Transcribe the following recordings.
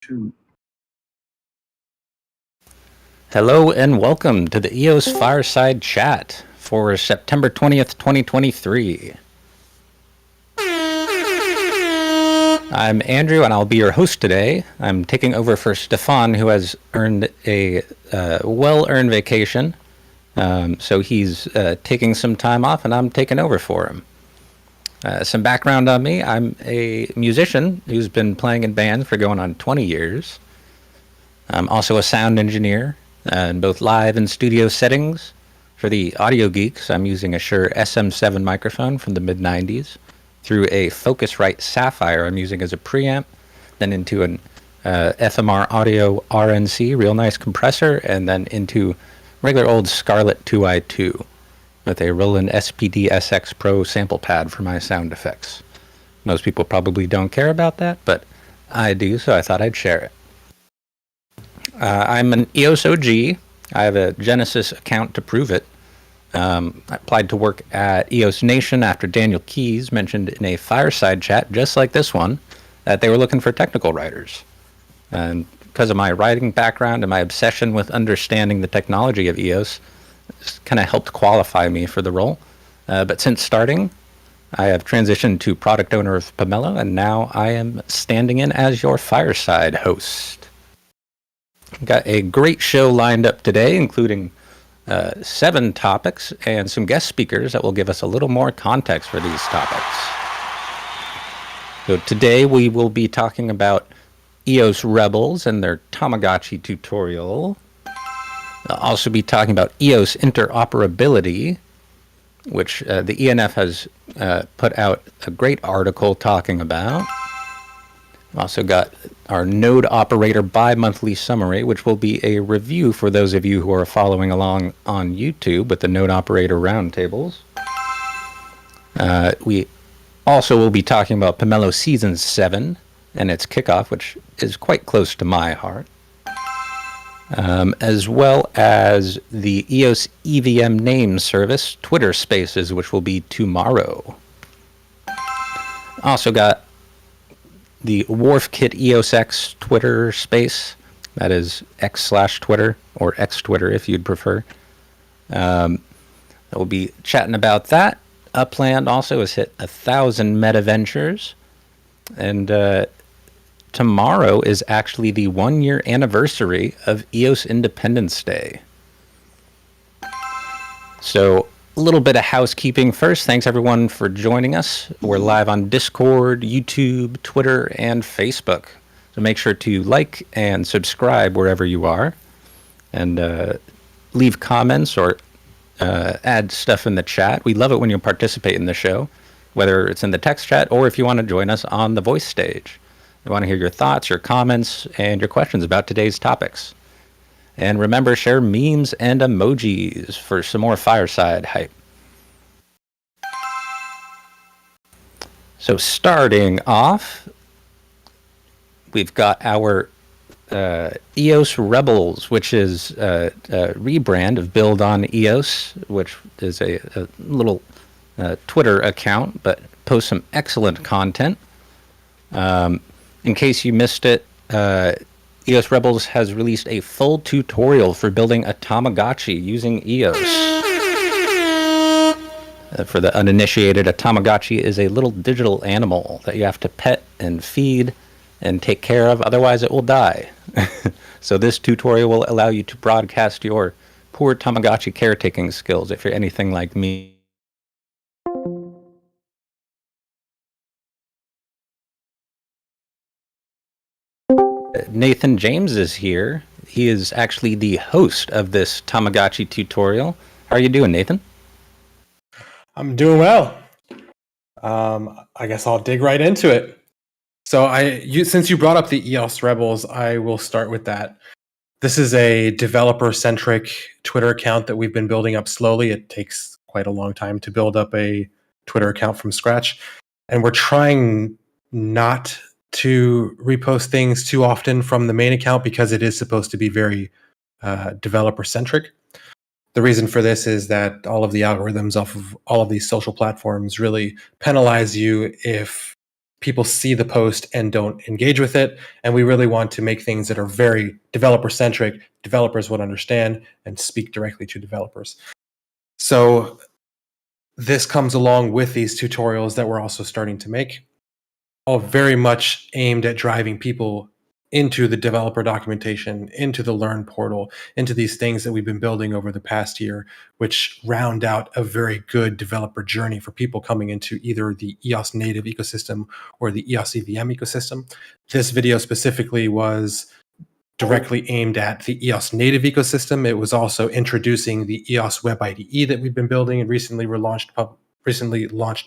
Two. Hello and welcome to the EOS Fireside Chat for September 20th, 2023. I'm Andrew and I'll be your host today. I'm taking over for Stefan, who has earned a well-earned vacation. So he's taking some time off and I'm taking over for him. Some background on me: I'm a musician who's been playing in bands for going on 20 years. I'm also a sound engineer in both live and studio settings. For the audio geeks, I'm using a Shure SM7 microphone from the mid-90s through a Focusrite Sapphire I'm using as a preamp, then into an FMR Audio RNC, real nice compressor, and then into regular old Scarlett 2i2 with a Roland SPD SX Pro sample pad for my sound effects. Most people probably don't care about that, but I do, so I thought I'd share it. I'm an EOS OG. I have a Genesis account to prove it. I applied to work at EOS Nation after Daniel Keyes mentioned in a fireside chat just like this one that they were looking for technical writers. And because of my writing background and my obsession with understanding the technology of EOS, it's kind of helped qualify me for the role. But since starting, I have transitioned to product owner of Pomelo, and now I am standing in as your fireside host. Got a great show lined up today, including 7 topics and some guest speakers that will give us a little more context for these topics. So today we will be talking about EOS Rebels and their Tamagotchi tutorial. I'll also be talking about EOS Interoperability, which the ENF has put out a great article talking about. Also got our node operator bi-monthly summary, which will be a review for those of you who are following along on YouTube with the node operator roundtables. We also will be talking about Pomelo Season 7 and its kickoff, which is quite close to my heart. As well as the EOS EVM name service, Twitter Spaces, which will be tomorrow. Also got the Wharfkit EOS X Twitter space, that is X/Twitter, or X Twitter if you'd prefer. We'll be chatting about that. Upland also has hit 1,000 Metaventures, and tomorrow is actually the 1-year anniversary of EOS Independence Day. So a little bit of housekeeping first. Thanks everyone for joining us. We're live on Discord, YouTube, Twitter, and Facebook. So make sure to like and subscribe wherever you are, and leave comments or add stuff in the chat. We love it when you participate in the show, whether it's in the text chat or if you want to join us on the voice stage. We want to hear your thoughts, your comments, and your questions about today's topics. And remember, share memes and emojis for some more fireside hype. So starting off, we've got our EOS Rebels, which is a rebrand of Build on EOS, which is a little Twitter account, but posts some excellent content. In case you missed it, EOS Rebels has released a full tutorial for building a Tamagotchi using EOS. For the uninitiated, a Tamagotchi is a little digital animal that you have to pet and feed and take care of, otherwise it will die. So this tutorial will allow you to broadcast your poor Tamagotchi caretaking skills if you're anything like me. Nathan James is here. He is actually the host of this Tamagotchi tutorial. How are you doing, Nathan? I'm doing well. I guess I'll dig right into it. So since you brought up the EOS Rebels, I will start with that. This is a developer-centric Twitter account that we've been building up slowly. It takes quite a long time to build up a Twitter account from scratch. And we're trying not to repost things too often from the main account because it is supposed to be very developer-centric. The reason for this is that all of the algorithms off of all of these social platforms really penalize you if people see the post and don't engage with it. And we really want to make things that are very developer centric, developers would understand, and speak directly to developers. So this comes along with these tutorials that we're also starting to make, all very much aimed at driving people into the developer documentation, into the Learn portal, into these things that we've been building over the past year, which round out a very good developer journey for people coming into either the EOS native ecosystem or the EOS EVM ecosystem. This video specifically was directly aimed at the EOS native ecosystem. It was also introducing the EOS Web IDE that we've been building and recently launched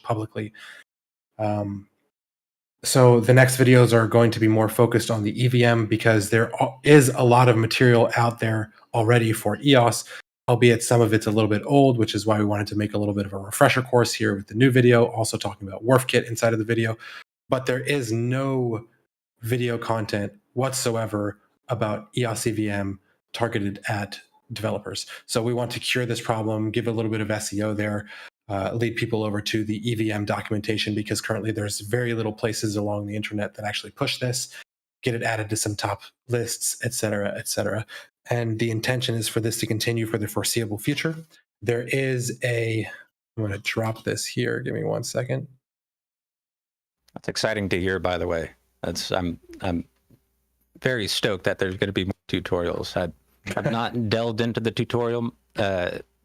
publicly. So the next videos are going to be more focused on the EVM because there is a lot of material out there already for EOS, albeit some of it's a little bit old, which is why we wanted to make a little bit of a refresher course here with the new video, also talking about Wharfkit inside of the video. But there is no video content whatsoever about EOS EVM targeted at developers. So we want to cure this problem, give a little bit of SEO there, lead people over to the EVM documentation, because currently there's very little places along the internet that actually push this, get it added to some top lists, et cetera, et cetera. And the intention is for this to continue for the foreseeable future. There is I'm going to drop this here. Give me 1 second. That's exciting to hear, by the way. I'm very stoked that there's going to be more tutorials. I've not delved into the tutorial.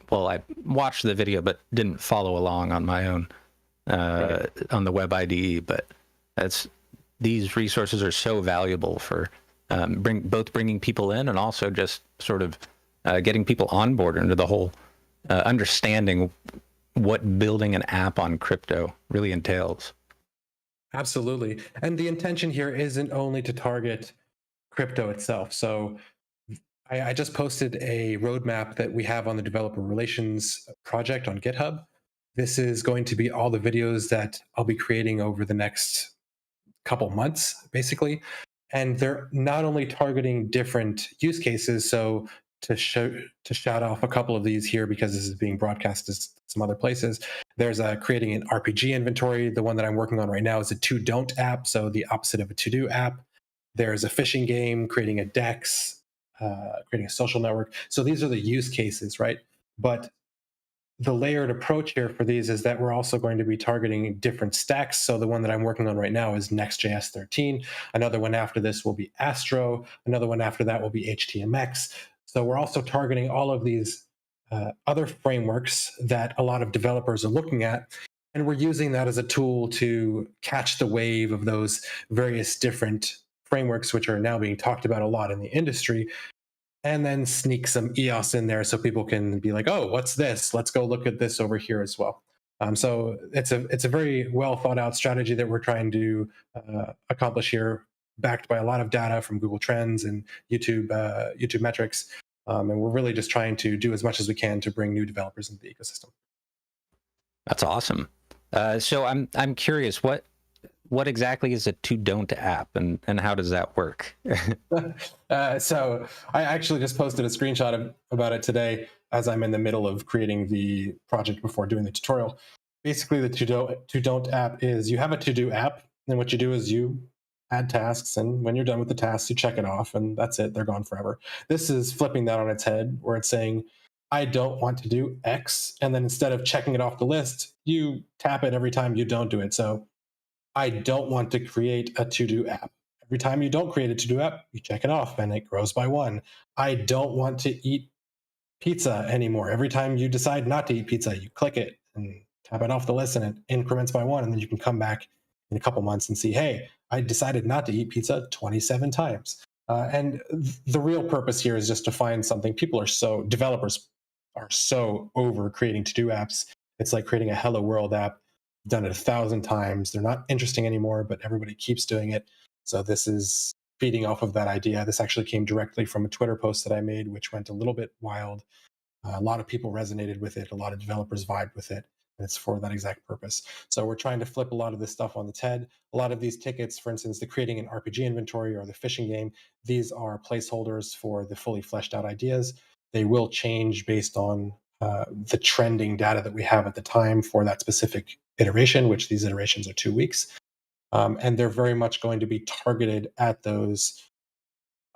Well, I watched the video, but didn't follow along on my own on the Web IDE. But these resources are so valuable for both bringing people in and also just sort of getting people on board into the whole understanding what building an app on crypto really entails. Absolutely. And the intention here isn't only to target crypto itself. So I just posted a roadmap that we have on the developer relations project on GitHub. This is going to be all the videos that I'll be creating over the next couple months, basically. And they're not only targeting different use cases. So to shout off a couple of these here, because this is being broadcast to some other places, there's creating an RPG inventory. The one that I'm working on right now is a to-don't app, so the opposite of a to-do app. There's a phishing game, creating a DEX, creating a social network. So these are the use cases, right? But the layered approach here for these is that we're also going to be targeting different stacks. So the one that I'm working on right now is Next.js 13. Another one after this will be Astro. Another one after that will be HTMX. So we're also targeting all of these other frameworks that a lot of developers are looking at. And we're using that as a tool to catch the wave of those various different frameworks, which are now being talked about a lot in the industry, and then sneak some EOS in there so people can be like, oh, what's this? Let's go look at this over here as well. So it's a very well thought out strategy that we're trying to accomplish here, backed by a lot of data from Google Trends and YouTube metrics. And we're really just trying to do as much as we can to bring new developers into the ecosystem. That's awesome. So I'm curious, what exactly is a to-don't app, and how does that work? So I actually just posted a screenshot about it today as I'm in the middle of creating the project before doing the tutorial. Basically, the to-don't app is you have a to-do app, and what you do is you add tasks, and when you're done with the tasks, you check it off, and that's it. They're gone forever. This is flipping that on its head, where it's saying, I don't want to do X, and then instead of checking it off the list, you tap it every time you don't do it. So I don't want to create a to-do app. Every time you don't create a to-do app, you check it off and it grows by 1. I don't want to eat pizza anymore. Every time you decide not to eat pizza, you click it and tap it off the list and it increments by 1. And then you can come back in a couple months and see, hey, I decided not to eat pizza 27 times. And the real purpose here is just to find something. Developers are so over creating to-do apps. It's like creating a Hello World app. Done it 1,000 times. They're not interesting anymore, but everybody keeps doing it. So this is feeding off of that idea. This actually came directly from a Twitter post that I made, which went a little bit wild. A lot of people resonated with it. A lot of developers vibed with it. And it's for that exact purpose. So we're trying to flip a lot of this stuff on its head. A lot of these tickets, for instance, the creating an RPG inventory or the phishing game, these are placeholders for the fully fleshed out ideas. They will change based on the trending data that we have at the time for that specific iteration, which these iterations are 2 weeks. And they're very much going to be targeted at those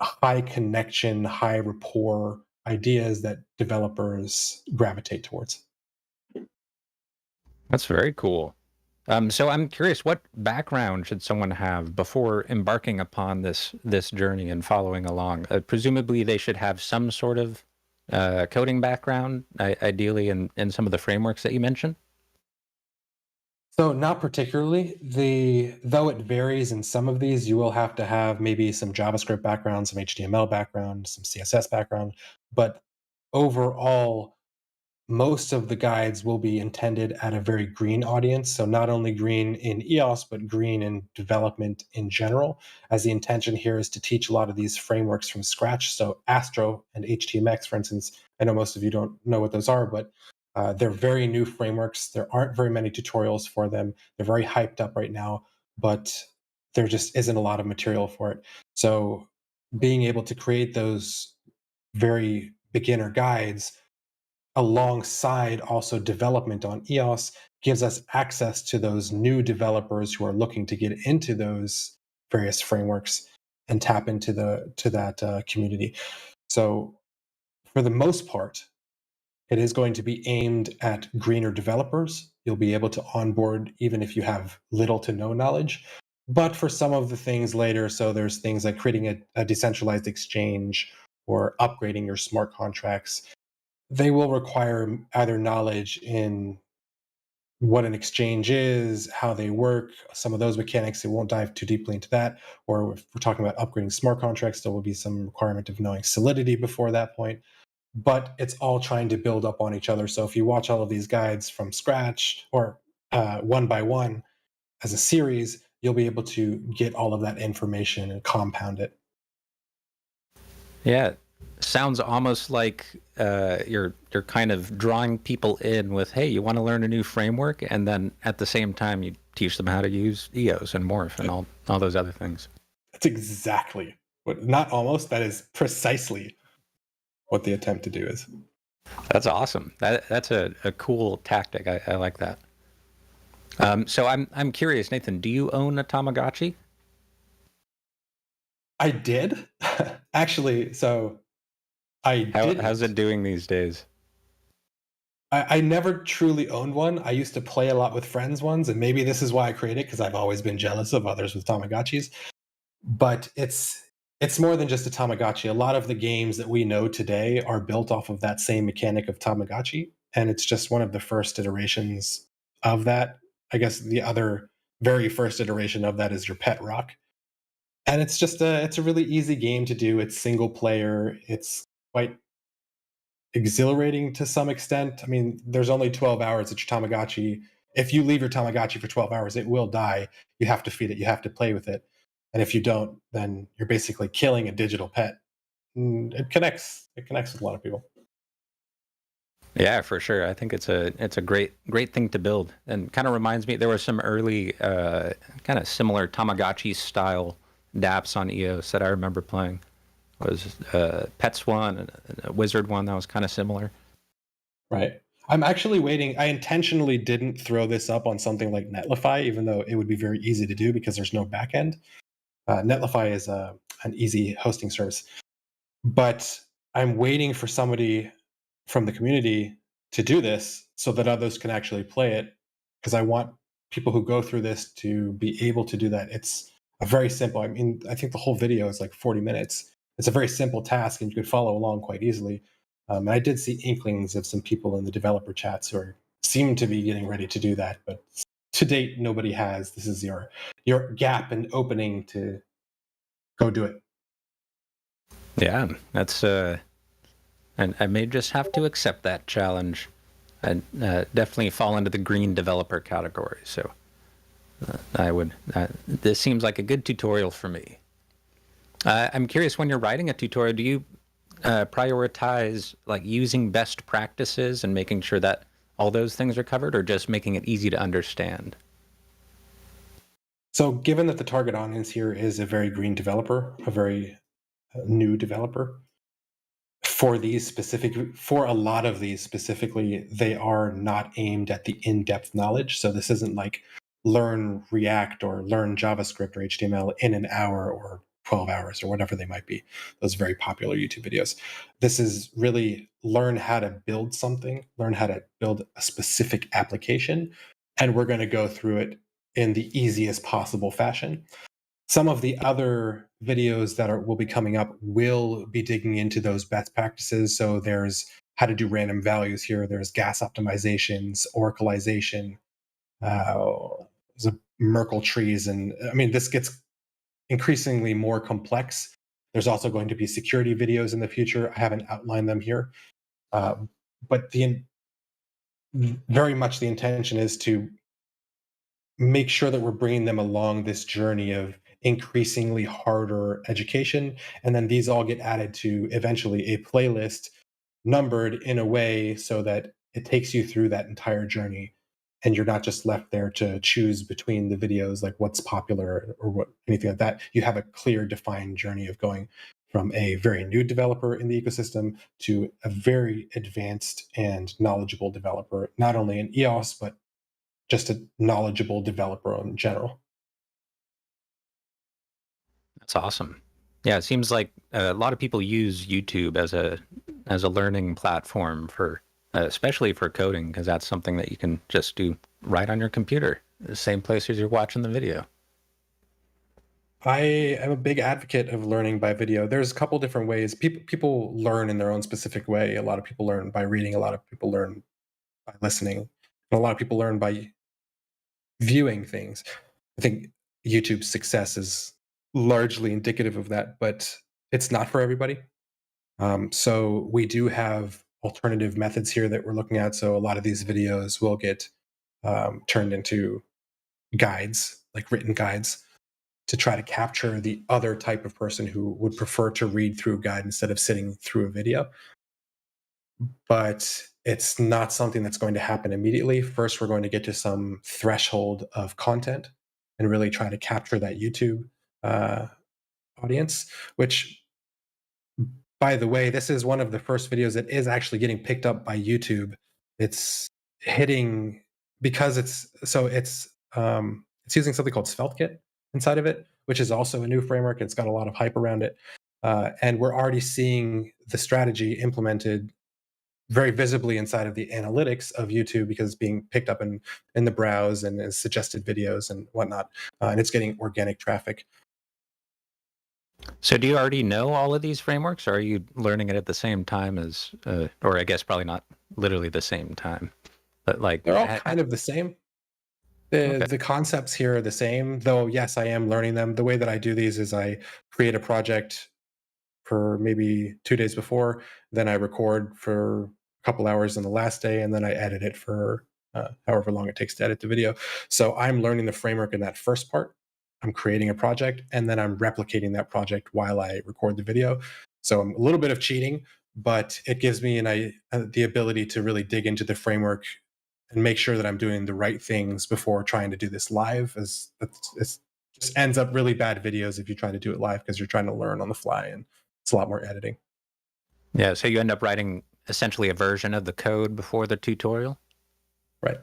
high connection, high rapport ideas that developers gravitate towards. That's very cool. So I'm curious, what background should someone have before embarking upon this journey and following along? Presumably, they should have some sort of coding background, ideally in some of the frameworks that you mentioned. So not particularly. Though it varies in some of these, you will have to have maybe some JavaScript background, some HTML background, some CSS background. But overall, most of the guides will be intended at a very green audience. So not only green in EOS, but green in development in general, as the intention here is to teach a lot of these frameworks from scratch. So Astro and HTMX, for instance, I know most of you don't know what those are, but they're very new frameworks. There aren't very many tutorials for them. They're very hyped up right now, but there just isn't a lot of material for it. So being able to create those very beginner guides alongside also development on EOS gives us access to those new developers who are looking to get into those various frameworks and tap into that community. So for the most part, it is going to be aimed at greener developers. You'll be able to onboard even if you have little to no knowledge. But for some of the things later, so there's things like creating a decentralized exchange or upgrading your smart contracts, they will require either knowledge in what an exchange is, how they work, some of those mechanics. It won't dive too deeply into that. Or if we're talking about upgrading smart contracts, there will be some requirement of knowing Solidity before that point. But it's all trying to build up on each other. So if you watch all of these guides from scratch or one by one as a series, you'll be able to get all of that information and compound it. Yeah, sounds almost like you're kind of drawing people in with, hey, you want to learn a new framework, and then at the same time you teach them how to use EOS and Morph and all those other things. That's exactly what, not almost, that is precisely what the attempt to do is. That's awesome. That's a cool tactic. I like that. So I'm curious, Nathan, do you own a Tamagotchi? I did actually. So I did. How's it doing these days? I never truly owned one. I used to play a lot with friends ones, and maybe this is why I created it because I've always been jealous of others with Tamagotchis. But it's more than just a Tamagotchi. A lot of the games that we know today are built off of that same mechanic of Tamagotchi, and it's just one of the first iterations of that. I guess the other very first iteration of that is your Pet Rock, and it's a really easy game to do. It's single player. It's quite exhilarating to some extent. I mean, there's only 12 hours at your Tamagotchi. If you leave your Tamagotchi for 12 hours, it will die. You have to feed it, you have to play with it. And if you don't, then you're basically killing a digital pet. It connects with a lot of people. Yeah, for sure. I think it's a great thing to build, and kind of reminds me. There were some early kind of similar Tamagotchi style dApps on EOS that I remember playing. It was Pets one and a Wizard one that was kind of similar. Right. I'm actually waiting. I intentionally didn't throw this up on something like Netlify, even though it would be very easy to do because there's no backend. Netlify is an easy hosting service, but I'm waiting for somebody from the community to do this so that others can actually play it, because I want people who go through this to be able to do that. It's a very simple, I mean, I think the whole video is like 40 minutes. It's a very simple task and you could follow along quite easily. And I did see inklings of some people in the developer chats who seem to be getting ready to do that, but to date, nobody has. This is your gap and opening to go do it. Yeah, that's and I may just have to accept that challenge. I definitely fall into the green developer category. So I would. This seems like a good tutorial for me. I'm curious, when you're writing a tutorial, do you prioritize like using best practices and making sure that all those things are covered, or just making it easy to understand? So, given that the target audience here is a very green developer, a very new developer, for a lot of these specifically, they are not aimed at the in-depth knowledge. So this isn't like learn React or learn JavaScript or HTML in an hour or 12 hours or whatever they might be, those very popular YouTube videos. This is really learn how to build something, learn how to build a specific application, and we're going to go through it in the easiest possible fashion. Some of the other videos that will be coming up will be digging into those best practices. So there's how to do random values here. There's gas optimizations, oracleization, there's Merkle trees, and I mean this gets increasingly more complex. There's also going to be security videos in the future. I haven't outlined them here, uh, but very much the intention is to make sure that we're bringing them along this journey of increasingly harder education. And then these all get added to eventually a playlist numbered in a way so that it takes you through that entire journey. And you're not just left there to choose between the videos, like what's popular or what anything like that. You have a clear, defined journey of going from a very new developer in the ecosystem to a very advanced and knowledgeable developer, not only in EOS, but just a knowledgeable developer in general. That's awesome. Yeah, it seems like a lot of people use YouTube as a learning platform for especially for coding, because that's something that you can just do right on your computer, the same place as you're watching the video. I am a big advocate of learning by video. There's a couple different ways. People learn in their own specific way. A lot of people learn by reading. A lot of people learn by listening. And a lot of people learn by viewing things. I think YouTube's success is largely indicative of that, but it's not for everybody. So we do have alternative methods here that we're looking at. So a lot of these videos will get turned into guides, like written guides, to try to capture the other type of person who would prefer to read through a guide instead of sitting through a video. But it's not something that's going to happen immediately. First, we're going to get to some threshold of content and really try to capture that YouTube uh, audience, which, by the way, this is one of the first videos that is actually getting picked up by YouTube. It's hitting because it's using something called SvelteKit inside of it, which is also a new framework. It's got a lot of hype around it, and we're already seeing the strategy implemented very visibly inside of the analytics of YouTube because it's being picked up in the browse and as suggested videos and whatnot, and it's getting organic traffic. So do you already know all of these frameworks, or are you learning it at the same time as, or I guess probably not literally the same time, but like, They're all kind of the same. The okay. the concepts here are the same, though. Yes, I am learning them. The way that I do these is I create a project for maybe 2 days before, then I record for a couple hours on the last day, and then I edit it for however long it takes to edit the video. So I'm learning the framework in that first part. I'm creating a project, and then I'm replicating that project while I record the video. So I'm a little bit of cheating, but it gives me the ability to really dig into the framework and make sure that I'm doing the right things before trying to do this live. As it's just ends up really bad videos if you try to do it live because you're trying to learn on the fly and it's a lot more editing. Yeah, so you end up writing essentially a version of the code before the tutorial. Right.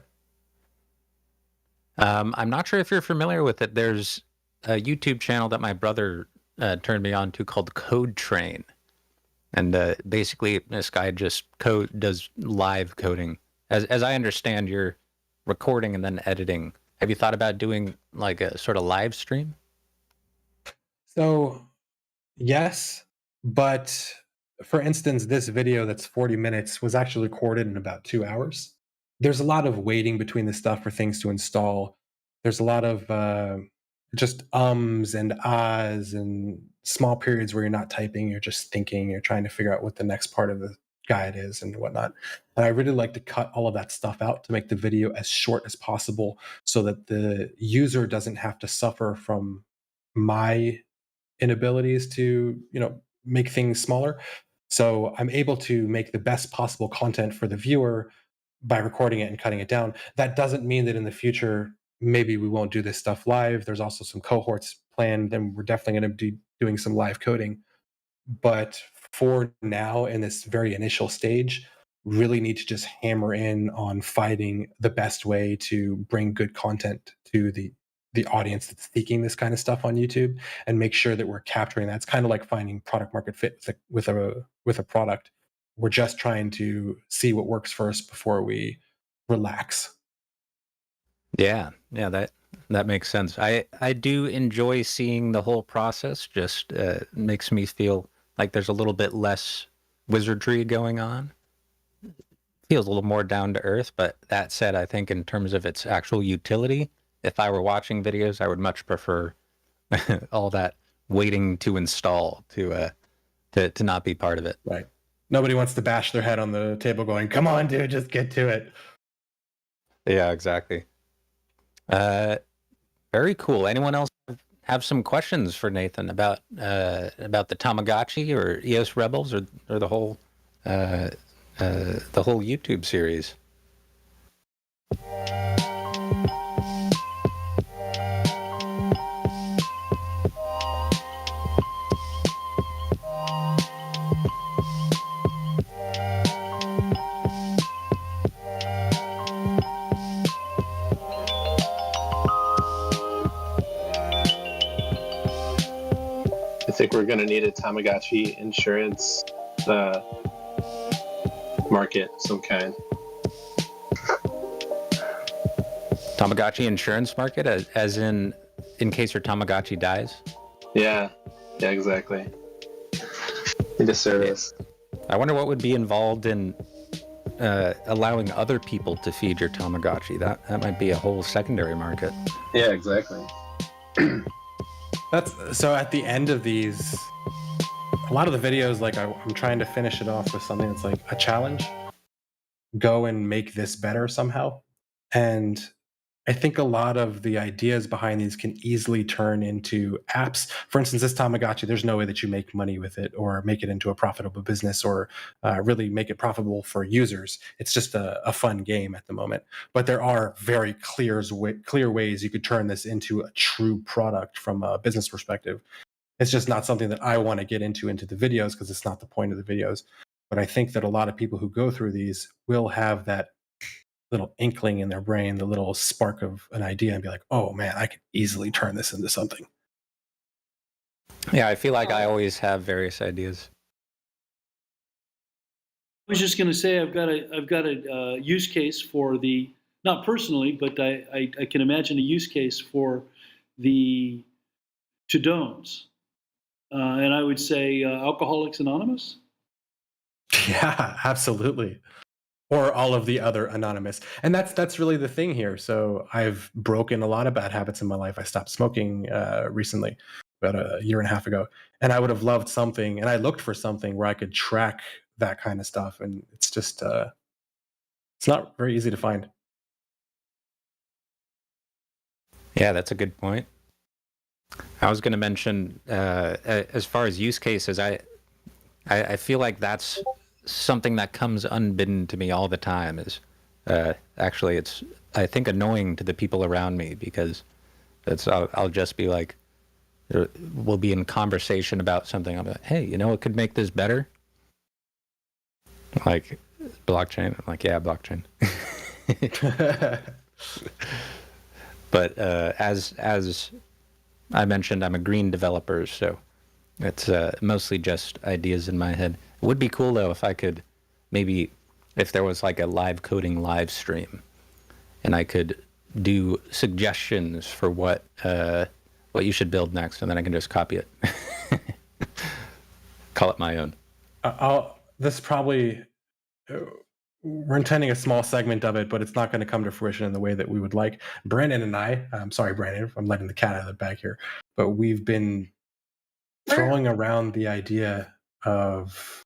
I'm not sure if you're familiar with it. There's a YouTube channel that my brother turned me on to called Code Train, and basically this guy just does live coding. As I understand, you're recording and then editing. Have you thought about doing like a sort of live stream? So yes, but for instance, this video that's 40 minutes was actually recorded in about 2 hours. There's a lot of waiting between the stuff for things to install. There's a lot of just ums and ahs and small periods where you're not typing, you're just thinking, you're trying to figure out what the next part of the guide is and whatnot. And I really like to cut all of that stuff out to make the video as short as possible so that the user doesn't have to suffer from my inabilities to make things smaller. So I'm able to make the best possible content for the viewer by recording it and cutting it down. That doesn't mean that in the future maybe we won't do this stuff live. There's also some cohorts planned and we're definitely going to be doing some live coding, but for now in this very initial stage really need to just hammer in on finding the best way to bring good content to the audience that's seeking this kind of stuff on YouTube, and make sure that we're capturing that. It's kind of like finding product market fit with a product. We're just trying to see what works first before we relax. Yeah, yeah, that makes sense. I do enjoy seeing the whole process. Just makes me feel like there's a little bit less wizardry going on. Feels a little more down to earth. But that said, I think in terms of its actual utility, if I were watching videos, I would much prefer all that waiting to install to not be part of it. Right. Nobody wants to bash their head on the table going, "Come on, dude, just get to it." Yeah, exactly. Very cool. Anyone else have some questions for Nathan about the Tamagotchi or EOS Rebels or the whole YouTube series? I think we're going to need a Tamagotchi insurance market of some kind. Tamagotchi insurance market, as in case your Tamagotchi dies? Yeah, exactly. Need a service. I wonder what would be involved in allowing other people to feed your Tamagotchi. That might be a whole secondary market. Yeah, exactly. That's so at the end of these, a lot of the videos, like I'm trying to finish it off with something that's like a challenge. Go and make this better somehow. And I think a lot of the ideas behind these can easily turn into apps. For instance, this Tamagotchi, there's no way that you make money with it or make it into a profitable business or really make it profitable for users. It's just a fun game at the moment. But there are very clear ways you could turn this into a true product from a business perspective. It's just not something that I want to get into the videos because it's not the point of the videos. But I think that a lot of people who go through these will have that little inkling in their brain, the little spark of an idea, and be like, "Oh man, I could easily turn this into something." Yeah, I feel like I always have various ideas. I was just going to say I've got a use case for the, not personally, but I can imagine a use case for the to-don'ts, and I would say Alcoholics Anonymous. Yeah, absolutely. Or all of the other anonymous, and that's really the thing here. So I've broken a lot of bad habits in my life. I stopped smoking recently, about a year and a half ago, and I would have loved something, and I looked for something where I could track that kind of stuff, and it's just it's not very easy to find. Yeah, that's a good point. I was going to mention, as far as use cases, I feel like that's something that comes unbidden to me all the time. Is actually, it's, I think, annoying to the people around me because I'll just be like, we'll be in conversation about something. I'll be like, hey, it could make this better. Like blockchain. I'm like, yeah, blockchain. But as I mentioned, I'm a green developer, so it's mostly just ideas in my head. It would be cool though if I could, maybe if there was like a live coding live stream, and I could do suggestions for what you should build next, and then I can just copy it, call it my own. This probably we're intending a small segment of it, but it's not going to come to fruition in the way that we would like. Brandon and I'm sorry, Brandon, if I'm letting the cat out of the bag here, but we've been throwing around the idea of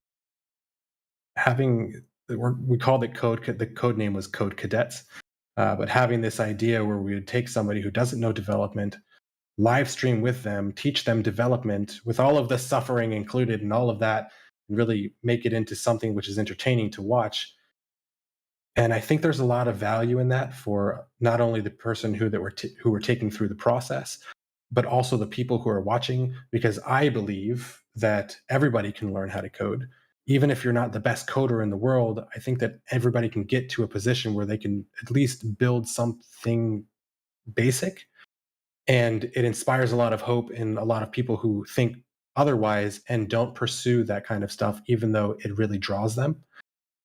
having, we called it the code name was Code Cadets, but having this idea where we would take somebody who doesn't know development, live stream with them, teach them development with all of the suffering included and all of that, and really make it into something which is entertaining to watch. And I think there's a lot of value in that for not only the person who we're taking through the process, but also the people who are watching, because I believe that everybody can learn how to code. Even if you're not the best coder in the world, I think that everybody can get to a position where they can at least build something basic, and it inspires a lot of hope in a lot of people who think otherwise and don't pursue that kind of stuff, even though it really draws them.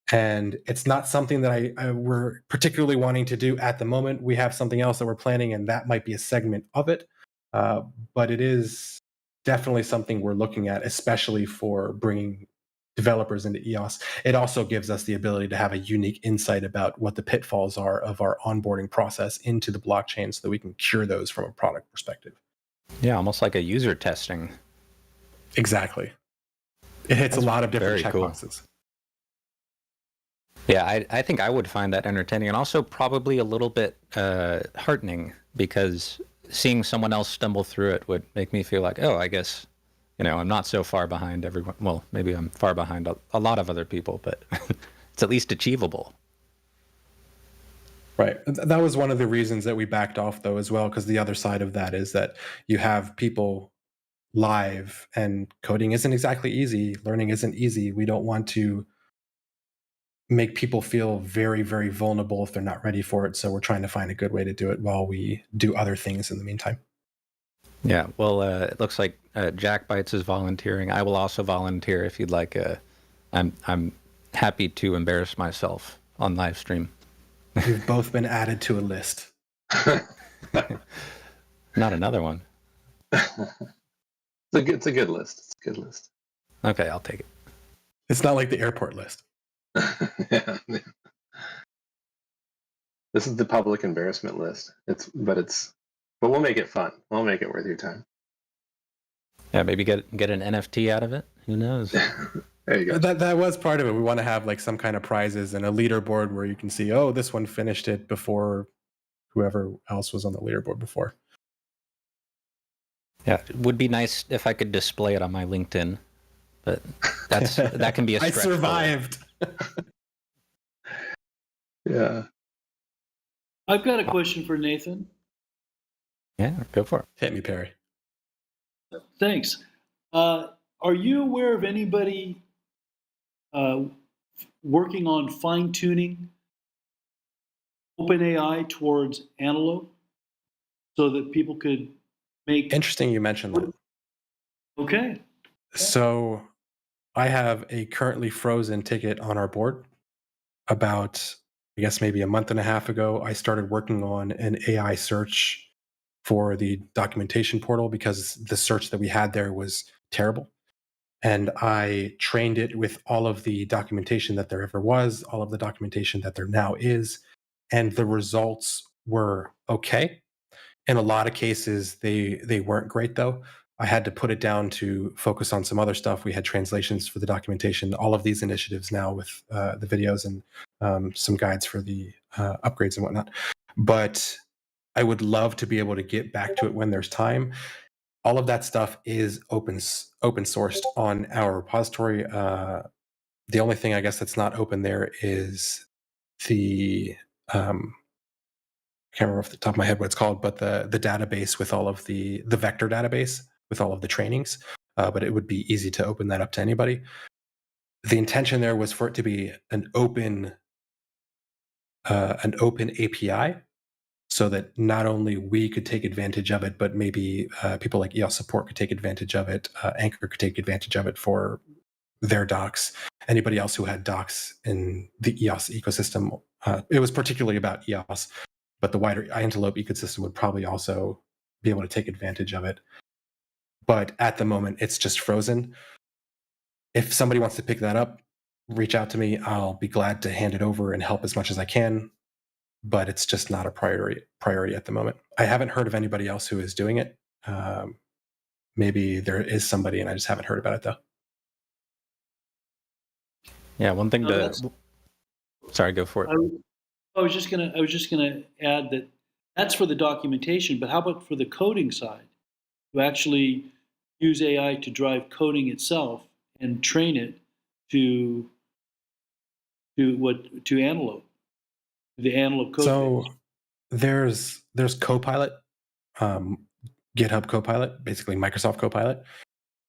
And it's not something that we're particularly wanting to do at the moment. We have something else that we're planning, and that might be a segment of it. But it is definitely something we're looking at, especially for bringing developers into EOS. It also gives us the ability to have a unique insight about what the pitfalls are of our onboarding process into the blockchain so that we can cure those from a product perspective. Yeah, almost like a user testing. Exactly. It hits a lot of different very cool. checkboxes. Yeah, I think I would find that entertaining, and also probably a little bit heartening, because seeing someone else stumble through it would make me feel like, oh, I guess, I'm not so far behind everyone. Well, maybe I'm far behind a lot of other people, but it's at least achievable. Right. That was one of the reasons that we backed off, though, as well, because the other side of that is that you have people live, and coding isn't exactly easy. Learning isn't easy. We don't want to make people feel very, very vulnerable if they're not ready for it. So we're trying to find a good way to do it while we do other things in the meantime. Yeah, well, it looks like Jack Bites is volunteering. I will also volunteer if you'd like. I'm happy to embarrass myself on live stream. We've both been added to a list. Not another one. It's a good list. It's a good list. Okay, I'll take it. It's not like the airport list. Yeah. This is the public embarrassment list. But we'll make it fun. We'll make it worth your time. Yeah, maybe get an NFT out of it. Who knows? There you go. That was part of it. We want to have like some kind of prizes and a leaderboard where you can see, oh, this one finished it before whoever else was on the leaderboard before. Yeah, it would be nice if I could display it on my LinkedIn, but that can be a I stretch. survived. Yeah. I've got a question for Nathan. Yeah, go for it. Hit me, Perry. Thanks. Are you aware of anybody working on fine-tuning OpenAI towards Antelope so that people could make... Interesting you mentioned that. Okay. So I have a currently frozen ticket on our board. About, I guess, maybe a month and a half ago, I started working on an AI search for the documentation portal because the search that we had there was terrible. And I trained it with all of the documentation that there ever was, all of the documentation that there now is. And the results were okay. In a lot of cases, they weren't great, though. I had to put it down to focus on some other stuff. We had translations for the documentation, all of these initiatives now with the videos and some guides for the upgrades and whatnot. But I would love to be able to get back to it when there's time. All of that stuff is open sourced on our repository. The only thing I guess that's not open there is the I can't remember off the top of my head what it's called, but the database with all of the vector database with all of the trainings. But it would be easy to open that up to anybody. The intention there was for it to be an open API, so that not only we could take advantage of it, but maybe people like EOS support could take advantage of it. Anchor could take advantage of it for their docs. Anybody else who had docs in the EOS ecosystem. It was particularly about EOS, but the wider Antelope ecosystem would probably also be able to take advantage of it. But at the moment, it's just frozen. If somebody wants to pick that up, reach out to me. I'll be glad to hand it over and help as much as I can. But it's just not a priority at the moment. I haven't heard of anybody else who is doing it. Maybe there is somebody, and I just haven't heard about it though. Yeah, one thing sorry, go for it. I was just gonna add that that's for the documentation, but how about for the coding side? To actually use AI to drive coding itself and train it to Antelope, the Antelope code. So base. there's Copilot, GitHub Copilot, basically Microsoft Copilot.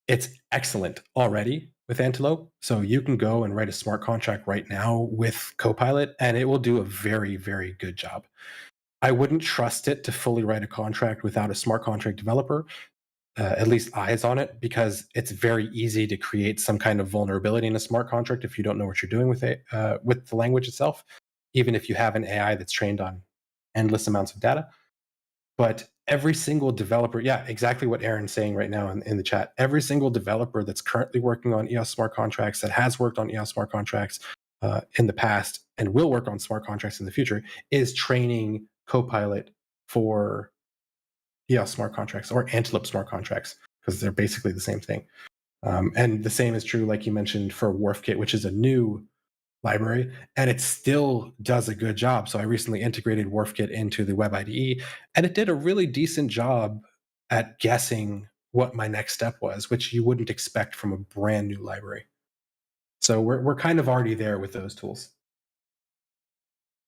It's excellent already with Antelope. So you can go and write a smart contract right now with Copilot, and it will do a very, very good job. I wouldn't trust it to fully write a contract without a smart contract developer, at least eyes on it, because it's very easy to create some kind of vulnerability in a smart contract if you don't know what you're doing with it, with the language itself, even if you have an AI that's trained on endless amounts of data. But every single developer, yeah, exactly what Aaron's saying right now in the chat, every single developer that's currently working on EOS smart contracts, that has worked on EOS smart contracts in the past and will work on smart contracts in the future, is training Copilot for EOS smart contracts or Antelope smart contracts, because they're basically the same thing. And the same is true, like you mentioned, for Wharfkit, which is a new library, and it still does a good job. So I recently integrated Wharfkit into the Web IDE, and it did a really decent job at guessing what my next step was, which you wouldn't expect from a brand new library. So we're kind of already there with those tools.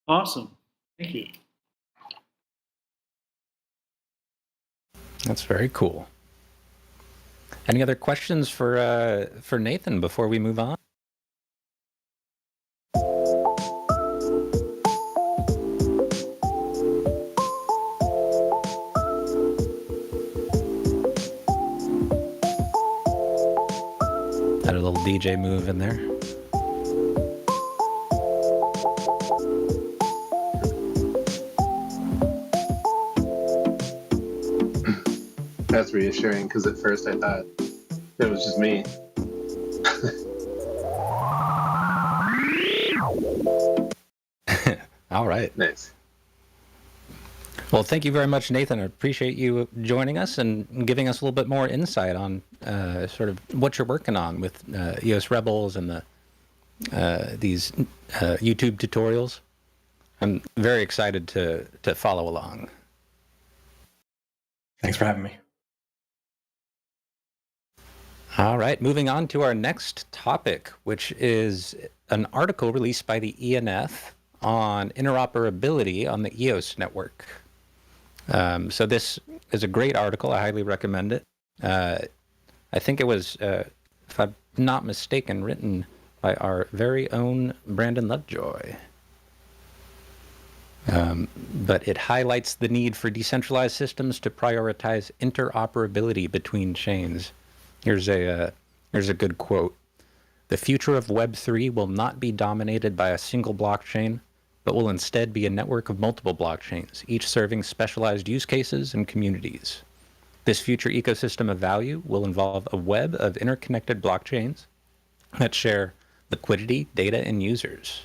Awesome. Thank you. That's very cool. Any other questions for Nathan before we move on? Had a little DJ move in there. That's reassuring, because at first I thought it was just me. All right. Nice. Well, thank you very much, Nathan. I appreciate you joining us and giving us a little bit more insight on sort of what you're working on with EOS Rebels and these YouTube tutorials. I'm very excited to follow along. Thanks for having me. All right, moving on to our next topic, which is an article released by the ENF on interoperability on the EOS network. So this is a great article. I highly recommend it. I think it was, if I'm not mistaken, written by our very own Brandon Lovejoy. But it highlights the need for decentralized systems to prioritize interoperability between chains. Here's a good quote. "The future of Web3 will not be dominated by a single blockchain, but will instead be a network of multiple blockchains, each serving specialized use cases and communities. This future ecosystem of value will involve a web of interconnected blockchains that share liquidity, data, and users."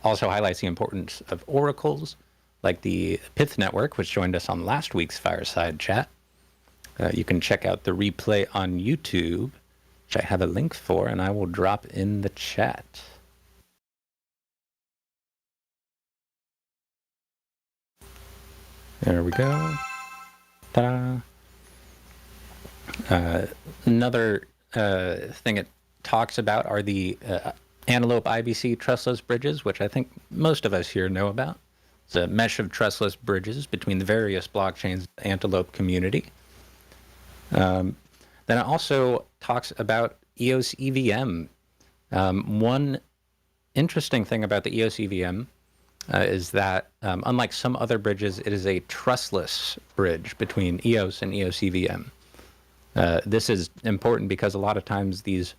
Also highlights the importance of oracles, like the Pith network, which joined us on last week's Fireside Chat. You can check out the replay on YouTube, which I have a link for, and I will drop in the chat. There we go. Ta-da. Another thing it talks about are the Antelope IBC trustless bridges, which I think most of us here know about. It's a mesh of trustless bridges between the various blockchains of the Antelope community. Then it also talks about EOS EVM. One interesting thing about the EOS EVM is that, unlike some other bridges, it is a trustless bridge between EOS and EOS EVM. This is important because a lot of times these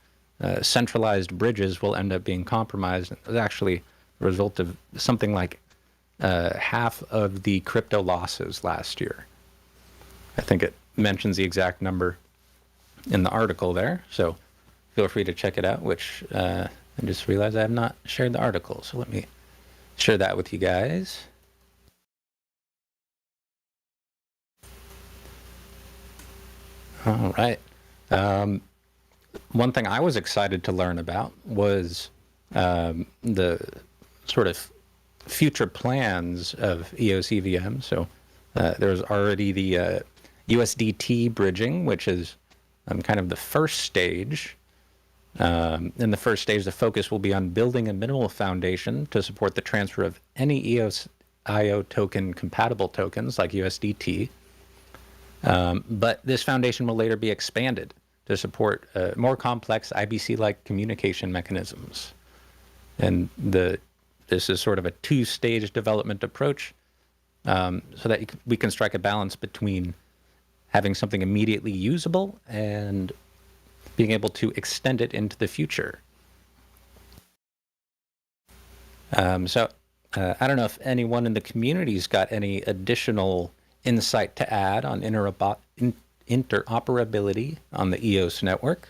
centralized bridges will end up being compromised. It was actually a result of something like half of the crypto losses last year. I think it mentions the exact number in the article there, so feel free to check it out, which I just realized I have not shared the article, so let me share that with you guys. All right. One thing I was excited to learn about was the sort of future plans of EOS EVM. So there's already the USDT bridging, which is kind of the first stage. In the first stage, the focus will be on building a minimal foundation to support the transfer of any EOS IO token compatible tokens like USDT. But this foundation will later be expanded to support more complex IBC-like communication mechanisms. And this is sort of a two-stage development approach. so that we can strike a balance between having something immediately usable and being able to extend it into the future. So I don't know if anyone in the community's got any additional insight to add on interoperability on the EOS network.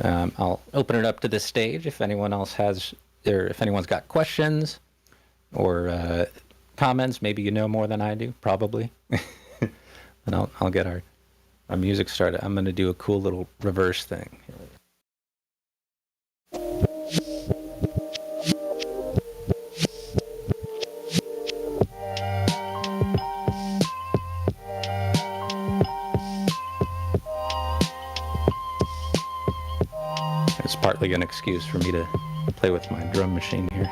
I'll open it up to the stage if anyone else has, or if anyone's got questions or comments. Maybe you know more than I do, probably. And I'll get our music started. I'm going to do a cool little reverse thing. It's partly an excuse for me to play with my drum machine here.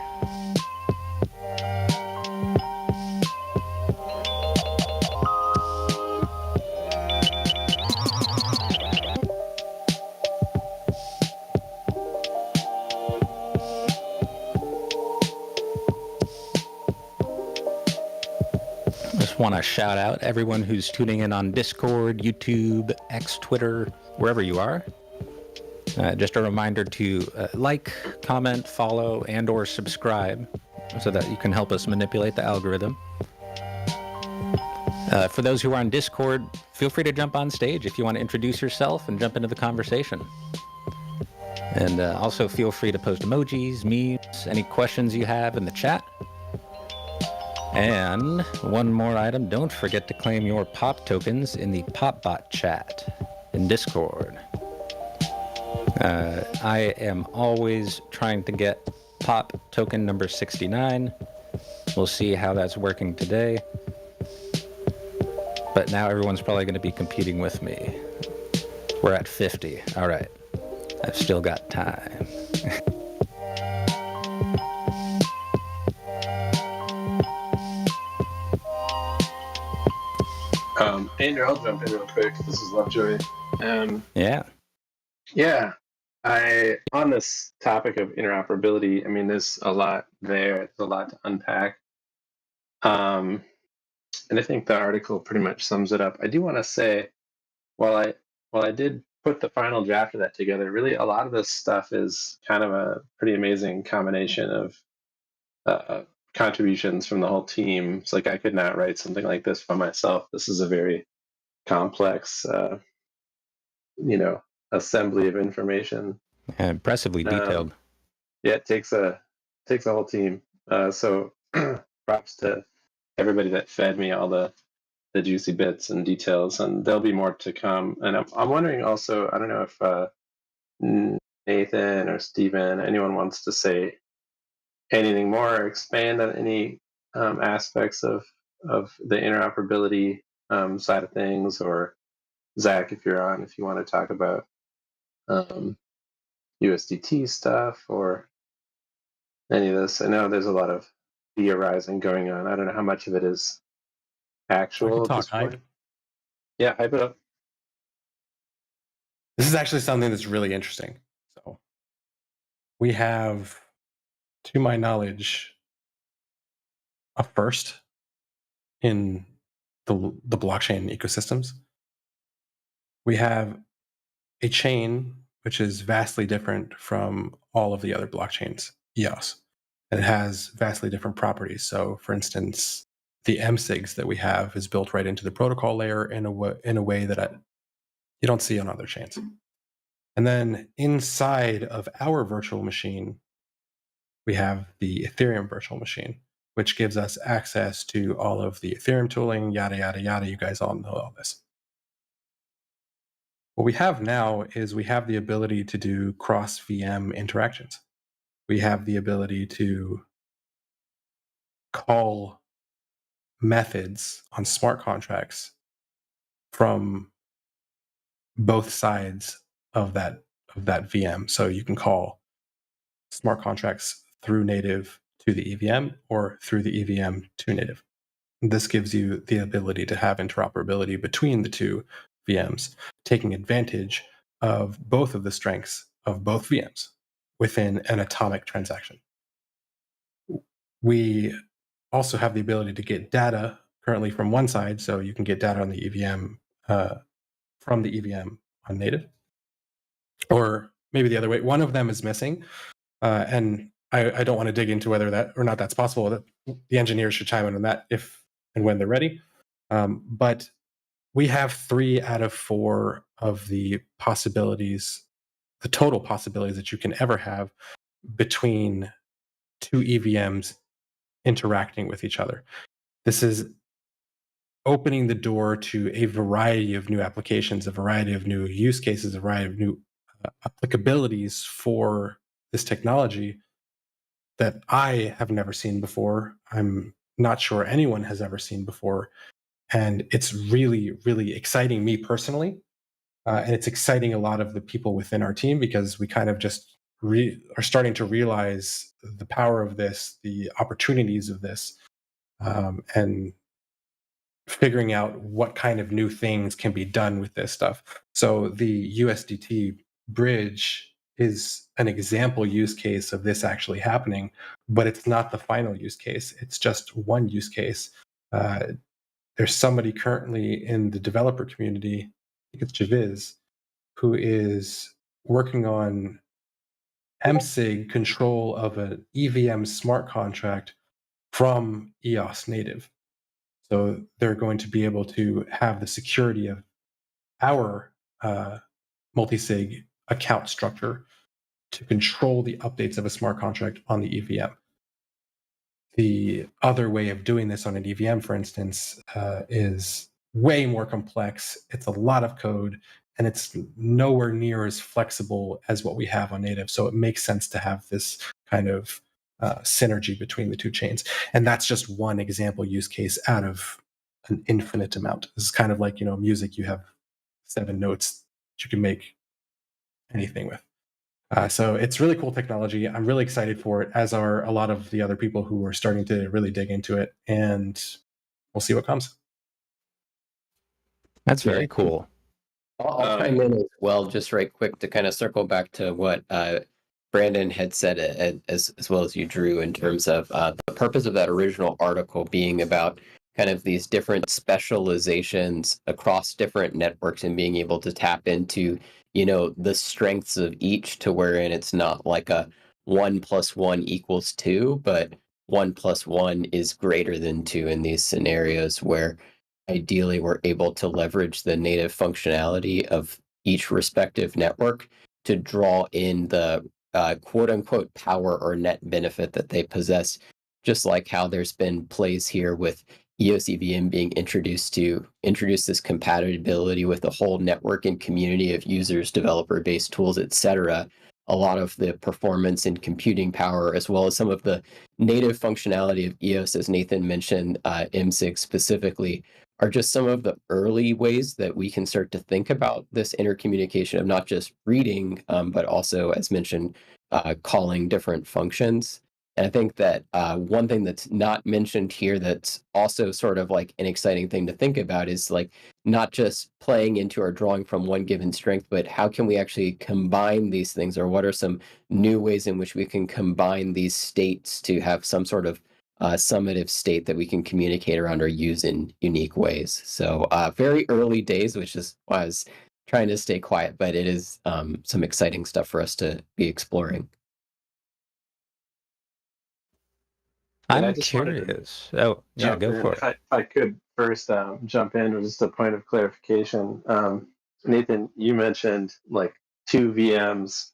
Just want to shout out everyone who's tuning in on Discord, YouTube, X, Twitter, wherever you are. Just a reminder to like, comment, follow, and or subscribe so that you can help us manipulate the algorithm. For those who are on Discord, feel free to jump on stage if you want to introduce yourself and jump into the conversation. And also feel free to post emojis, memes, any questions you have in the chat. And one more item, don't forget to claim your POP tokens in the PopBot chat in Discord. I am always trying to get POP token number 69. We'll see how that's working today. But now everyone's probably going to be competing with me. We're at 50. All right. I've still got time. Andrew, I'll jump in real quick. This is Lovejoy. Yeah. Yeah. On this topic of interoperability, I mean, there's a lot there. It's a lot to unpack. And I think the article pretty much sums it up. I do want to say, while I did put the final draft of that together, really a lot of this stuff is kind of a pretty amazing combination of contributions from the whole team. It's like I could not write something like this by myself. This is a very complex, assembly of information. Impressively detailed. Yeah, it takes a whole team. So props to everybody that fed me all the juicy bits and details, and there'll be more to come. And I'm wondering also, I don't know if Nathan or Steven, anyone wants to say anything more or expand on any aspects of the interoperability side of things, or Zach, if you're on, if you want to talk about USDT stuff or any of this. I know there's a lot of theorizing going on. I don't know how much of it is actual at this point. Yeah, hype it up. This is actually something that's really interesting. So we have, to my knowledge, a first in the blockchain ecosystems. We have a chain which is vastly different from all of the other blockchains, EOS. And it has vastly different properties. So, for instance, the MSIGs that we have is built right into the protocol layer in a way that you don't see on other chains. And then inside of our virtual machine, we have the Ethereum virtual machine, which gives us access to all of the Ethereum tooling, yada, yada, yada. You guys all know all this. What we have now is we have the ability to do cross VM interactions. We have the ability to call methods on smart contracts from both sides of that VM. So you can call smart contracts through native to the EVM or through the EVM to native. This gives you the ability to have interoperability between the two VMs, taking advantage of both of the strengths of both VMs within an atomic transaction. We also have the ability to get data currently from one side, so you can get data on the EVM from the EVM on native, or maybe the other way. One of them is missing, and I don't want to dig into whether that or not that's possible. That the engineers should chime in on that if and when they're ready. But we have 3 out of 4 of the possibilities, the total possibilities that you can ever have between 2 EVMs interacting with each other. This is opening the door to a variety of new applications, a variety of new use cases, a variety of new applicabilities for this technology that I have never seen before. I'm not sure anyone has ever seen before. And it's really, really exciting me personally. And it's exciting a lot of the people within our team because we kind of just are starting to realize the power of this, the opportunities of this, and figuring out what kind of new things can be done with this stuff. So the USDT bridge is an example use case of this actually happening, but it's not the final use case. It's just one use case. There's somebody currently in the developer community, I think it's Javiz, who is working on MSIG control of an EVM smart contract from EOS native. So they're going to be able to have the security of our multi-sig account structure to control the updates of a smart contract on the EVM. The other way of doing this on an EVM, for instance, is way more complex. It's a lot of code, and it's nowhere near as flexible as what we have on native. So it makes sense to have this kind of synergy between the two chains. And that's just one example use case out of an infinite amount. This is kind of like, music, you have 7 notes that you can make anything with. So it's really cool technology. I'm really excited for it, as are a lot of the other people who are starting to really dig into it. And we'll see what comes. That's very cool. I'll chime in as well, just right quick to kind of circle back to what Brandon had said, as well as you, Drew, in terms of the purpose of that original article being about kind of these different specializations across different networks and being able to tap into, the strengths of each, to wherein it's not like a 1 + 1 = 2, but 1 + 1 is greater than 2 in these scenarios where ideally we're able to leverage the native functionality of each respective network to draw in the quote unquote power or net benefit that they possess, just like how there's been plays here with EOS EVM being introduced this compatibility with the whole network and community of users, developer-based tools, etc. A lot of the performance and computing power, as well as some of the native functionality of EOS, as Nathan mentioned, MSIG specifically, are just some of the early ways that we can start to think about this intercommunication of not just reading, but also, as mentioned, calling different functions. And I think that one thing that's not mentioned here that's also sort of like an exciting thing to think about is like not just playing into or drawing from one given strength, but how can we actually combine these things, or what are some new ways in which we can combine these states to have some sort of summative state that we can communicate around or use in unique ways. So very early days, which is why I was trying to stay quiet, but it is some exciting stuff for us to be exploring. I'm curious. Oh, yeah, go for it. If I could first jump in with just a point of clarification. Nathan, you mentioned like 2 VMs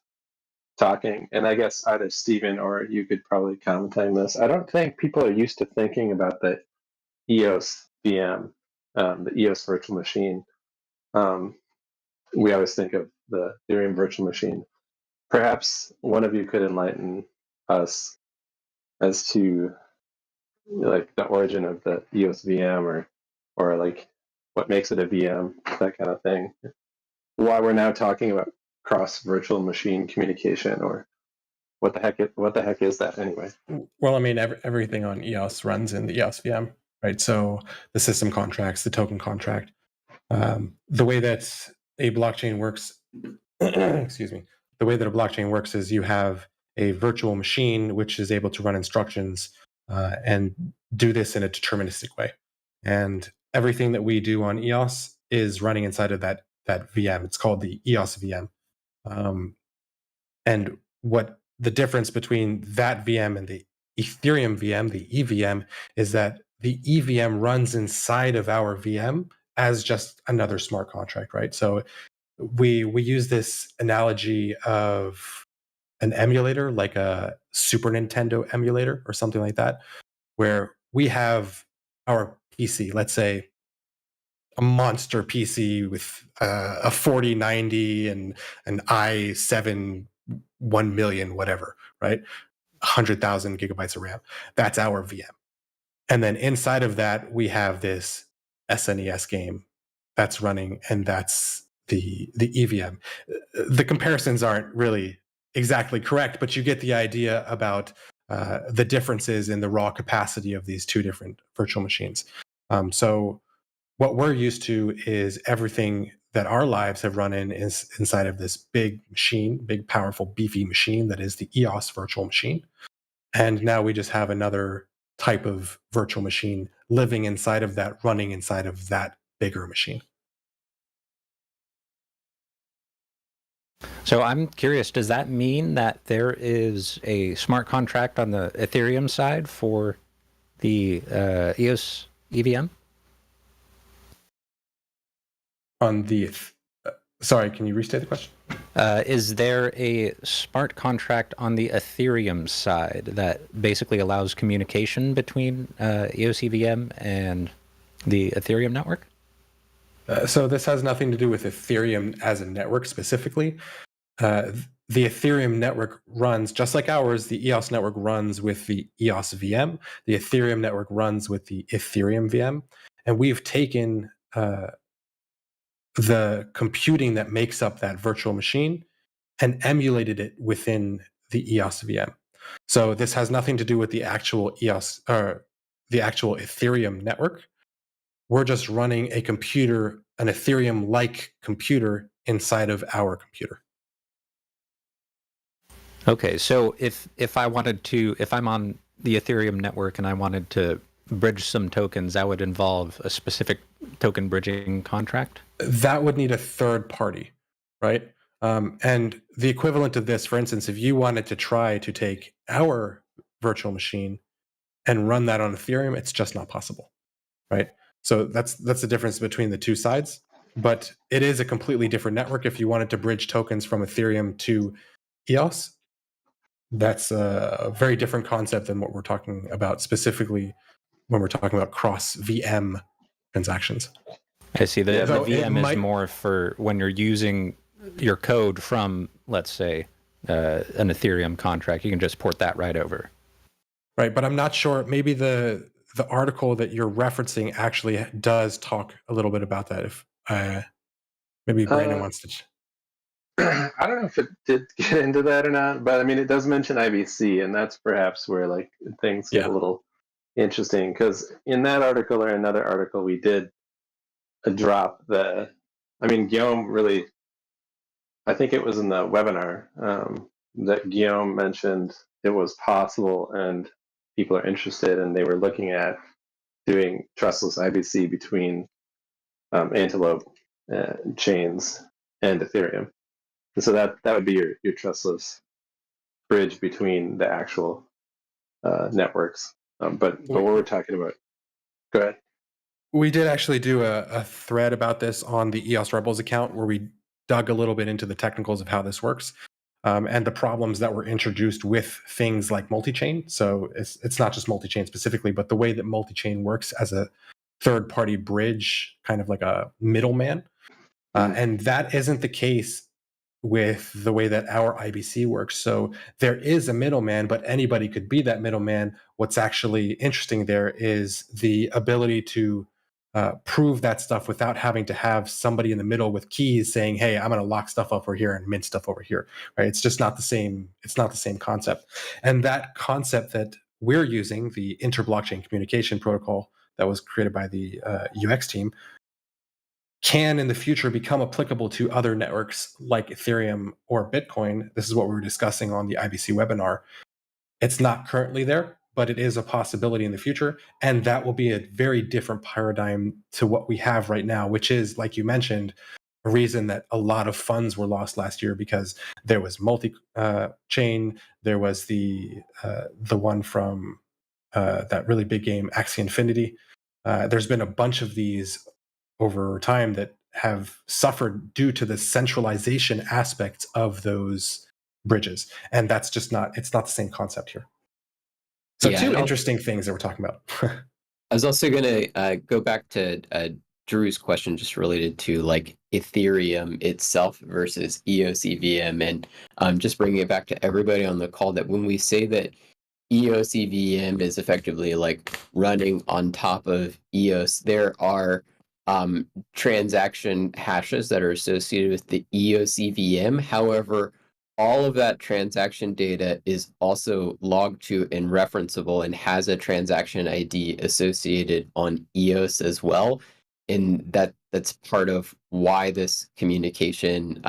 talking, and I guess either Stephen or you could probably comment on this. I don't think people are used to thinking about the EOS VM, the EOS virtual machine. We always think of the Ethereum virtual machine. Perhaps one of you could enlighten us as to like the origin of the EOS VM, or like what makes it a VM, that kind of thing. Why we're now talking about cross virtual machine communication, or what the heck is that anyway? Well, I mean, everything on EOS runs in the EOS VM, right? So the system contracts, the token contract, the way that a blockchain works, excuse me, the way that a blockchain works is you have a virtual machine which is able to run instructions and do this in a deterministic way. And everything that we do on EOS is running inside of that VM. It's called the EOS VM. And what the difference between that VM and the Ethereum VM, the EVM, is that the EVM runs inside of our VM as just another smart contract, right? So we use this analogy of an emulator, like a Super Nintendo emulator or something like that, where we have our PC, let's say a monster PC with a 4090 and an i7 1 million, whatever, right? 100,000 gigabytes of RAM. That's our VM. And then inside of that, we have this SNES game that's running, and that's the EVM. The comparisons aren't really exactly correct, but you get the idea about the differences in the raw capacity of these two different virtual machines. So what we're used to is everything that our lives have run in is inside of this big machine, big, powerful, beefy machine that is the EOS virtual machine. And now we just have another type of virtual machine living inside of that, running inside of that bigger machine. So I'm curious, does that mean that there is a smart contract on the Ethereum side for the EOS EVM? On the sorry, can you restate the question? Is there a smart contract on the Ethereum side that basically allows communication between EOS EVM and the Ethereum network? So this has nothing to do with Ethereum as a network specifically. The Ethereum network runs just like ours. The EOS network runs with the EOS VM. The Ethereum network runs with the Ethereum VM, and we've taken the computing that makes up that virtual machine and emulated it within the EOS VM. So this has nothing to do with the actual EOS or the actual Ethereum network. We're just running a computer, an Ethereum-like computer inside of our computer. Okay, so if I'm on the Ethereum network and I wanted to bridge some tokens, that would involve a specific token bridging contract? That would need a third party, right? And the equivalent of this, for instance, if you wanted to try to take our virtual machine and run that on Ethereum, it's just not possible, right? So that's the difference between the two sides. But it is a completely different network. If you wanted to bridge tokens from Ethereum to EOS, that's a very different concept than what we're talking about specifically when we're talking about cross VM transactions. I see. The So VM is more for when you're using your code from, let's say, an Ethereum contract. You can just port that right over. Right, but I'm not sure. Maybe the article that you're referencing actually does talk a little bit about that. If maybe Brandon wants to. I don't know if it did get into that or not, but I mean, it does mention IBC, and that's perhaps where like things get a little interesting, because in that article or another article, we did drop the. I mean, Guillaume really. I think it was in the webinar that Guillaume mentioned it was possible, and people are interested, and they were looking at doing trustless IBC between Antelope chains and Ethereum. And so that would be your trustless bridge between the actual networks. But what we're talking about, go ahead. We did actually do a thread about this on the EOS Rebels account where we dug a little bit into the technicals of how this works and the problems that were introduced with things like multi-chain. So it's not just multi-chain specifically, but the way that multi-chain works as a third-party bridge, kind of like a middleman. And that isn't the case with the way that our IBC works. So there is a middleman, but anybody could be that middleman. What's actually interesting there is the ability to prove that stuff without having to have somebody in the middle with keys saying, hey, I'm going to lock stuff up over here and mint stuff over here, right? It's just not the same. It's not the same concept. And that concept that we're using, the inter-blockchain communication protocol that was created by the UX team, can in the future become applicable to other networks like Ethereum or Bitcoin. This is what we were discussing on the IBC webinar. It's not currently there, but it is a possibility in the future. And that will be a very different paradigm to what we have right now, which is, like you mentioned, a reason that a lot of funds were lost last year, because there was multi-chain, there was the one from that really big game, Axie Infinity. There's been a bunch of these over time that have suffered due to the centralization aspects of those bridges. And that's just it's not the same concept here. So Yeah, two and interesting things that we're talking about. I was also going to go back to Drew's question just related to like Ethereum itself versus EOS EVM, and just bringing it back to everybody on the call, that when we say that EOS EVM is effectively like running on top of EOS, there are transaction hashes that are associated with the EOS EVM. However, all of that transaction data is also logged to and referenceable and has a transaction ID associated on EOS as well. And that's part of why this communication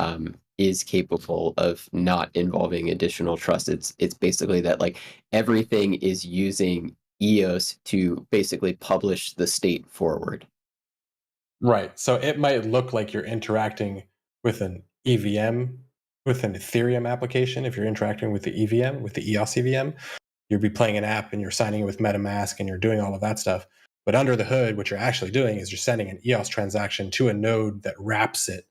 is capable of not involving additional trust. It's basically that like everything is using EOS to basically publish the state forward. Right. So it might look like you're interacting with an EVM, with an Ethereum application. If you're interacting with the EVM, with the EOS EVM, you'd be playing an app and you're signing it with MetaMask and you're doing all of that stuff. But under the hood, what you're actually doing is you're sending an EOS transaction to a node that wraps it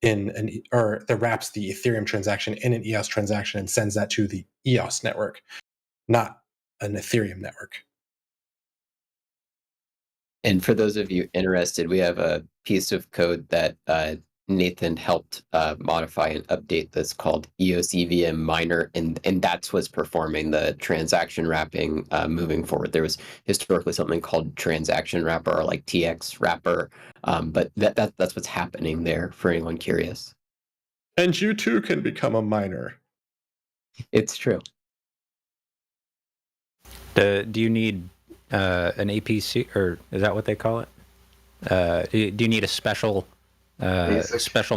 that wraps the Ethereum transaction in an EOS transaction and sends that to the EOS network, not an Ethereum network. And for those of you interested, we have a piece of code that Nathan helped modify and update that's called EOS EVM Miner, and that's what's performing the transaction wrapping moving forward. There was historically something called transaction wrapper or like TX wrapper, but that's what's happening there for anyone curious. And you too can become a miner. It's true. Do you need an APC, or is that what they call it? Do you need a special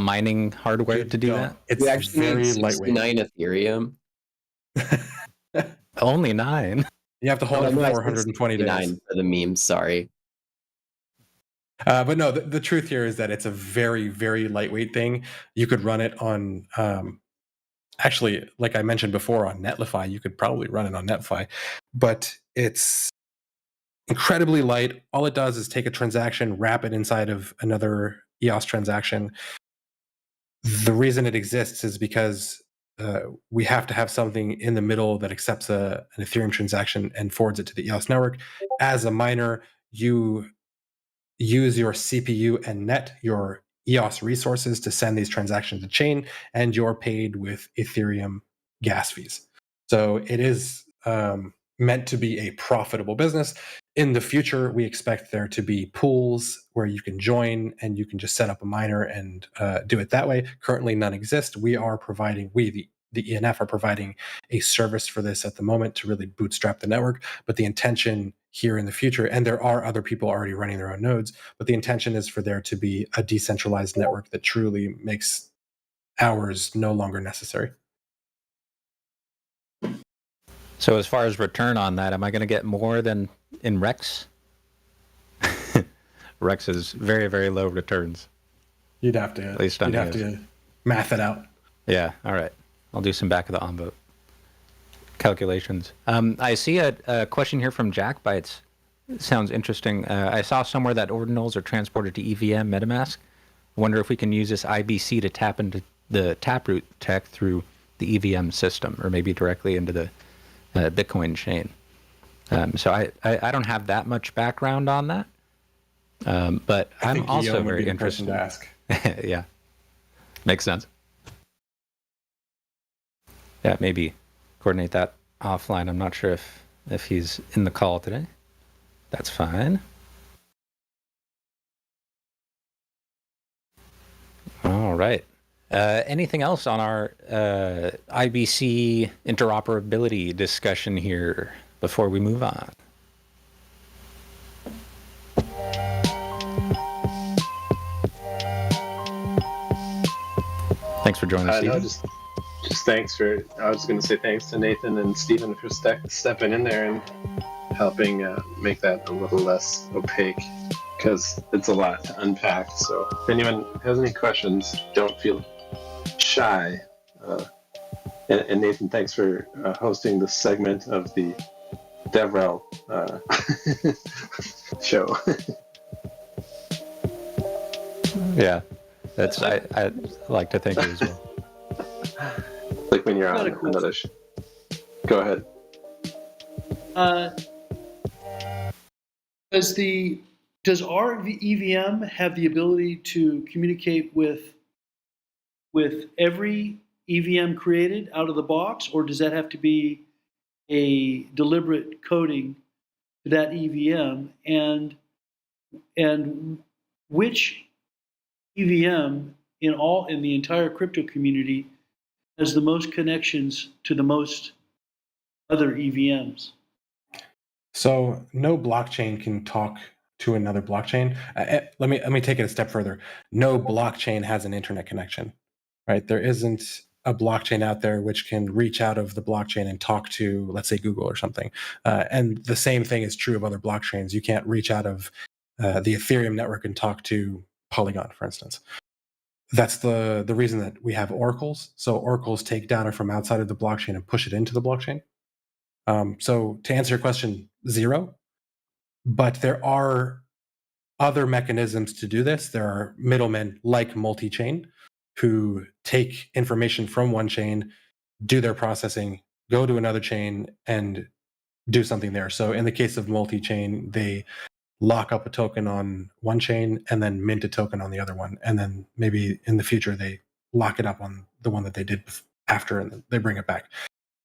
mining hardware to do that? It's We actually very need lightweight. 69 Ethereum. Only 9. You have to hold it no, for 420 days. For the memes, sorry. But no, the truth here is that it's a very, very lightweight thing. You could run it on, actually, like I mentioned before, on Netlify. You could probably run it on Netlify, but it's incredibly light. All it does is take a transaction, wrap it inside of another EOS transaction. The reason it exists is because we have to have something in the middle that accepts an Ethereum transaction and forwards it to the EOS network. As a miner, you use your CPU and net your EOS resources to send these transactions to chain, and you're paid with Ethereum gas fees. So it is meant to be a profitable business. In the future, we expect there to be pools where you can join and you can just set up a miner and do it that way. Currently, none exist. We are providing, the ENF are providing a service for this at the moment to really bootstrap the network. But the intention here in the future, and there are other people already running their own nodes, but the intention is for there to be a decentralized network that truly makes ours no longer necessary. So as far as return on that, am I going to get more than in Rex? Rex is very, very low returns. You'd have to, At least on you'd have to math it out. Yeah, all right. I'll do some back of the envelope calculations. I see a question here from Jack Bites. It sounds interesting. I saw somewhere that ordinals are transported to EVM MetaMask. I wonder if we can use this IBC to tap into the Taproot tech through the EVM system, or maybe directly into the Bitcoin chain. So I don't have that much background on that, but I'm also very interested. To ask. Yeah, makes sense. Yeah, maybe coordinate that offline. I'm not sure if he's in the call today. That's fine. All right. Anything else on our IBC interoperability discussion here before we move on? Thanks for joining us, Stephen. just thanks for. I was going to say thanks to Nathan and Stephen for stepping in there and helping make that a little less opaque, because it's a lot to unpack. So if anyone has any questions, don't feel shy. And Nathan, thanks for hosting this segment of the DevRel show. Yeah, that's I like to think it as well. Like when you're Got on a question. another Go ahead. Does our EVM have the ability to communicate with every EVM created out of the box, or does that have to be a deliberate coding to that EVM? And which EVM in the entire crypto community has the most connections to the most other EVMs? So no blockchain can talk to another blockchain. Let me take it a step further. No blockchain has an internet connection, right? There isn't a blockchain out there which can reach out of the blockchain and talk to, let's say, Google or something. And the same thing is true of other blockchains. You can't reach out of the Ethereum network and talk to Polygon, for instance. That's the reason that we have oracles. So oracles take data from outside of the blockchain and push it into the blockchain. So to answer your question, 0. But there are other mechanisms to do this. There are middlemen like multi-chain who take information from one chain, do their processing, go to another chain, and do something there. So in the case of multi-chain, they lock up a token on one chain and then mint a token on the other one. And then maybe in the future, they lock it up on the one that they did after and they bring it back.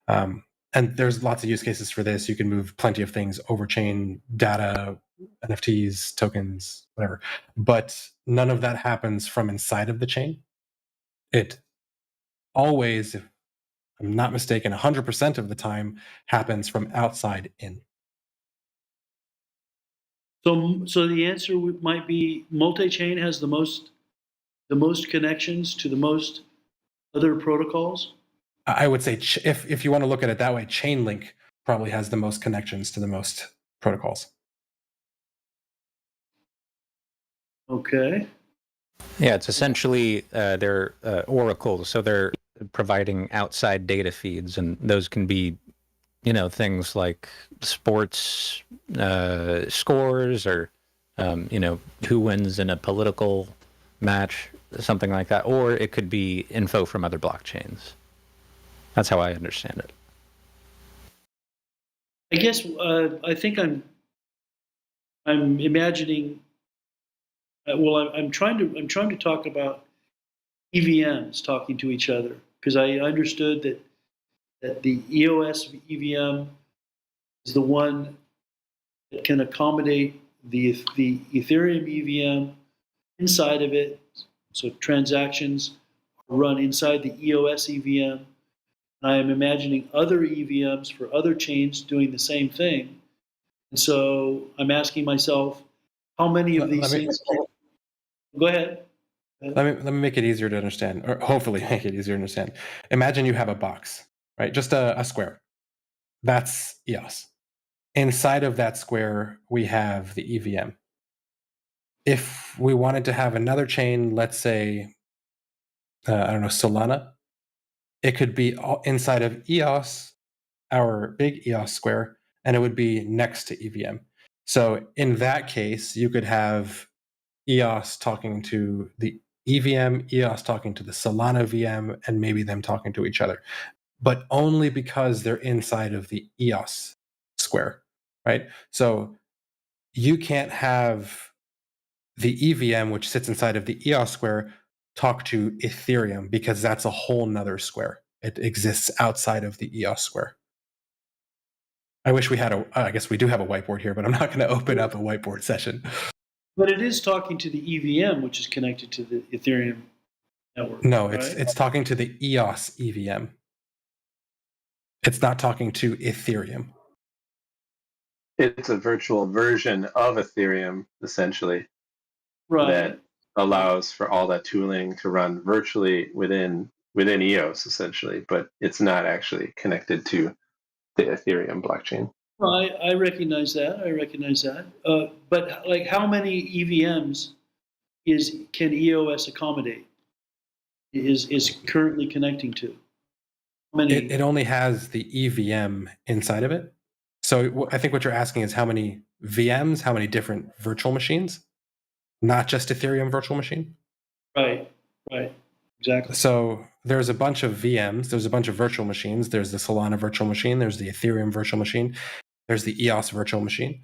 And there's lots of use cases for this. You can move plenty of things over chain, data, NFTs, tokens, whatever. But none of that happens from inside of the chain. It always, if I'm not mistaken, 100% of the time happens from outside in. So the answer might be multi-chain has the most connections to the most other protocols. I would say if you want to look at it that way, Chainlink probably has the most connections to the most protocols. Okay. Yeah, it's essentially they're oracles, so they're providing outside data feeds, and those can be, things like sports scores or, who wins in a political match, something like that, or it could be info from other blockchains. That's how I understand it. I guess I think I'm imagining. I'm trying to talk about EVMs talking to each other, because I understood that the EOS EVM is the one that can accommodate the Ethereum EVM inside of it, so transactions run inside the EOS EVM. I am imagining other EVMs for other chains doing the same thing. And so I'm asking myself, how many of these things? Go ahead. Let me make it easier to understand, or hopefully make it easier to understand. Imagine you have a box, right? Just a square. That's EOS. Inside of that square, we have the EVM. If we wanted to have another chain, let's say, I don't know, Solana, it could be inside of EOS, our big EOS square, and it would be next to EVM. So in that case, you could have EOS talking to the EVM, EOS talking to the Solana VM, and maybe them talking to each other, but only because they're inside of the EOS square, right? So you can't have the EVM, which sits inside of the EOS square, talk to Ethereum because that's a whole nother square. It exists outside of the EOS square. I wish we had I guess we do have a whiteboard here, but I'm not going to open up a whiteboard session. But it is talking to the EVM, which is connected to the Ethereum network. No, right? it's talking to the EOS EVM. It's not talking to Ethereum. It's a virtual version of Ethereum, essentially, right. that allows for all that tooling to run virtually within within EOS essentially, but it's not actually connected to the Ethereum blockchain. Well, I recognize that. I recognize that. But like, how many EVMs can EOS accommodate? Is currently connecting to? How many? It only has the EVM inside of it. So I think what you're asking is how many VMs, how many different virtual machines, not just Ethereum virtual machine. Right. Exactly. So there's a bunch of VMs, there's a bunch of virtual machines. There's the Solana virtual machine, there's the Ethereum virtual machine, there's the EOS virtual machine.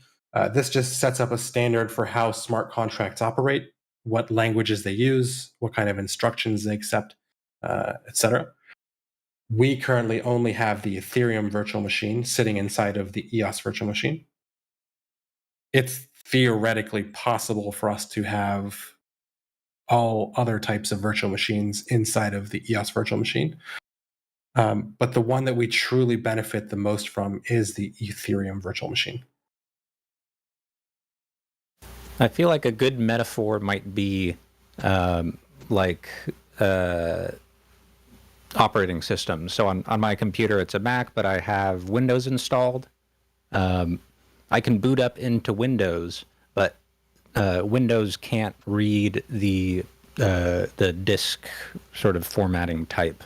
This just sets up a standard for how smart contracts operate, what languages they use, what kind of instructions they accept, etc. We currently only have the Ethereum virtual machine sitting inside of the EOS virtual machine. It's theoretically possible for us to have all other types of virtual machines inside of the EOS virtual machine. But the one that we truly benefit the most from is the Ethereum virtual machine. I feel like a good metaphor might be operating systems. So on my computer, it's a Mac, but I have Windows installed. I can boot up into Windows, but Windows can't read the disk sort of formatting type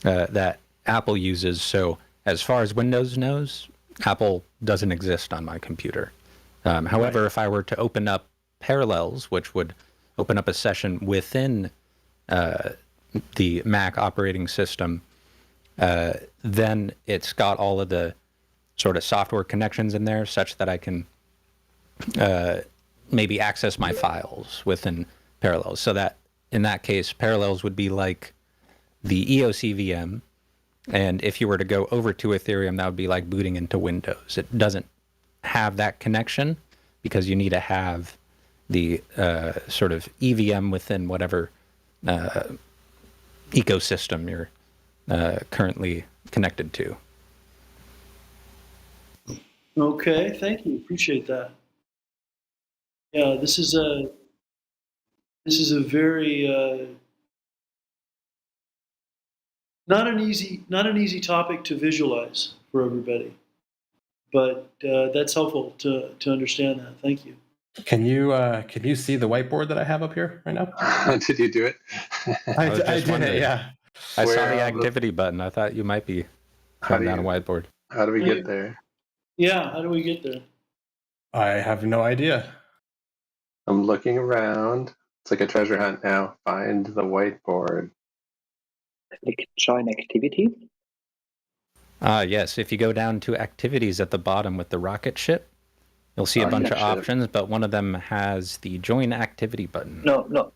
that Apple uses. So as far as Windows knows, Apple doesn't exist on my computer. However, if I were to open up Parallels, which would open up a session within the Mac operating system, then it's got all of the sort of software connections in there such that I can maybe access my files within Parallels. So that in that case, Parallels would be like the EOS EVM. And if you were to go over to Ethereum, that would be like booting into Windows. It doesn't have that connection because you need to have the sort of EVM within whatever ecosystem you're currently connected to. Okay, thank you. Appreciate that. Yeah, this is a very not an easy topic to visualize for everybody, but that's helpful to understand that. Thank you. Can you see the whiteboard that I have up here right now? Did you do it? I was did just it, wondering. yeah. I saw Where, the activity button. I thought you might be How turning do down a you- whiteboard. How do we get there? Yeah, how do we get there? I have no idea. I'm looking around. It's like a treasure hunt now. Find the whiteboard. Click join activity. Yes, if you go down to activities at the bottom with the rocket ship, you'll see a bunch of Rocket ship. options, but one of them has the join activity button. No.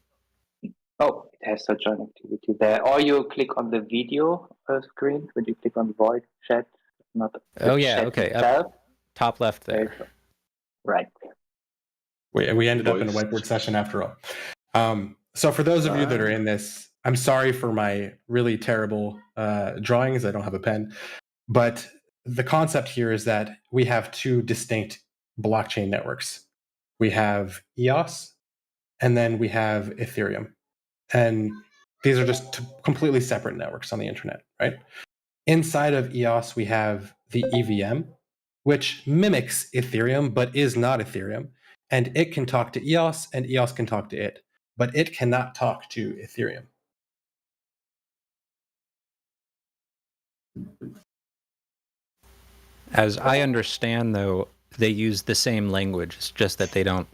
Oh, it has a join activity there. Or you click on the video screen when you click on void chat. Not the Oh, yeah, chat okay, itself. Top left There you there. go. Right. We ended up in a Voice. whiteboard session after all. So for those of you that are in this, I'm sorry for my really terrible drawings. I don't have a pen. But the concept here is that we have two distinct blockchain networks. We have EOS, and then we have Ethereum. And these are just completely separate networks on the internet, right? Inside of EOS, we have the EVM, which mimics Ethereum, but is not Ethereum. And it can talk to EOS, and EOS can talk to it, but it cannot talk to Ethereum. As I understand, though, they use the same language. It's just that they don't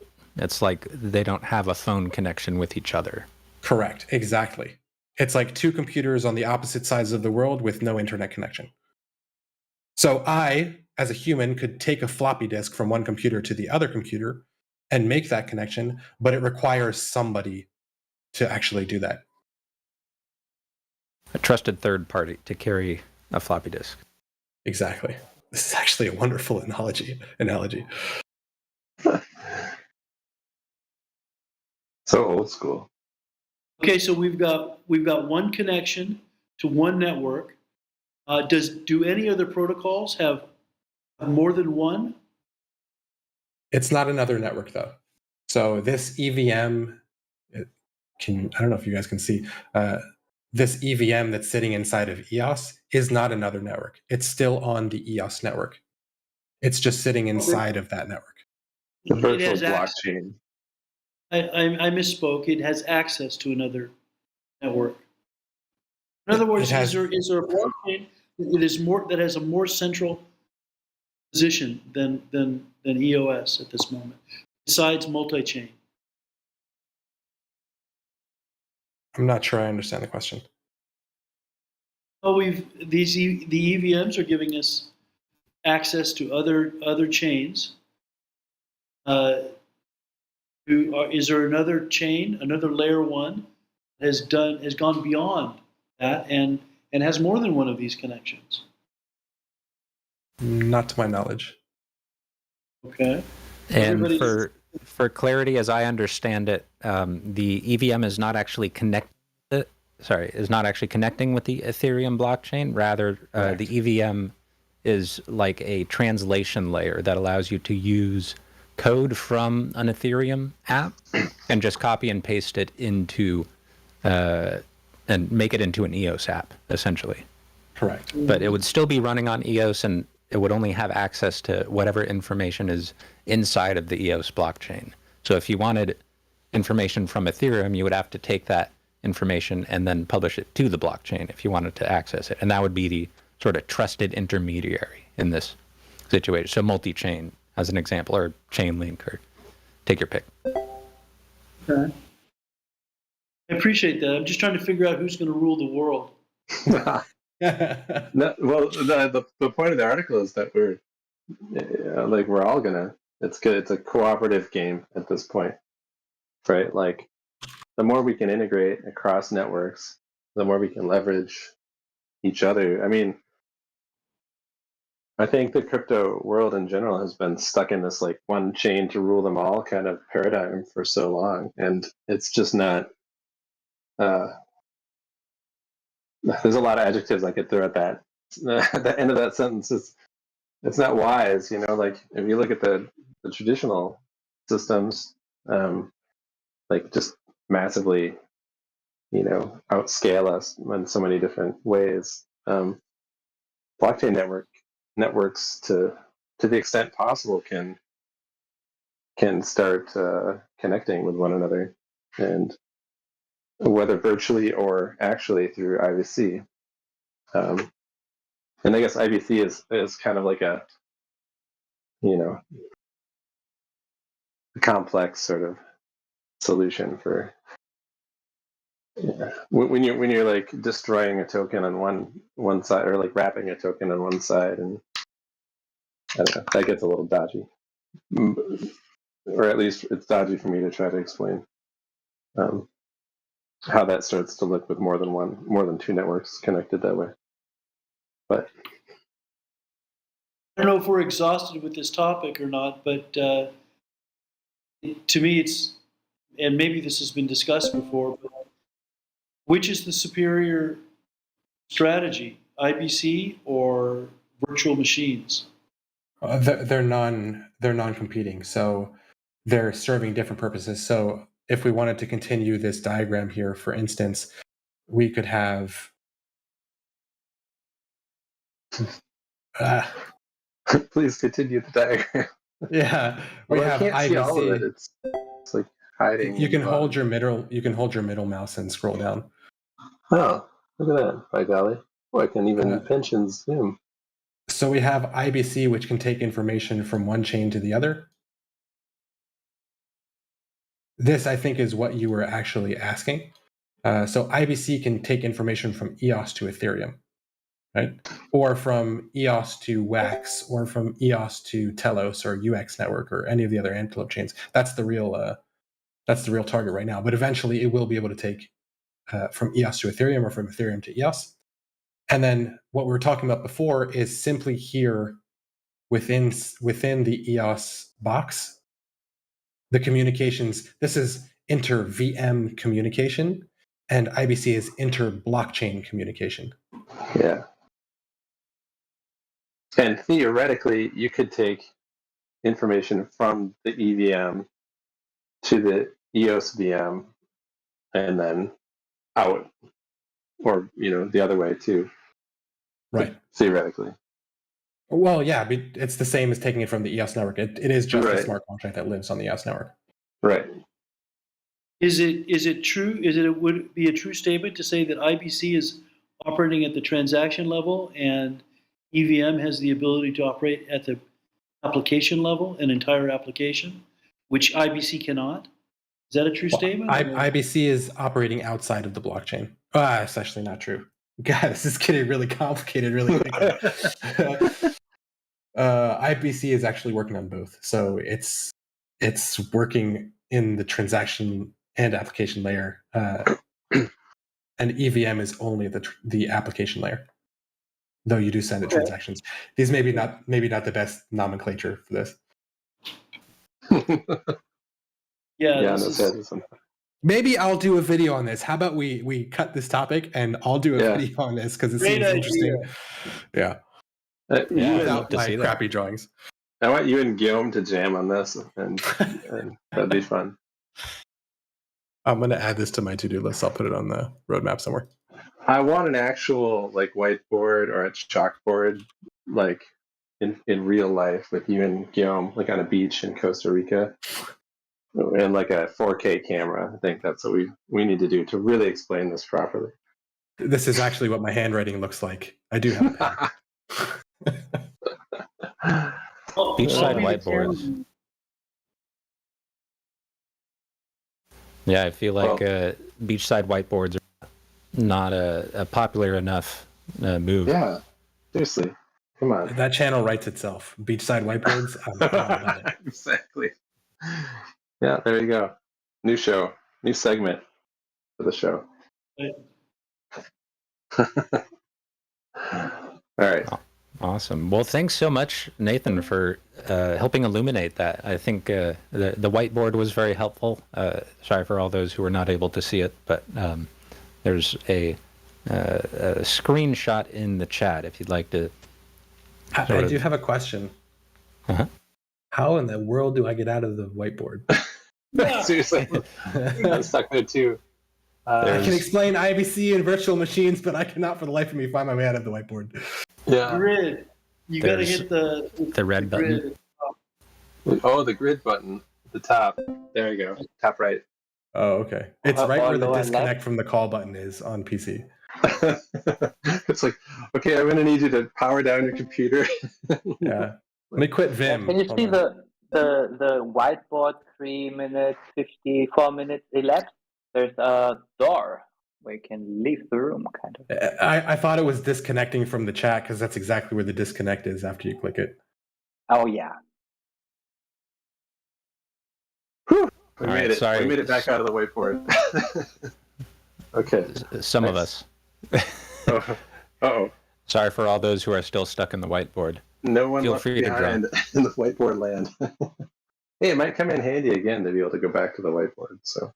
have a phone connection with each other. Correct, exactly. It's like two computers on the opposite sides of the world with no internet connection. So I, as a human, could take a floppy disk from one computer to the other computer and make that connection, but it requires somebody to actually do that. A trusted third party to carry a floppy disk. Exactly. This is actually a wonderful analogy. So old school. Okay, so we've got one connection to one network. Do any other protocols have more than one? It's not another network though. So this EVM, I don't know if you guys can see. this EVM that's sitting inside of EOS is not another network. It's still on the EOS network. It's just sitting inside of that network. The It virtual has access. blockchain. I misspoke. It has access to another network. In other words, has- is there a blockchain that has a more central position than EOS at this moment, besides multi-chain? I'm not sure I understand the question. Oh, the EVMs are giving us access to other chains. Is there another chain, another layer one, has gone beyond that and has more than one of these connections? Not to my knowledge. Okay. And Everybody- for clarity, as I understand it, the EVM is not actually connecting with the Ethereum blockchain. Rather, the EVM is like a translation layer that allows you to use code from an Ethereum app and just copy and paste it into and make it into an EOS app, essentially. Correct. But it would still be running on EOS, and it would only have access to whatever information is inside of the EOS blockchain. So if you wanted information from Ethereum, you would have to take that information and then publish it to the blockchain if you wanted to access it. And that would be the sort of trusted intermediary in this situation. So multi-chain as an example, or chain link, or take your pick. Okay. I appreciate that. I'm just trying to figure out who's going to rule the world. No, well, the point of the article is that we're all gonna. It's good. It's a cooperative game at this point, right? Like, the more we can integrate across networks, the more we can leverage each other. I mean, I think the crypto world in general has been stuck in this like one chain to rule them all kind of paradigm for so long, and it's just not. There's a lot of adjectives I could throw at that. At the end of that sentence, it's not wise, you know. Like, if you look at the traditional systems, like, just massively, you know, outscale us in so many different ways. Blockchain networks, to the extent possible, can start connecting with one another, and whether virtually or actually through IBC. And I guess IBC is kind of like a, you know, a complex sort of solution for, yeah, when you're like destroying a token on one side, or like wrapping a token on one side, and I don't know, that gets a little dodgy, or at least it's dodgy for me to try to explain how that starts to look with more than two networks connected that way. But I don't know if we're exhausted with this topic or not, but to me it's, and maybe this has been discussed before, but which is the superior strategy, IBC or virtual machines? They're non-competing, so they're serving different purposes. So if we wanted to continue this diagram here, for instance, we could have please continue the diagram. yeah, we Well, have I can't see all of it. IBC. It's like hiding. You can hold your middle mouse and scroll down. Oh, look at that! By golly, oh, I can even pinch and zoom. So we have IBC, which can take information from one chain to the other. This, I think, is what you were actually asking. So IBC can take information from EOS to Ethereum, right? Or from EOS to Wax, or from EOS to Telos or UX Network, or any of the other Antelope chains. That's the real target right now. But eventually, it will be able to take from EOS to Ethereum, or from Ethereum to EOS. And then what we were talking about before is simply here within the EOS box, the communications. This is inter-VM communication, and IBC is inter-blockchain communication. Yeah. And theoretically, you could take information from the EVM to the EOS VM and then out. or the other way too, Right. theoretically. Well, yeah, but it's the same as taking it from the EOS network. It is just a Right. smart contract that lives on the EOS network. Right. Is it true? Would it be a true statement to say that IBC is operating at the transaction level and EVM has the ability to operate at the application level, an entire application, which IBC cannot? Is that a true statement? IBC is operating outside of the blockchain. It's actually not true. God, this is getting really complicated really quickly. IBC is actually working on both. So it's working in the transaction and application layer. And EVM is only the application layer. Though you do send it transactions. These maybe not the best nomenclature for this. Yeah. Maybe I'll do a video on this. How about we cut this topic and I'll do a video on this because it Great seems idea. interesting. Yeah. Without my crappy drawings. I want you and Guillaume to jam on this, and that'd be fun. I'm going to add this to my to-do list. I'll put it on the roadmap somewhere. I want an actual whiteboard or a chalkboard, in real life with you and Guillaume, on a beach in Costa Rica, and a 4K camera. I think that's what we need to do to really explain this properly. This is actually what my handwriting looks like. I do have a pen. Beachside whiteboards. Yeah, I feel like beachside whiteboards are not a popular enough move. Yeah, seriously. Come on. That channel writes itself. Beachside whiteboards. I love it. Exactly. Yeah, there you go. New show, new segment for the show. All right. Awesome. Well, thanks so much, Nathan, for helping illuminate that. I think the whiteboard was very helpful. Sorry for all those who were not able to see it, but there's a screenshot in the chat if you'd like to. I do have a question. Uh-huh. How in the world do I get out of the whiteboard? Seriously, I'm stuck there too. I can explain IBC and virtual machines, but I cannot for the life of me find my way out of the whiteboard. Yeah. Grid. You got to hit the red button. Oh, the grid button at the top. There you go. Top right. Oh, okay. It's right where the disconnect from the call button is on PC. It's okay, I'm going to need you to power down your computer. Yeah. Let me quit Vim. Can you see the whiteboard 3 minutes, 54 minutes elapsed? There's a door where you can leave the room, kind of. I thought it was disconnecting from the chat because that's exactly where the disconnect is after you click it. Oh, yeah. Whew. We made it. Sorry. We made it back out of the whiteboard. Okay. Some of us. Uh-oh. Sorry for all those who are still stuck in the whiteboard. No one Feel left free to behind in the whiteboard land. Hey, it might come in handy again to be able to go back to the whiteboard. So.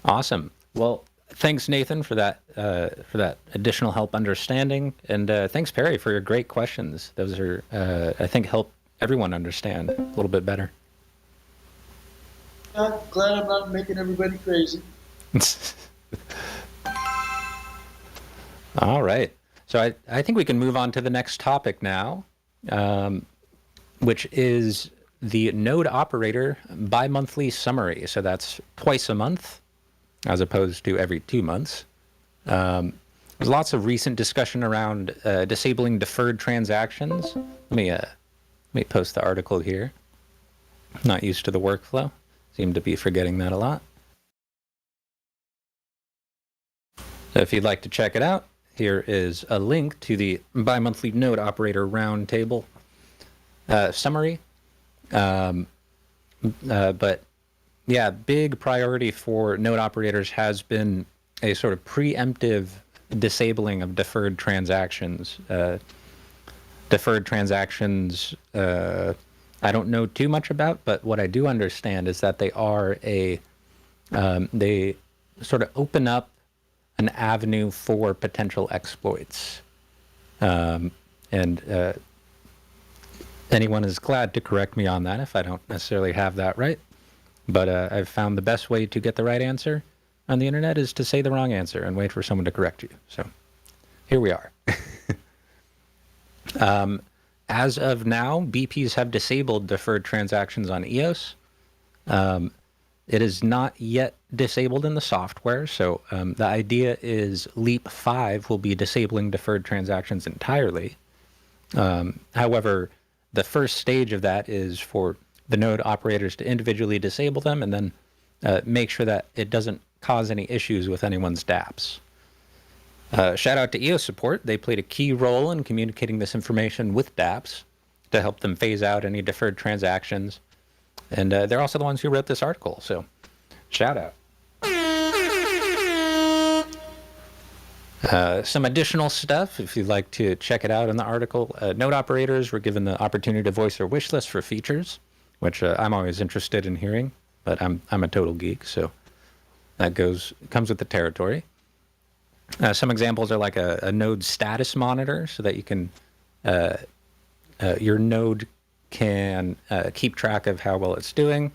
Awesome. Well, thanks, Nathan, for that additional help understanding, and thanks, Perry, for your great questions. Those are, I think, help everyone understand a little bit better. Glad I'm not making everybody crazy. All right. So I think we can move on to the next topic now, which is the node operator bi-monthly summary. So that's twice a month, as opposed to every 2 months. There's lots of recent discussion around disabling deferred transactions. Let me post the article here. Not used to the workflow. Seem to be forgetting that a lot. So if you'd like to check it out, here is a link to the bi-monthly node operator roundtable summary. But yeah, big priority for node operators has been a sort of preemptive disabling of deferred transactions. Deferred transactions, I don't know too much about, but what I do understand is that they are they sort of open up an avenue for potential exploits. And anyone is glad to correct me on that if I don't necessarily have that right. But I've found the best way to get the right answer on the internet is to say the wrong answer and wait for someone to correct you. So here we are. As of now, BPs have disabled deferred transactions on EOS. It is not yet disabled in the software, so the idea is Leap 5 will be disabling deferred transactions entirely. However, the first stage of that is for the node operators to individually disable them and then make sure that it doesn't cause any issues with anyone's dApps. Shout out to EOS support. They played a key role in communicating this information with dApps to help them phase out any deferred transactions. And they're also the ones who wrote this article, so shout out. Some additional stuff, if you'd like to check it out in the article. Node operators were given the opportunity to voice their wish list for features, which I'm always interested in hearing, but I'm a total geek, so that comes with the territory. Some examples are like a node status monitor, so that you can your node can keep track of how well it's doing,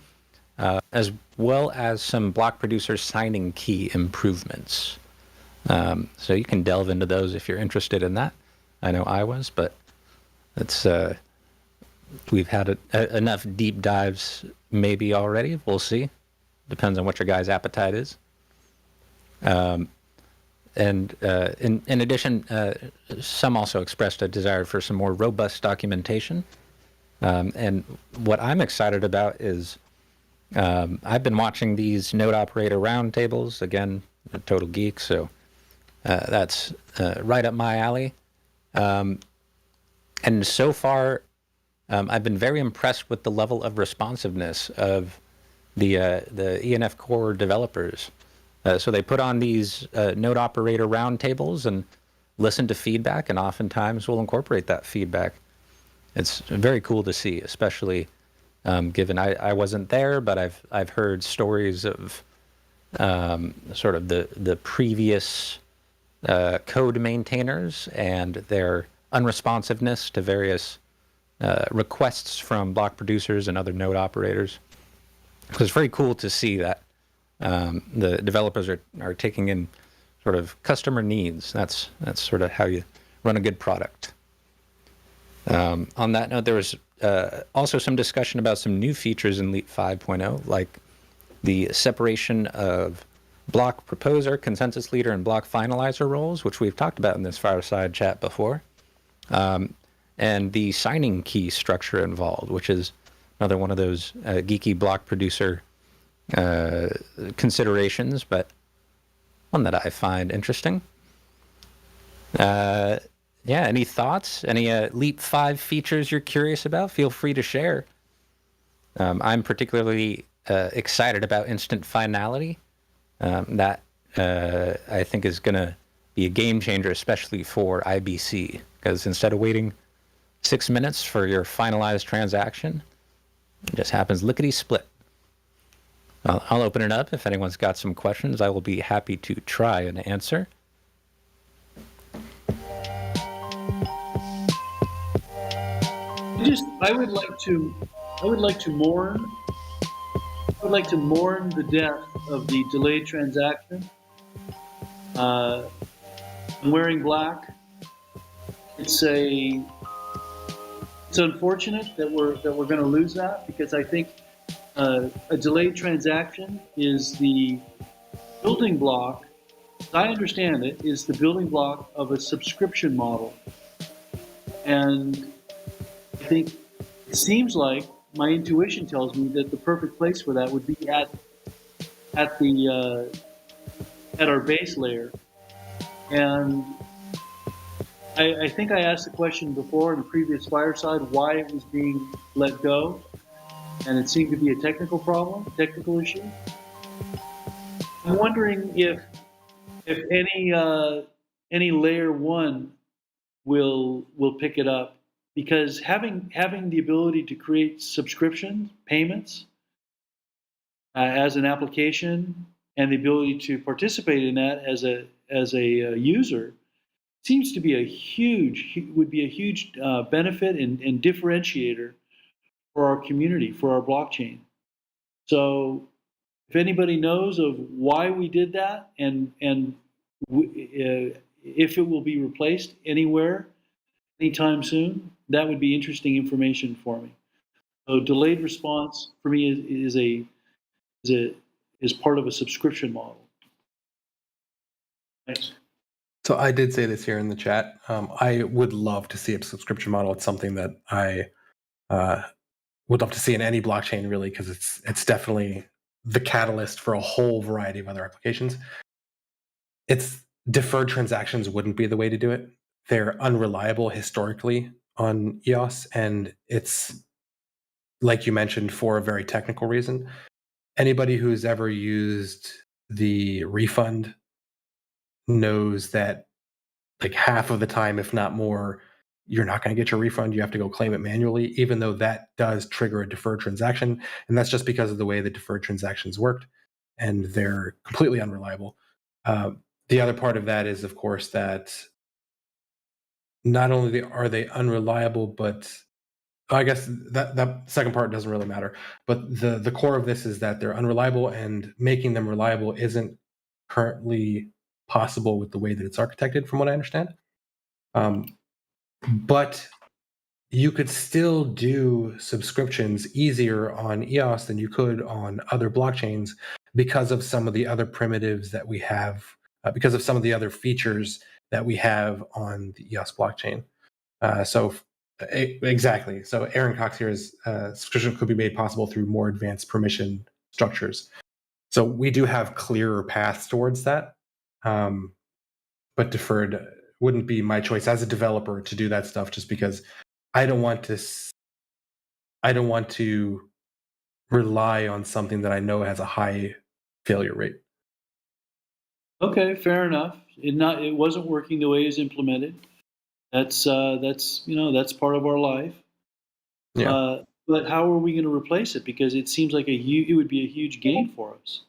as well as some block producer signing key improvements. So you can delve into those if you're interested in that. I know I was, but it's we've had enough deep dives maybe already. We'll see. Depends on what your guys' appetite is. And in addition, some also expressed a desire for some more robust documentation. And what I'm excited about is I've been watching these node operator roundtables. Again, a total geek, so that's right up my alley. And so far, I've been very impressed with the level of responsiveness of the ENF core developers. So they put on these node operator roundtables and listen to feedback, and oftentimes will incorporate that feedback. It's very cool to see, especially given I wasn't there, but I've heard stories of sort of the previous code maintainers and their unresponsiveness to various requests from block producers and other node operators. So it's very cool to see that the developers are taking in sort of customer needs. That's sort of how you run a good product. On that note, there was also some discussion about some new features in Leap 5.0, like the separation of block proposer, consensus leader, and block finalizer roles, which we've talked about in this fireside chat before, and the signing key structure involved, which is another one of those geeky block producer considerations, but one that I find interesting. Yeah, any thoughts? Any Leap 5 features you're curious about? Feel free to share. I'm particularly excited about instant finality. That I think is going to be a game changer, especially for IBC, because instead of waiting 6 minutes for your finalized transaction, it just happens lickety-split. I'll open it up. If anyone's got some questions, I will be happy to try and answer. I would like to mourn the death of the delayed transaction. I'm wearing black. It's unfortunate that we're going to lose that, because I think a delayed transaction is the building block, as I understand it, is the building block of a subscription model. And I think it seems like my intuition tells me that the perfect place for that would be at our base layer. And I think I asked the question before in the previous fireside why it was being let go, and it seemed to be a technical problem, technical issue. I'm wondering if any layer one will pick it up, because having the ability to create subscription payments as an application, and the ability to participate in that as a user, seems to be would be a huge benefit and differentiator for our community, for our blockchain. So if anybody knows of why we did that and if it will be replaced anywhere anytime soon, that would be interesting information for me. So delayed response for me is part of a subscription model. Thanks. So I did say this here in the chat. I would love to see a subscription model. It's something that I would love to see in any blockchain, really, because it's definitely the catalyst for a whole variety of other applications. It's deferred transactions wouldn't be the way to do it. They're unreliable historically on EOS, and it's, like you mentioned, for a very technical reason. Anybody who's ever used the refund knows that like half of the time, if not more, you're not going to get your refund. You have to go claim it manually, even though that does trigger a deferred transaction. And that's just because of the way the deferred transactions worked, and they're completely unreliable. The other part of that is, of course, that not only are they unreliable, but I guess that second part doesn't really matter. But the core of this is that they're unreliable, and making them reliable isn't currently possible with the way that it's architected, from what I understand. But you could still do subscriptions easier on EOS than you could on other blockchains because of some of the other primitives that we have, because of some of the other features that we have on the EOS blockchain. Exactly. So Aaron Cox here is subscription could be made possible through more advanced permission structures. So we do have clearer paths towards that. But deferred wouldn't be my choice as a developer to do that stuff, just because I don't want to rely on something that I know has a high failure rate. Okay, fair enough. It wasn't working the way it was implemented. That's part of our life. Yeah. But how are we going to replace it? Because it seems like it would be a huge gain for us.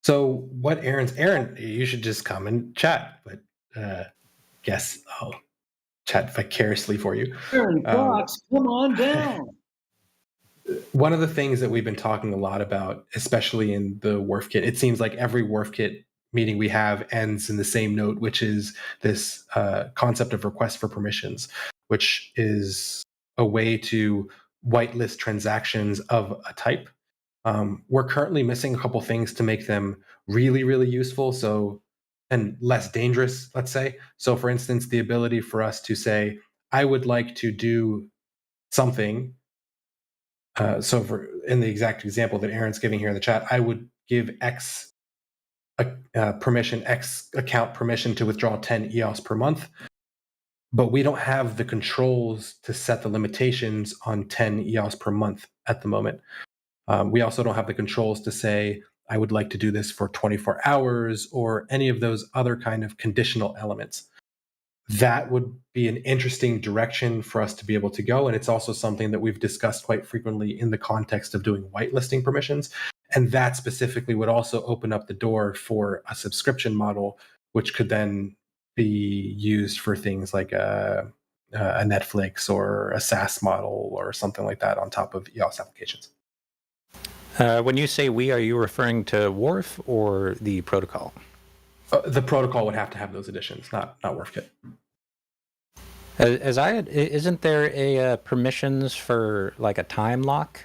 So what Aaron, you should just come and chat, but guess I'll chat vicariously for you. Aaron Cox, come on down. One of the things that we've been talking a lot about, especially in the Wharfkit, it seems like every Wharfkit meeting we have ends in the same note, which is this concept of request for permissions, which is a way to whitelist transactions of a type. We're currently missing a couple things to make them really, really useful, and less dangerous, let's say. So for instance, the ability for us to say, I would like to do something. In the exact example that Aaron's giving here in the chat, I would give X X account permission to withdraw 10 EOS per month. But we don't have the controls to set the limitations on 10 EOS per month at the moment. We also don't have the controls to say, I would like to do this for 24 hours or any of those other kind of conditional elements. That would be an interesting direction for us to be able to go. And it's also something that we've discussed quite frequently in the context of doing whitelisting permissions. And that specifically would also open up the door for a subscription model, which could then be used for things like a Netflix or a SaaS model or something like that on top of EOS applications. When you say we, are you referring to Wharf or the protocol? The protocol would have to have those additions, not Wharfkit. Isn't there a permissions for like a time lock?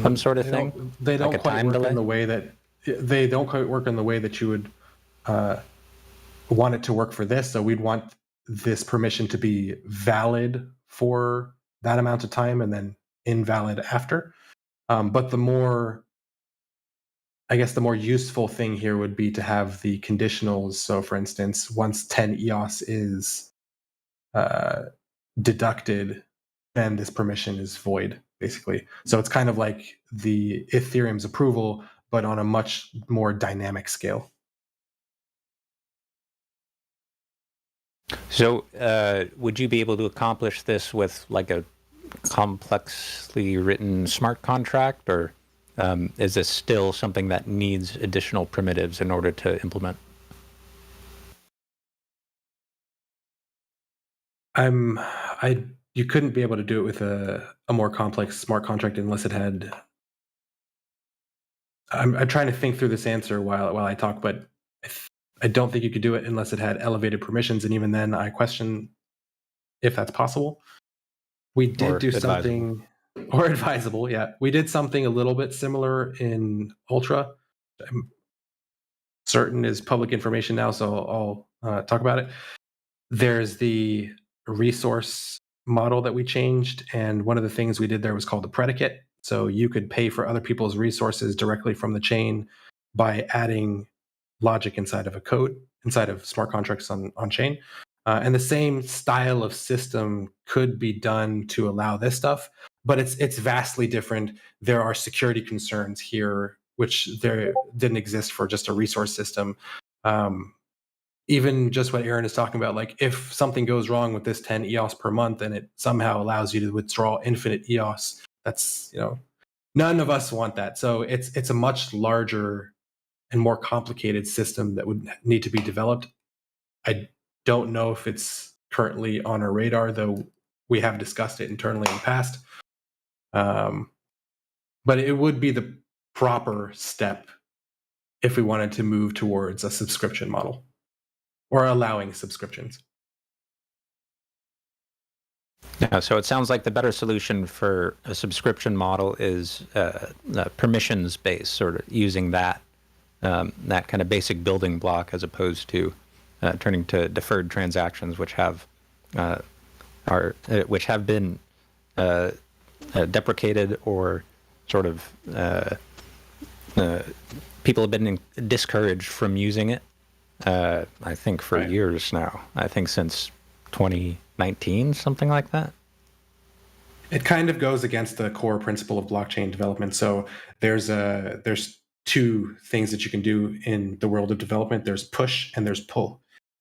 Some sort of thing? They don't like quite work in the way that you would want it to work for this. So we'd want this permission to be valid for that amount of time and then invalid after. But the more useful thing here would be to have the conditionals. So for instance, once 10 EOS is deducted, then this permission is void, basically. So it's kind of like the Ethereum's approval, but on a much more dynamic scale. So would you be able to accomplish this with like a complexly written smart contract, or is this still something that needs additional primitives in order to implement? you couldn't be able to do it with a more complex smart contract unless it had. I'm trying to think through this answer while I talk, but I don't think you could do it unless it had elevated permissions, and even then, I question if that's possible. We did Or do advisable. something, or advisable, yeah. We did something a little bit similar in Ultra. I'm certain is public information now, so I'll talk about it. There's the resource model that we changed, and one of the things we did there was called a predicate. So you could pay for other people's resources directly from the chain by adding logic inside of a code, inside of smart contracts on chain. And the same style of system could be done to allow this stuff, but it's vastly different. There are security concerns here, which there didn't exist for just a resource system. Even just what Aaron is talking about, like if something goes wrong with this 10 EOS per month and it somehow allows you to withdraw infinite EOS, that's, none of us want that. So it's a much larger and more complicated system that would need to be developed. I don't know if it's currently on our radar, though we have discussed it internally in the past. But it would be the proper step if we wanted to move towards a subscription model or allowing subscriptions. Yeah, so it sounds like the better solution for a subscription model is permissions based, sort of using that kind of basic building block as opposed to turning to deferred transactions, which have been deprecated or sort of people have been discouraged from using it. I think for years now. I think since 2019, something like that. It kind of goes against the core principle of blockchain development. So there's two things that you can do in the world of development. There's push and there's pull.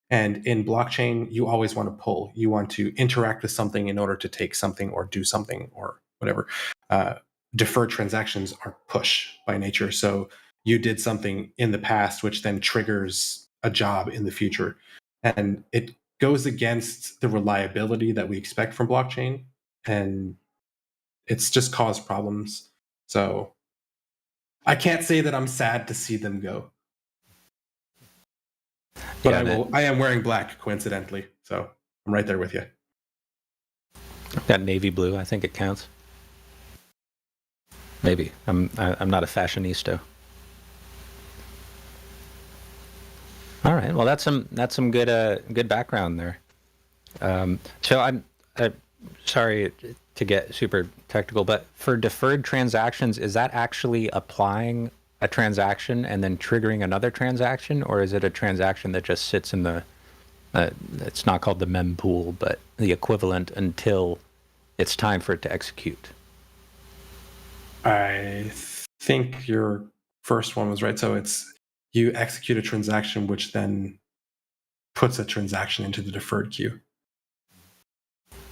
And in blockchain, you always want to pull. You want to interact with something in order to take something or do something or whatever. Deferred transactions are push by nature. So you did something in the past, which then triggers a job in the future. And it goes against the reliability that we expect from blockchain. And it's just caused problems. So I can't say that I'm sad to see them go. But I am wearing black, coincidentally. So I'm right there with you. Got navy blue. I think it counts. Maybe. I'm not a fashionista. All right. Well, that's some good background there. So I'm sorry to get super technical, but for deferred transactions, is that actually applying a transaction and then triggering another transaction, or is it a transaction that just sits in the it's not called the mempool, but the equivalent until it's time for it to execute? I think your first one was right. So it's you execute a transaction, which then puts a transaction into the deferred queue.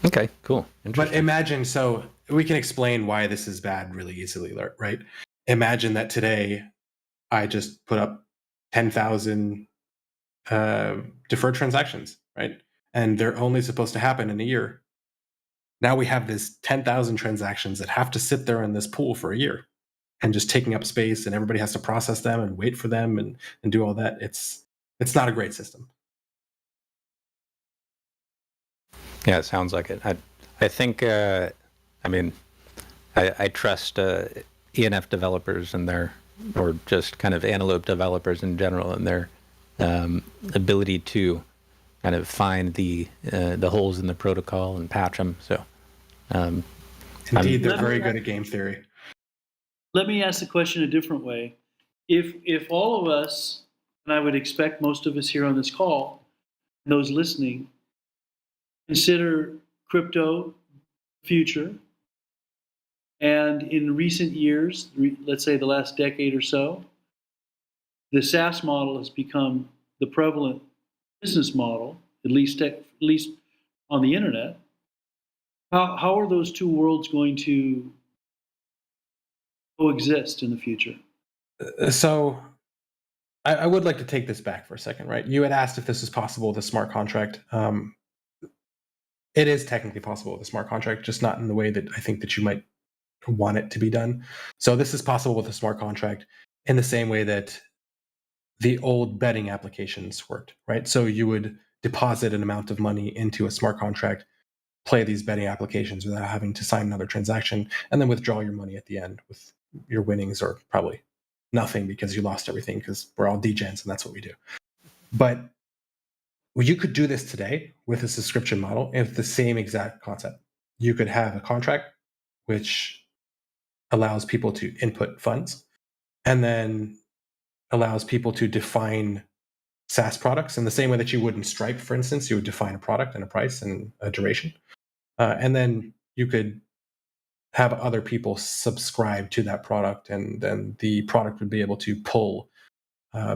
Okay, cool. But imagine, so we can explain why this is bad really easily, right? Imagine that today I just put up 10,000 deferred transactions, right? And they're only supposed to happen in a year. Now we have this 10,000 transactions that have to sit there in this pool for a year and just taking up space, and everybody has to process them and wait for them and do all that. It's not a great system. Yeah, it sounds like it. I think, I trust ENF developers and or just kind of Antelope developers in general and their ability to kind of find the holes in the protocol and patch them. So, indeed, they're very good at game theory. Let me ask the question a different way. If all of us, and I would expect most of us here on this call, and those listening, consider crypto future, and in recent years, let's say the last decade or so, the SaaS model has become the prevalent business model, at least on the internet. How are those two worlds going to coexist in the future? So I would like to take this back for a second, right? You had asked if this is possible with a smart contract. It is technically possible with a smart contract, just not in the way that I think that you might want it to be done. So this is possible with a smart contract in the same way that the old betting applications worked, right? So you would deposit an amount of money into a smart contract, play these betting applications without having to sign another transaction, and then withdraw your money at the end with your winnings, or probably nothing because you lost everything, because we're all degens and that's what we do. But you could do this today with a subscription model, and it's the same exact concept. You could have a contract which allows people to input funds, and then allows people to define SaaS products in the same way that you would in Stripe, for instance. You would define a product and a price and a duration. And then you could have other people subscribe to that product, and then the product would be able to pull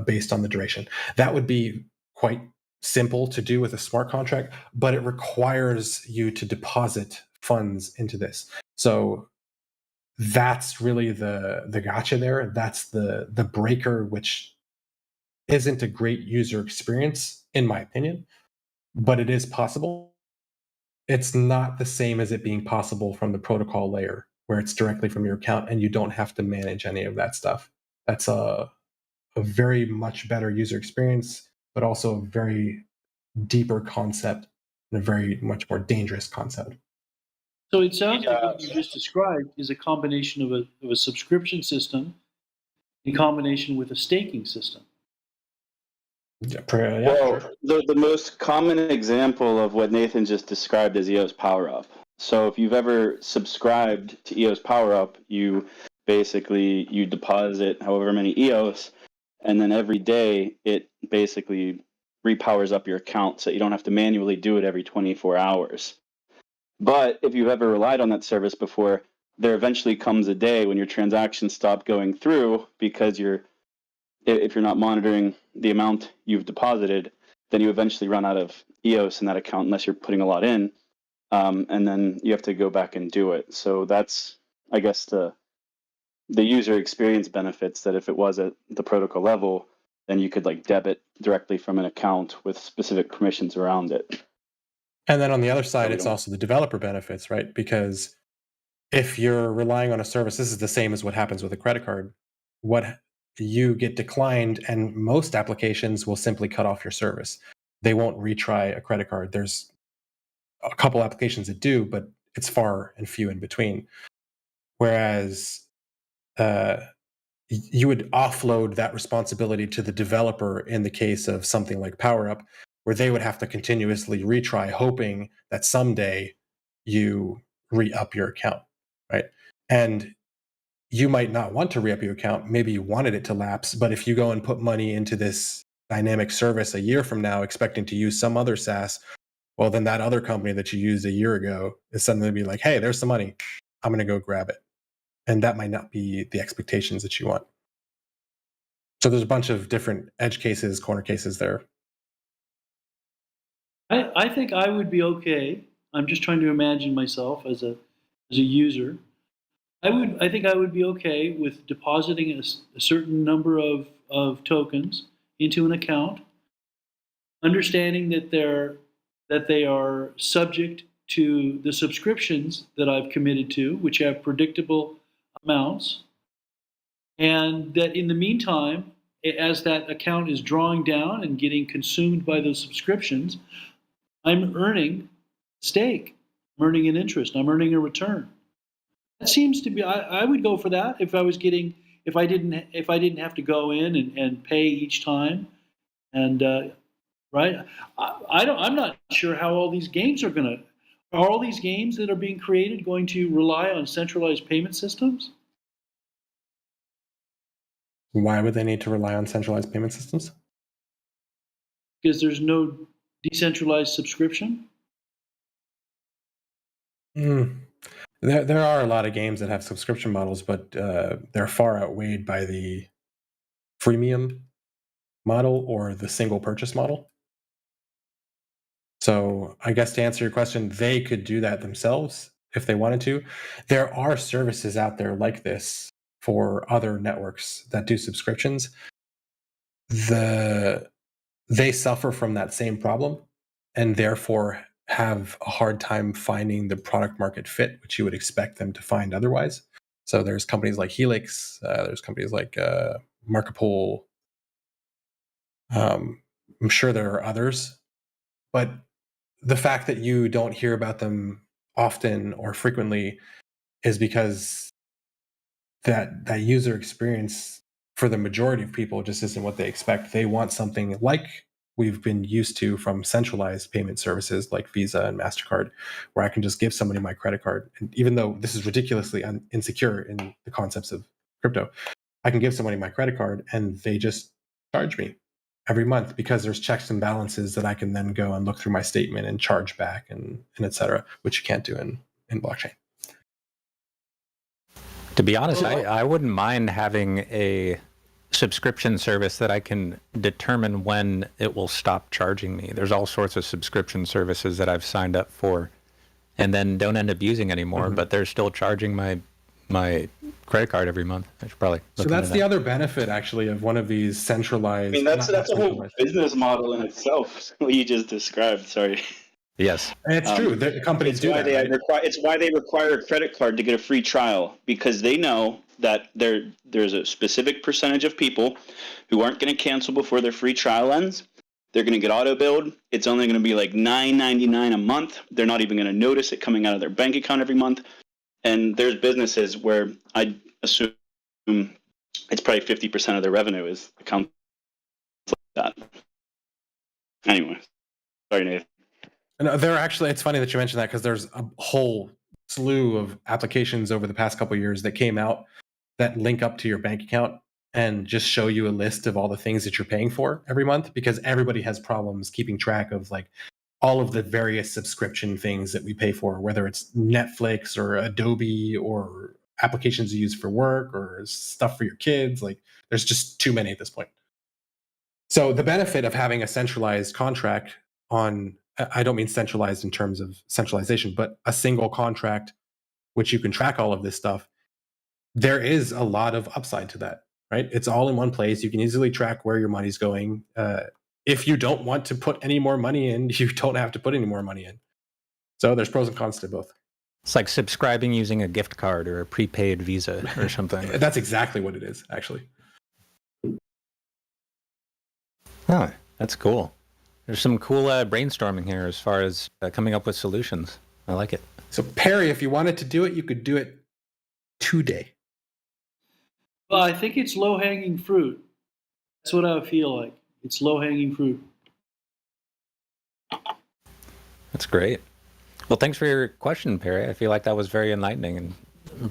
based on the duration. That would be quite simple to do with a smart contract, but it requires you to deposit funds into this. So that's really the gotcha there. That's the breaker, which isn't a great user experience, in my opinion, but it is possible. It's not the same as it being possible from the protocol layer, where it's directly from your account and you don't have to manage any of that stuff. That's a very much better user experience, but also a very deeper concept and a very much more dangerous concept. So it sounds like what you just described is a combination of a subscription system in combination with a staking system. Yeah, Well, the most common example of what Nathan just described is EOS PowerUp. So if you've ever subscribed to EOS PowerUp, you deposit however many EOS, and then every day it basically repowers up your account so you don't have to manually do it every 24 hours. But if you've ever relied on that service before, there eventually comes a day when your transactions stop going through because if you're not monitoring the amount you've deposited, then you eventually run out of EOS in that account unless you're putting a lot in, and then you have to go back and do it. So that's, I guess, the user experience benefits, that if it was at the protocol level, then you could like debit directly from an account with specific permissions around it. And then on the other side, it's also the developer benefits, right? Because if you're relying on a service, this is the same as what happens with a credit card. What you get declined, and most applications will simply cut off your service. They won't retry a credit card. There's a couple applications that do, but it's far and few in between. Whereas you would offload that responsibility to the developer in the case of something like PowerUp, where they would have to continuously retry, hoping that someday you re-up your account, right? And you might not want to re-up your account. Maybe you wanted it to lapse, but if you go and put money into this dynamic service a year from now, expecting to use some other SaaS, well, then that other company that you used a year ago is suddenly be like, hey, there's some money. I'm going to go grab it. And that might not be the expectations that you want. So there's a bunch of different edge cases, corner cases there. I think I would be okay. I'm just trying to imagine myself as a user. I think I would be okay with depositing a certain number of tokens into an account, understanding that they are subject to the subscriptions that I've committed to, which have predictable amounts, and that in the meantime, as that account is drawing down and getting consumed by those subscriptions, I'm earning stake, I'm earning an interest, I'm earning a return. That seems to be. I would go for that if I didn't have to go in and pay each time, and right. I'm not sure how all these games are gonna. Are all these games that are being created going to rely on centralized payment systems? Why would they need to rely on centralized payment systems? Because there's no decentralized subscription. There are a lot of games that have subscription models, but they're far outweighed by the freemium model or the single purchase model. So I guess to answer your question, they could do that themselves if they wanted to. There are services out there like this for other networks that do subscriptions. They suffer from that same problem, and therefore have a hard time finding the product market fit, which you would expect them to find otherwise. So there's companies like Helix, there's companies like Marketopol. I'm sure there are others, but the fact that you don't hear about them often or frequently is because that user experience for the majority of people just isn't what they expect. They want something like we've been used to from centralized payment services like Visa and MasterCard, where I can just give somebody my credit card. And even though this is ridiculously insecure in the concepts of crypto, I can give somebody my credit card and they just charge me every month because there's checks and balances that I can then go and look through my statement and charge back and et cetera, which you can't do in blockchain. To be honest, I wouldn't mind having a subscription service that I can determine when it will stop charging me. There's all sorts of subscription services that I've signed up for and then don't end up using anymore, but they're still charging my credit card every month. I should probably look So that's into the that. other benefit actually of one of these centralized. I mean, that's a whole business model in itself. What you just described. Sorry. Yes, and it's true. The companies It's do why that. Right? It's why they require a credit card to get a free trial, because they know that there's a specific percentage of people who aren't going to cancel before their free trial ends. They're going to get auto billed. It's only going to be like $9.99 a month. They're not even going to notice it coming out of their bank account every month. And there's businesses where I assume it's probably 50% of their revenue is accounts like that. Anyway, sorry, Nathan. And there are actually, it's funny that you mentioned that because there's a whole slew of applications over the past couple of years that came out that link up to your bank account and just show you a list of all the things that you're paying for every month, because everybody has problems keeping track of like all of the various subscription things that we pay for, whether it's Netflix or Adobe or applications you use for work or stuff for your kids. Like there's just too many at this point. So the benefit of having a centralized contract on, I don't mean centralized in terms of centralization, but a single contract which you can track all of this stuff, there is a lot of upside to that, right? It's all in one place. You can easily track where your money's going. If you don't want to put any more money in, you don't have to put any more money in. So there's pros and cons to both. it's like subscribing using a gift card or a prepaid Visa or something. That's exactly what it is, actually. Oh, that's cool. There's some cool brainstorming here as far as coming up with solutions. I like it. So Perry, if you wanted to do it, you could do it today. Well, I think it's low-hanging fruit. That's what I feel like. It's low-hanging fruit. That's great. Well, thanks for your question, Perry. I feel like that was very enlightening and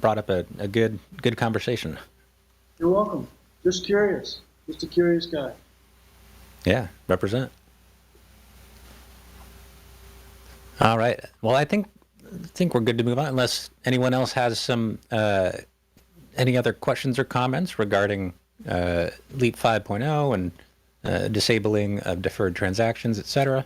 brought up a good conversation. You're welcome. Just curious. Just a curious guy. Yeah, represent. All right. Well, I think we're good to move on, unless anyone else has some any other questions or comments regarding Leap 5.0 and disabling of deferred transactions, etc.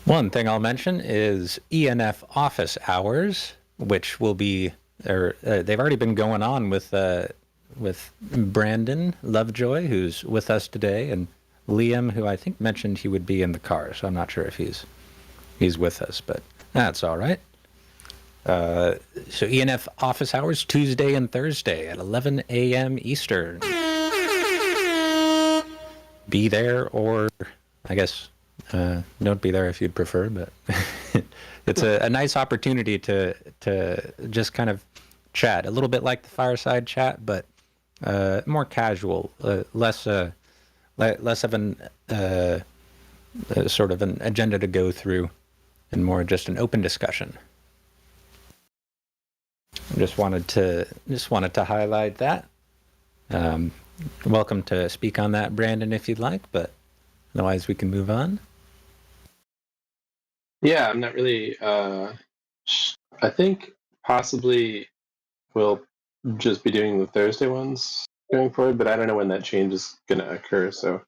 One thing I'll mention is ENF office hours, which will be, they've already been going on with Brandon Lovejoy, who's with us today, and Liam, who I think mentioned he would be in the car, so I'm not sure if he's with us, but that's all right. So ENF office hours, Tuesday and Thursday at 11 a.m. Eastern. Be there, or I guess don't be there if you'd prefer, but it's a nice opportunity to just kind of chat, a little bit like the fireside chat, but more casual, less of an sort of an agenda to go through, and more just an open discussion. Just wanted to highlight that. Welcome to speak on that, Brandon, if you'd like, but otherwise we can move on. Yeah, I'm not really. I think possibly we'll just be doing the Thursday ones going forward, but I don't know when that change is going to occur. So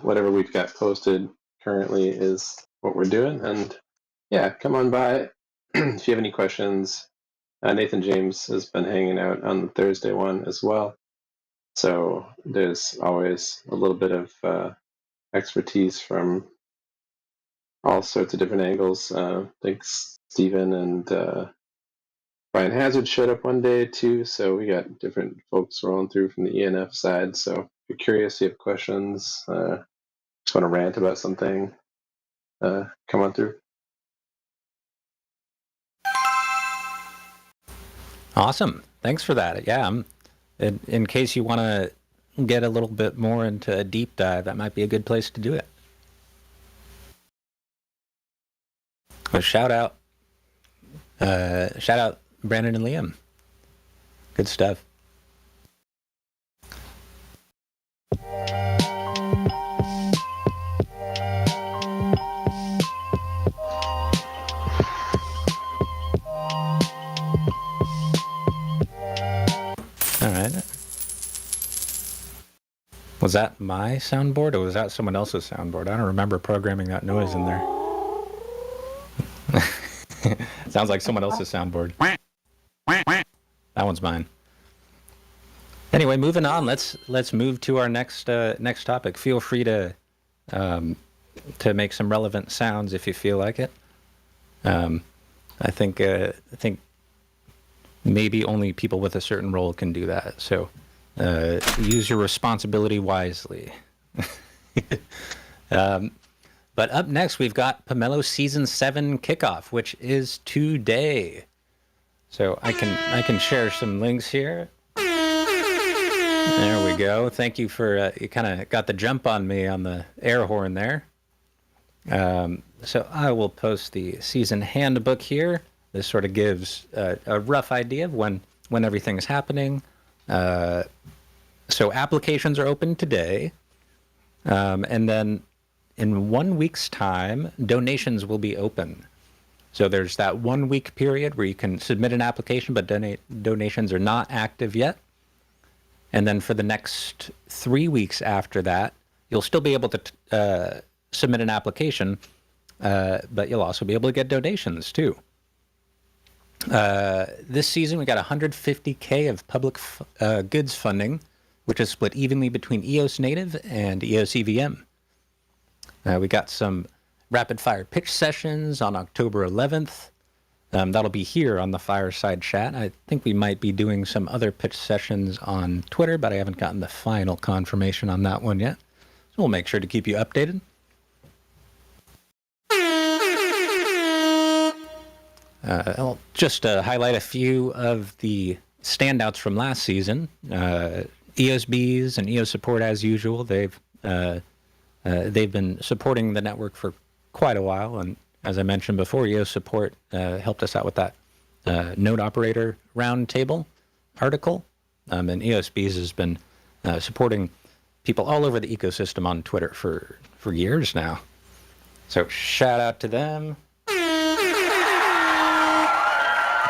whatever we've got posted currently is what we're doing. And yeah, come on by if you have any questions. Nathan James has been hanging out on the Thursday one as well. So there's always a little bit of expertise from all sorts of different angles. I think Stephen and Brian Hazard showed up one day too, so we got different folks rolling through from the ENF side. So if you're curious, you have questions, just want to rant about something, come on through. Awesome. Thanks for that. Yeah, in case you want to get a little bit more into a deep dive, that might be a good place to do it. Well, shout out Brandon and Liam. Good stuff. All right. Was that my soundboard or was that someone else's soundboard? I don't remember programming that noise in there. Sounds like someone else's soundboard. That one's mine. Anyway, moving on. Let's move to our next topic. Feel free to make some relevant sounds if you feel like it. I think maybe only people with a certain role can do that. So use your responsibility wisely. But up next, we've got Pomelo Season 7 kickoff, which is today. So I can share some links here. There we go. Thank you for, you kind of got the jump on me on the air horn there. So I will post the season handbook here. This sort of gives a rough idea of when everything is happening. So applications are open today. And then in 1 week's time, donations will be open. So there's that 1 week period where you can submit an application, but donations are not active yet. And then for the next 3 weeks after that, you'll still be able to submit an application, but you'll also be able to get donations too. This season, we got $150K of public goods funding, which is split evenly between EOS Native and EOS EVM. We got some rapid fire pitch sessions on October 11th. That'll be here on the Fireside Chat. I think we might be doing some other pitch sessions on Twitter, but I haven't gotten the final confirmation on that one yet. So we'll make sure to keep you updated. I'll just highlight a few of the standouts from last season. EOS Bees and EOS support as usual. They've been supporting the network for quite a while, and as I mentioned before, EOS support helped us out with that node operator roundtable article, and EOS Bees has been supporting people all over the ecosystem on Twitter for years now. So shout out to them.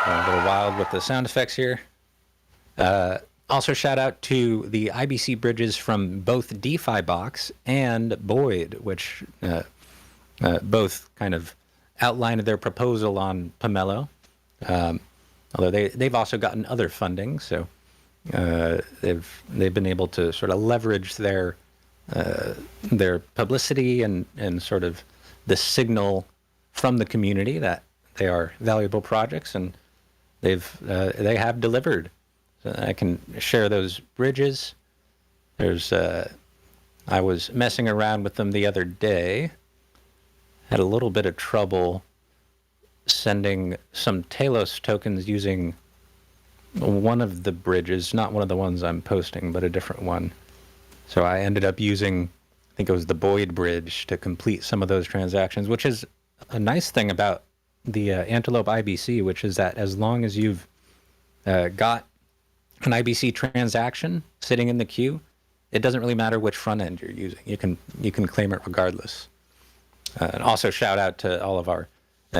A little wild with the sound effects here. Also shout out to the IBC bridges from both DeFi Box and Boyd, which both kind of outlined their proposal on Pomelo. Although they've also gotten other funding, so they've been able to sort of leverage their publicity and sort of the signal from the community that they are valuable projects, and they have delivered. So I can share those bridges. There's I was messing around with them the other day. Had a little bit of trouble sending some Talos tokens using one of the bridges, not one of the ones I'm posting, but a different one. So I ended up using, I think it was the Boyd bridge to complete some of those transactions, which is a nice thing about the Antelope IBC, which is that as long as you've got an IBC transaction sitting in the queue, it doesn't really matter which front end you're using. You can claim it regardless. And also shout out to all of our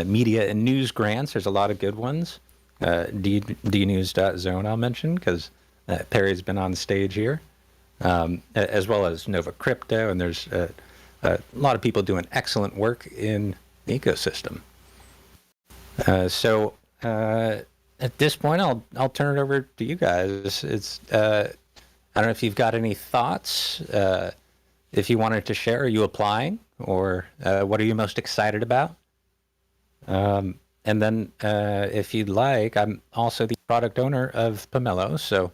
media and news grants. There's a lot of good ones. dnews.zone I'll mention because Perry's been on stage here, as well as Nova Crypto, and there's a lot of people doing excellent work in the ecosystem. So at this point, I'll turn it over to you guys. It's I don't know if you've got any thoughts. If you wanted to share, are you applying? or what are you most excited about? And then if you'd like, I'm also the product owner of Pomelo. So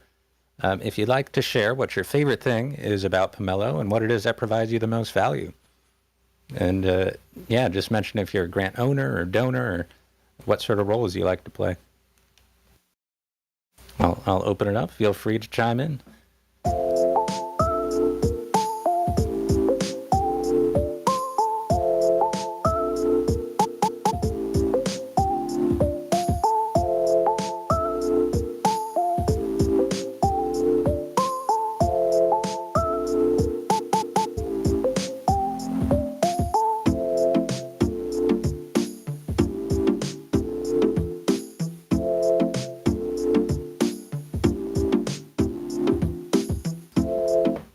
if you'd like to share what your favorite thing is about Pomelo and what it is that provides you the most value. And yeah, just mention if you're a grant owner or donor or what sort of roles you like to play. I'll open it up. Feel free to chime in.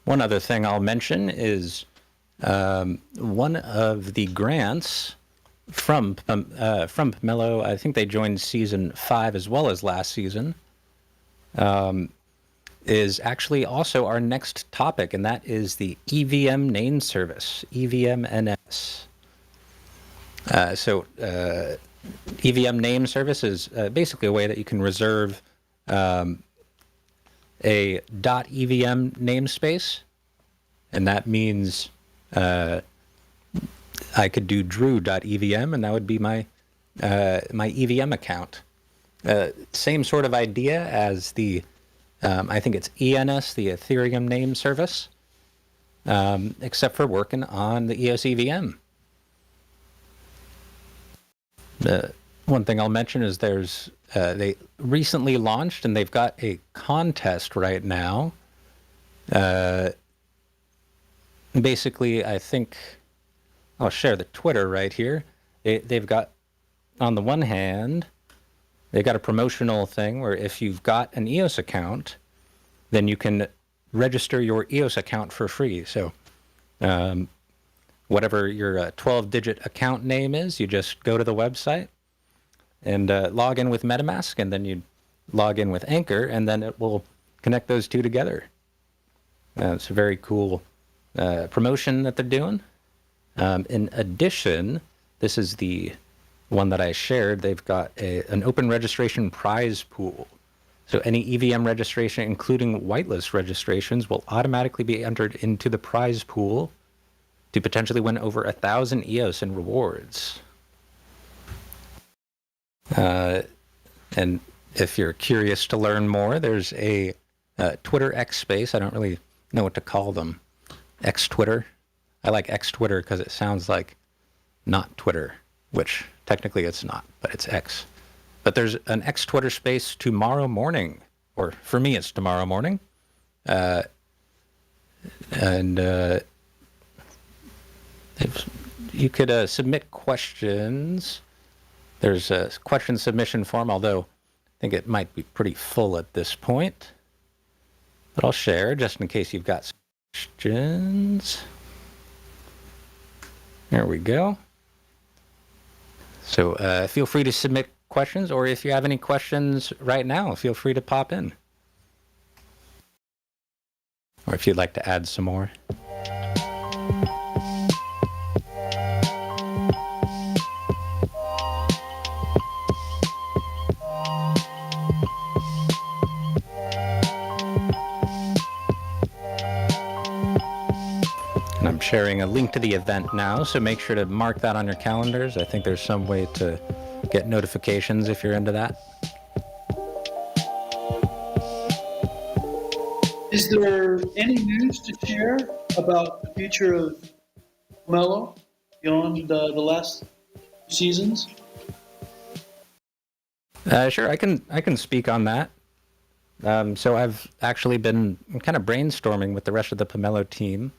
One other thing I'll mention is one of the grants from Pomelo, I think they joined season 5 as well as last season, is actually also our next topic, and that is the EVM name service, EVMNS. So EVM name service is basically a way that you can reserve a .evm namespace, and that means I could do drew.evm, and that would be my my EVM account. Same sort of idea as the I think it's ENS, the Ethereum name service, except for working on the EOS EVM. The one thing I'll mention is there's they recently launched, and they've got a contest right now. Basically, I think I'll share the Twitter right here. They've got, on the one hand, they got a promotional thing where if you've got an EOS account, then you can register your EOS account for free. So whatever your 12-digit account name is, you just go to the website and log in with MetaMask, and then you log in with Anchor, and then it will connect those two together. It's a very cool promotion that they're doing. In addition, this is the one that I shared. They've got an open registration prize pool. So any EVM registration, including whitelist registrations, will automatically be entered into the prize pool to potentially win over 1,000 EOS in rewards. And if you're curious to learn more, there's a Twitter X space. I don't really know what to call them. X Twitter. I like X Twitter because it sounds like not Twitter, which technically it's not, but it's X. But there's an X Twitter space tomorrow morning, or for me it's tomorrow morning. You could submit questions. There's a question submission form, although I think it might be pretty full at this point. But I'll share just in case you've got questions. There we go. So feel free to submit questions, or if you have any questions right now, feel free to pop in. Or if you'd like to add some more. And I'm sharing a link to the event now, so make sure to mark that on your calendars. I think there's some way to get notifications if you're into that. Is there any news to share about the future of Pomelo beyond the last seasons? Sure, I can speak on that. So I've actually been kind of brainstorming with the rest of the Pomelo team.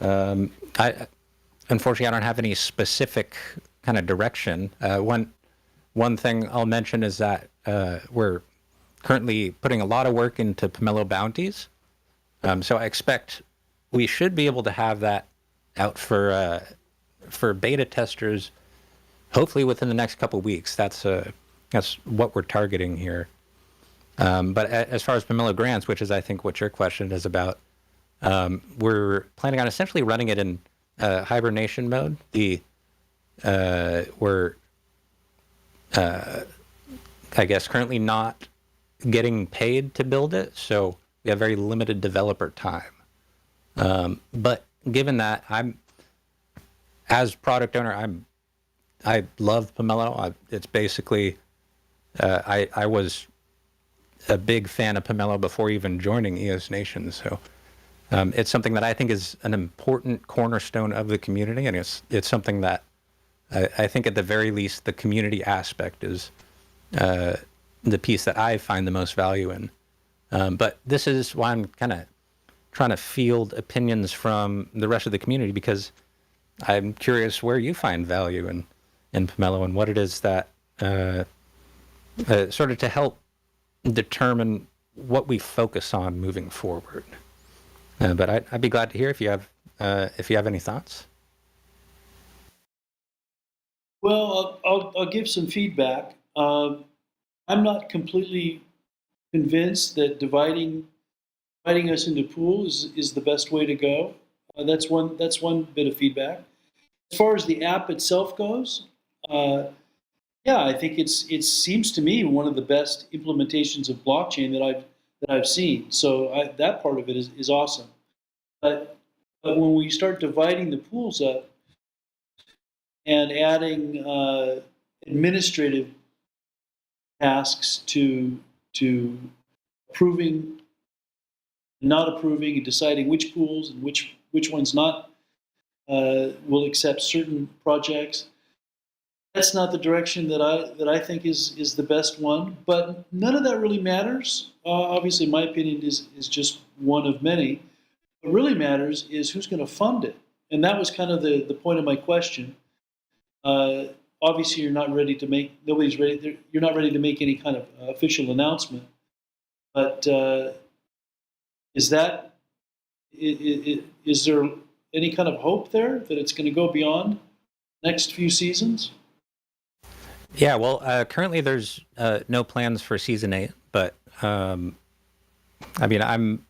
Unfortunately, I don't have any specific kind of direction. One thing I'll mention is that we're currently putting a lot of work into Pomelo bounties. So I expect we should be able to have that out for beta testers, hopefully within the next couple weeks. That's what we're targeting here. But as far as Pomelo grants, which is I think what your question is about, we're planning on essentially running it in hibernation mode. We're I guess currently not getting paid to build it, so we have very limited developer time. But given that, as product owner, I love Pomelo. It's basically I was a big fan of Pomelo before even joining EOS Nation, so it's something that I think is an important cornerstone of the community, and it's something that I think at the very least the community aspect is the piece that I find the most value in. But this is why I'm kind of trying to field opinions from the rest of the community, because I'm curious where you find value in Pomelo and what it is that sort of to help determine what we focus on moving forward. But I'd be glad to hear if you have any thoughts. Well, I'll give some feedback. I'm not completely convinced that dividing us into pools is the best way to go. That's one bit of feedback. As far as the app itself goes, yeah, I think it seems to me one of the best implementations of blockchain that I've seen. So that part of it is awesome. But when we start dividing the pools up and adding administrative tasks to approving, not approving, and deciding which pools and which ones not will accept certain projects, that's not the direction that I think is the best one. But none of that really matters. Obviously, my opinion is just one of many. What really matters is who's going to fund it, and that was kind of the point of my question. Obviously, you're not ready to make you're not ready to make any kind of official announcement. But is there any kind of hope there that it's going to go beyond next few seasons? Yeah, well, currently there's no plans for season 8, but I mean, I'm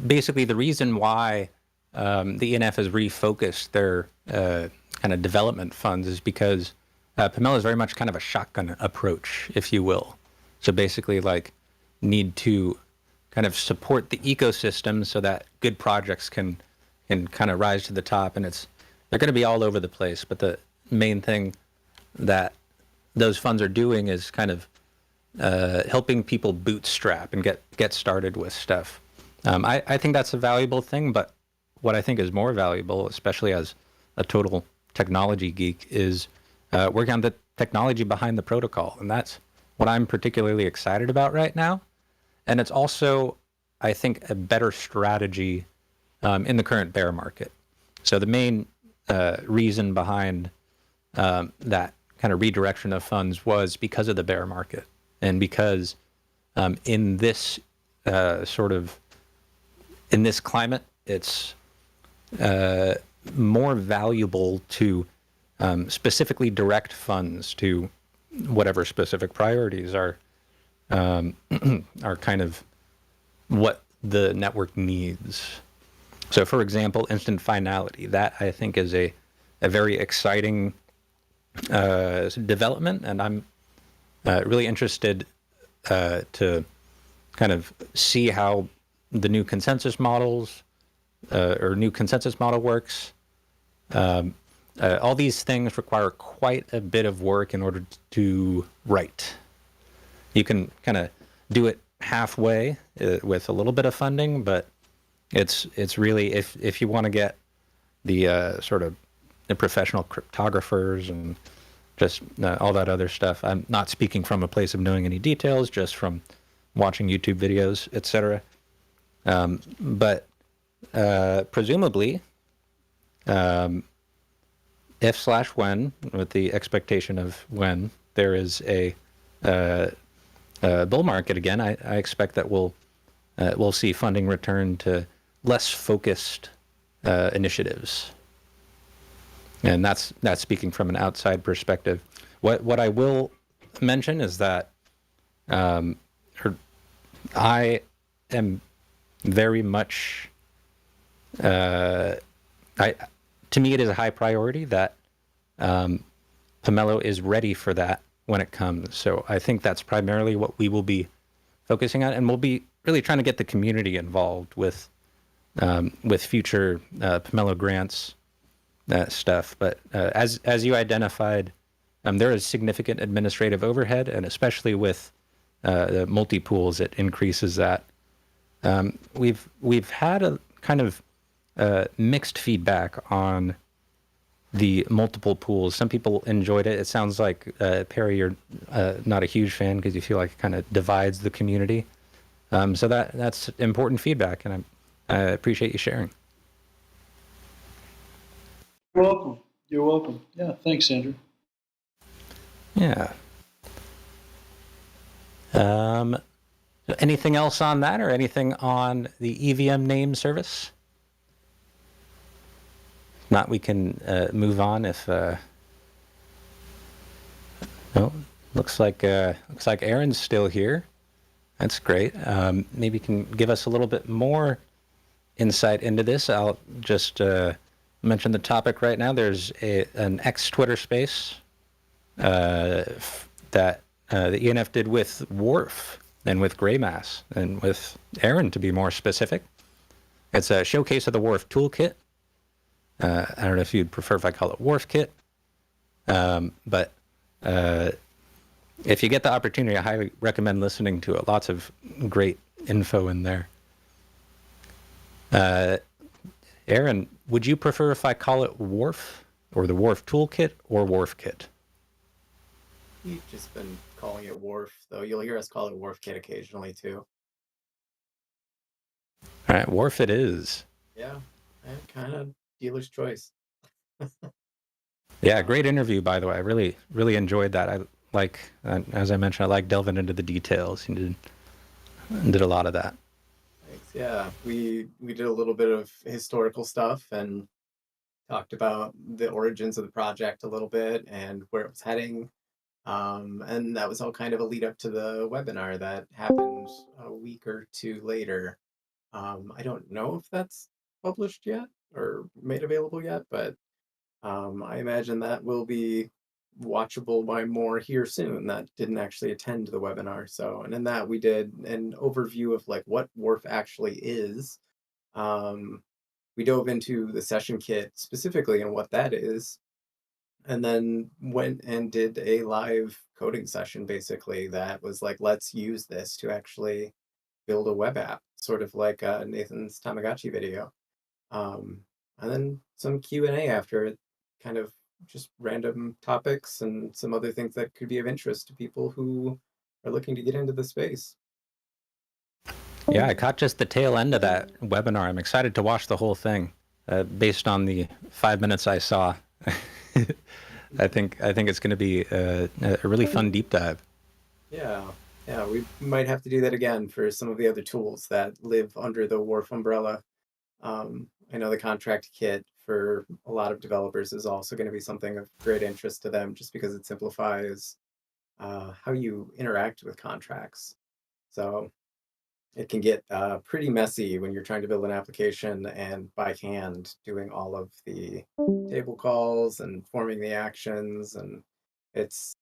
basically the reason why the ENF has refocused their kind of development funds is because Pomelo is very much kind of a shotgun approach, if you will. So basically, like, need to kind of support the ecosystem so that good projects can kind of rise to the top, and they're going to be all over the place. But the main thing that those funds are doing is kind of helping people bootstrap and get started with stuff. I think that's a valuable thing, but what I think is more valuable, especially as a total technology geek, is working on the technology behind the protocol. And that's what I'm particularly excited about right now. And it's also, I think, a better strategy in the current bear market. So the main reason behind that kind of redirection of funds was because of the bear market, and because in this in this climate, it's more valuable to specifically direct funds to whatever specific priorities are kind of what the network needs. So, for example, instant finality, that I think is a very exciting development, and I'm really interested to kind of see how the new consensus models or new consensus model works. All these things require quite a bit of work in order to write. You can kind of do it halfway with a little bit of funding, but it's really, if you want to get the sort of the professional cryptographers and just all that other stuff. I'm not speaking from a place of knowing any details, just from watching YouTube videos, etc. But presumably, if/when, with the expectation of when there is a bull market again, I expect that we'll see funding return to less focused initiatives. And that's speaking from an outside perspective. What I will mention is that I am very much To me, it is a high priority that Pomelo is ready for that when it comes. So I think that's primarily what we will be focusing on, and we'll be really trying to get the community involved with future Pomelo grants stuff. But as you identified, there is significant administrative overhead, and especially with the multi-pools, it increases that. We've had a kind of mixed feedback on the multiple pools. Some people enjoyed it. It sounds like, Perry, you're not a huge fan because you feel like it kind of divides the community. So that's important feedback, and I appreciate you sharing. You're welcome. You're welcome. Yeah, thanks, Andrew. Yeah. Anything else on that, or anything on the EVM name service? Not, we can move on if. No, looks like Aaron's still here. That's great. Maybe you can give us a little bit more insight into this. I'll just mention the topic right now. There's an X Twitter space that the ENF did with Wharf and with Greymass and with Aaron, to be more specific. It's a showcase of the Wharf toolkit. I don't know if you'd prefer if I call it Wharfkit, but if you get the opportunity, I highly recommend listening to it. Lots of great info in there. Aaron, would you prefer if I call it Wharf, or the Wharf toolkit, or Wharfkit? You've just been calling it Wharf, though you'll hear us call it Wharfkit occasionally too. All right, Wharf it is. Yeah, kind of dealer's choice. Yeah, great interview, by the way. I really enjoyed that. I like, as I mentioned, I like delving into the details. You did a lot of that. Thanks. Yeah, we did a little bit of historical stuff and talked about the origins of the project a little bit and where it was heading. And that was all kind of a lead up to the webinar that happened a week or two later. I don't know if that's published yet or made available yet, but I imagine that will be watchable by more here soon that didn't actually attend the webinar. So, and in that we did an overview of like what Wharf actually is. We dove into the session kit specifically and what that is, and then went and did a live coding session basically that was like, let's use this to actually build a web app, sort of like Nathan's Tamagotchi video. And then some Q&A after it, kind of just random topics and some other things that could be of interest to people who are looking to get into the space. Yeah, I caught just the tail end of that webinar. I'm excited to watch the whole thing, based on the 5 minutes I saw. I think it's going to be a really fun deep dive. Yeah, we might have to do that again for some of the other tools that live under the Wharf umbrella. I know the contract kit for a lot of developers is also going to be something of great interest to them, just because it simplifies how you interact with contracts. So it can get pretty messy when you're trying to build an application and by hand doing all of the table calls and forming the actions, and it's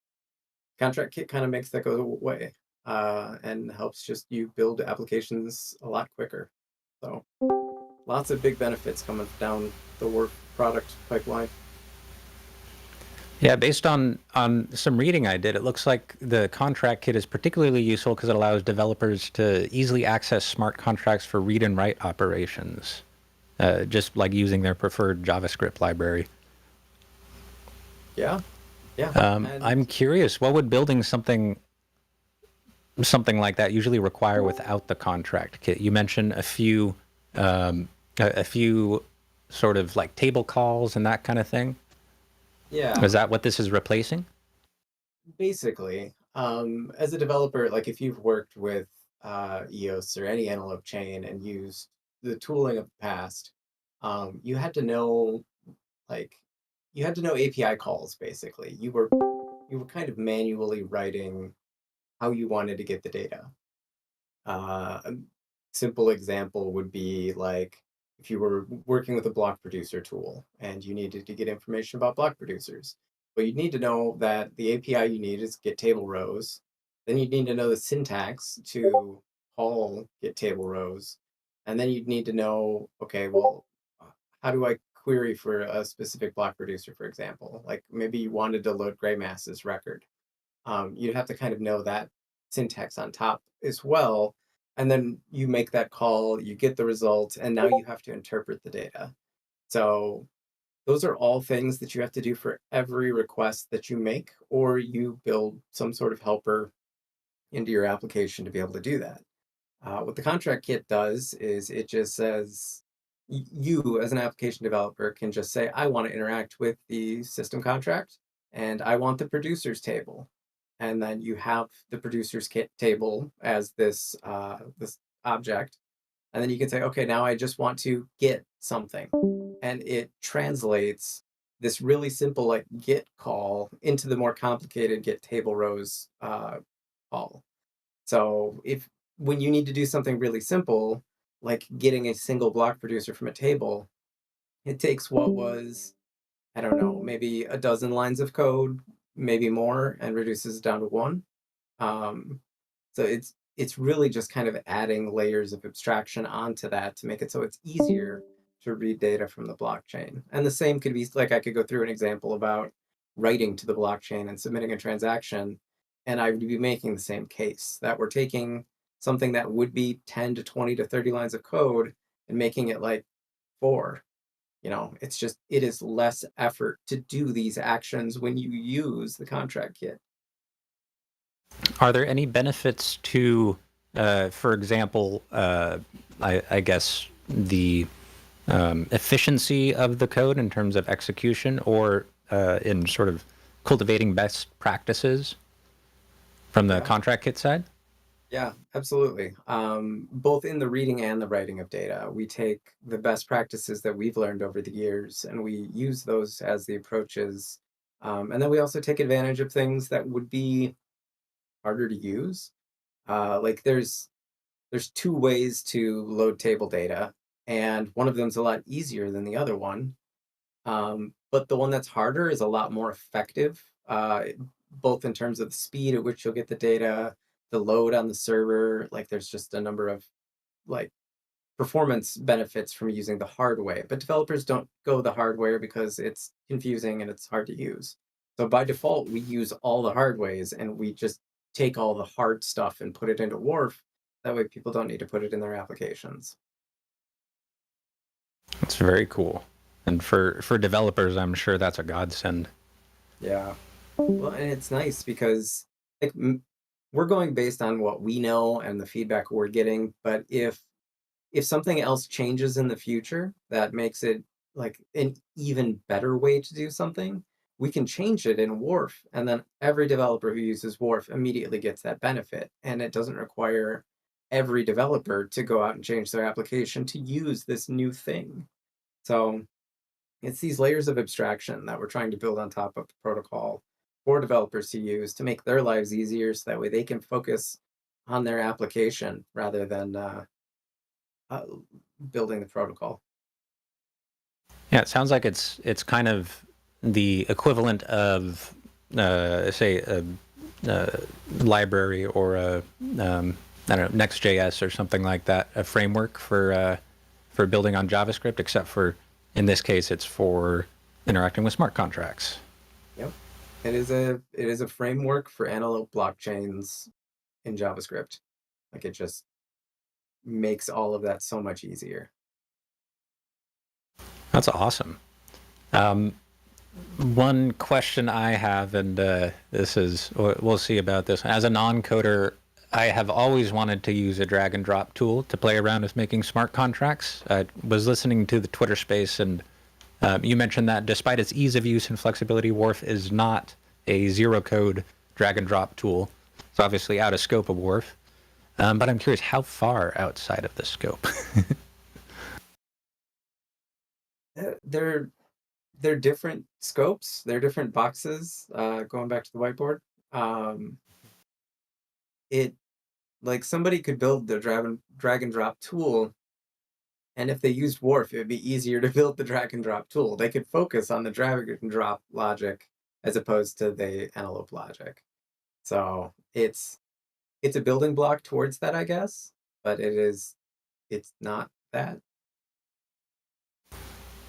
contract kit kind of makes that go away and helps just you build applications a lot quicker. So lots of big benefits coming down the Wharf product pipeline. Yeah, based on some reading I did, it looks like the contract kit is particularly useful because it allows developers to easily access smart contracts for read and write operations, just like using their preferred JavaScript library. Yeah. I'm curious, what would building something like that usually require without the contract kit? You mentioned a few sort of like table calls and that kind of thing. Yeah. Is that what this is replacing? Basically, as a developer, like if you've worked with EOS or any analog chain and used the tooling of the past, you had to know API calls. Basically, you were kind of manually writing how you wanted to get the data. A simple example would be like if you were working with a block producer tool and you needed to get information about block producers, well, you'd need to know that the API you need is get table rows. Then you'd need to know the syntax to call get table rows. And then you'd need to know, okay, well, how do I query for a specific block producer, for example? Like maybe you wanted to load gray masses record. You'd have to kind of know that syntax on top as well. And then you make that call, you get the result, and now you have to interpret the data. So those are all things that you have to do for every request that you make, or you build some sort of helper into your application to be able to do that. What the contract kit does is it just says, you as an application developer can just say, I want to interact with the system contract and I want the producers table. And then you have the producers table as this this object. And then you can say, okay, now I just want to get something. And it translates this really simple like get call into the more complicated get table rows call. So if when you need to do something really simple, like getting a single block producer from a table, it takes what was, I don't know, maybe a dozen lines of code, maybe more, and reduces it down to one. Um, so it's really just kind of adding layers of abstraction onto that to make it so it's easier to read data from the blockchain. And the same could be like I could go through an example about writing to the blockchain and submitting a transaction, and I would be making the same case that we're taking something that would be 10 to 20 to 30 lines of code and making it like 4. It's just, it is less effort to do these actions when you use the contract kit. Are there any benefits to, for example, I guess the efficiency of the code in terms of execution, or in sort of cultivating best practices from the contract kit side? Yeah, absolutely. Both in the reading and the writing of data, we take the best practices that we've learned over the years and we use those as the approaches. And then we also take advantage of things that would be harder to use. Like there's 2 ways to load table data, and one of them's a lot easier than the other one. But the one that's harder is a lot more effective, both in terms of the speed at which you'll get the data, the load on the server. Like there's just a number of like performance benefits from using the hard way. But developers don't go the hard way because it's confusing and it's hard to use. So by default, we use all the hard ways and we just take all the hard stuff and put it into Wharf. That way people don't need to put it in their applications. That's very cool. And for developers, I'm sure that's a godsend. Yeah. Well, and it's nice because like we're going based on what we know and the feedback we're getting. But if something else changes in the future that makes it like an even better way to do something, we can change it in Wharf, and then every developer who uses Wharf immediately gets that benefit, and it doesn't require every developer to go out and change their application to use this new thing. So it's these layers of abstraction that we're trying to build on top of the protocol for developers to use to make their lives easier, so that way they can focus on their application rather than building the protocol. Yeah, it sounds like it's kind of the equivalent of, say, a library or a I don't know, Next.js or something like that, a framework for building on JavaScript, except for in this case it's for interacting with smart contracts. Yep, it is a framework for antelope blockchains in JavaScript. Like it just makes all of that so much easier. That's awesome. One question I have, and this is, we'll see about this. As a non-coder, I have always wanted to use a drag and drop tool to play around with making smart contracts. I was listening to the Twitter space, and you mentioned that despite its ease of use and flexibility, Wharf is not a zero-code drag and drop tool. It's obviously out of scope of Wharf. But I'm curious, how far outside of the scope? They're different scopes. They're different boxes. Going back to the whiteboard, it like somebody could build the drag and drop tool And if they used Wharf, it would be easier to build the drag and drop tool. They could focus on the drag and drop logic as opposed to the antelope logic. So it's a building block towards that, I guess, but it's not that.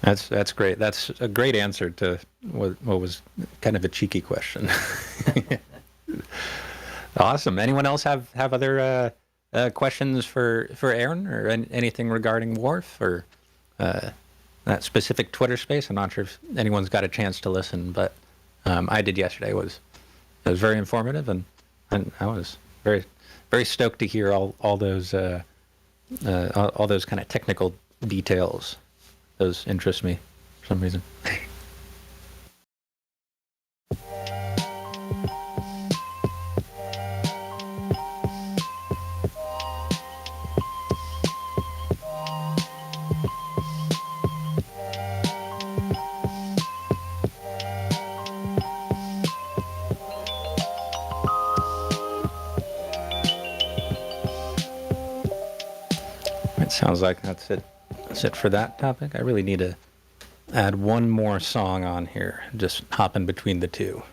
That's great. That's a great answer to what was kind of a cheeky question. Awesome. Anyone else have other questions for Aaron or anything regarding Wharf or that specific Twitter space? I'm not sure if anyone's got a chance to listen, but I did yesterday. It was very informative, and I was very very stoked to hear all those kind of technical details. Those interest me for some reason. It sounds like that's it. That's it for that topic. I really need to add one more song on here, just hopping between the two.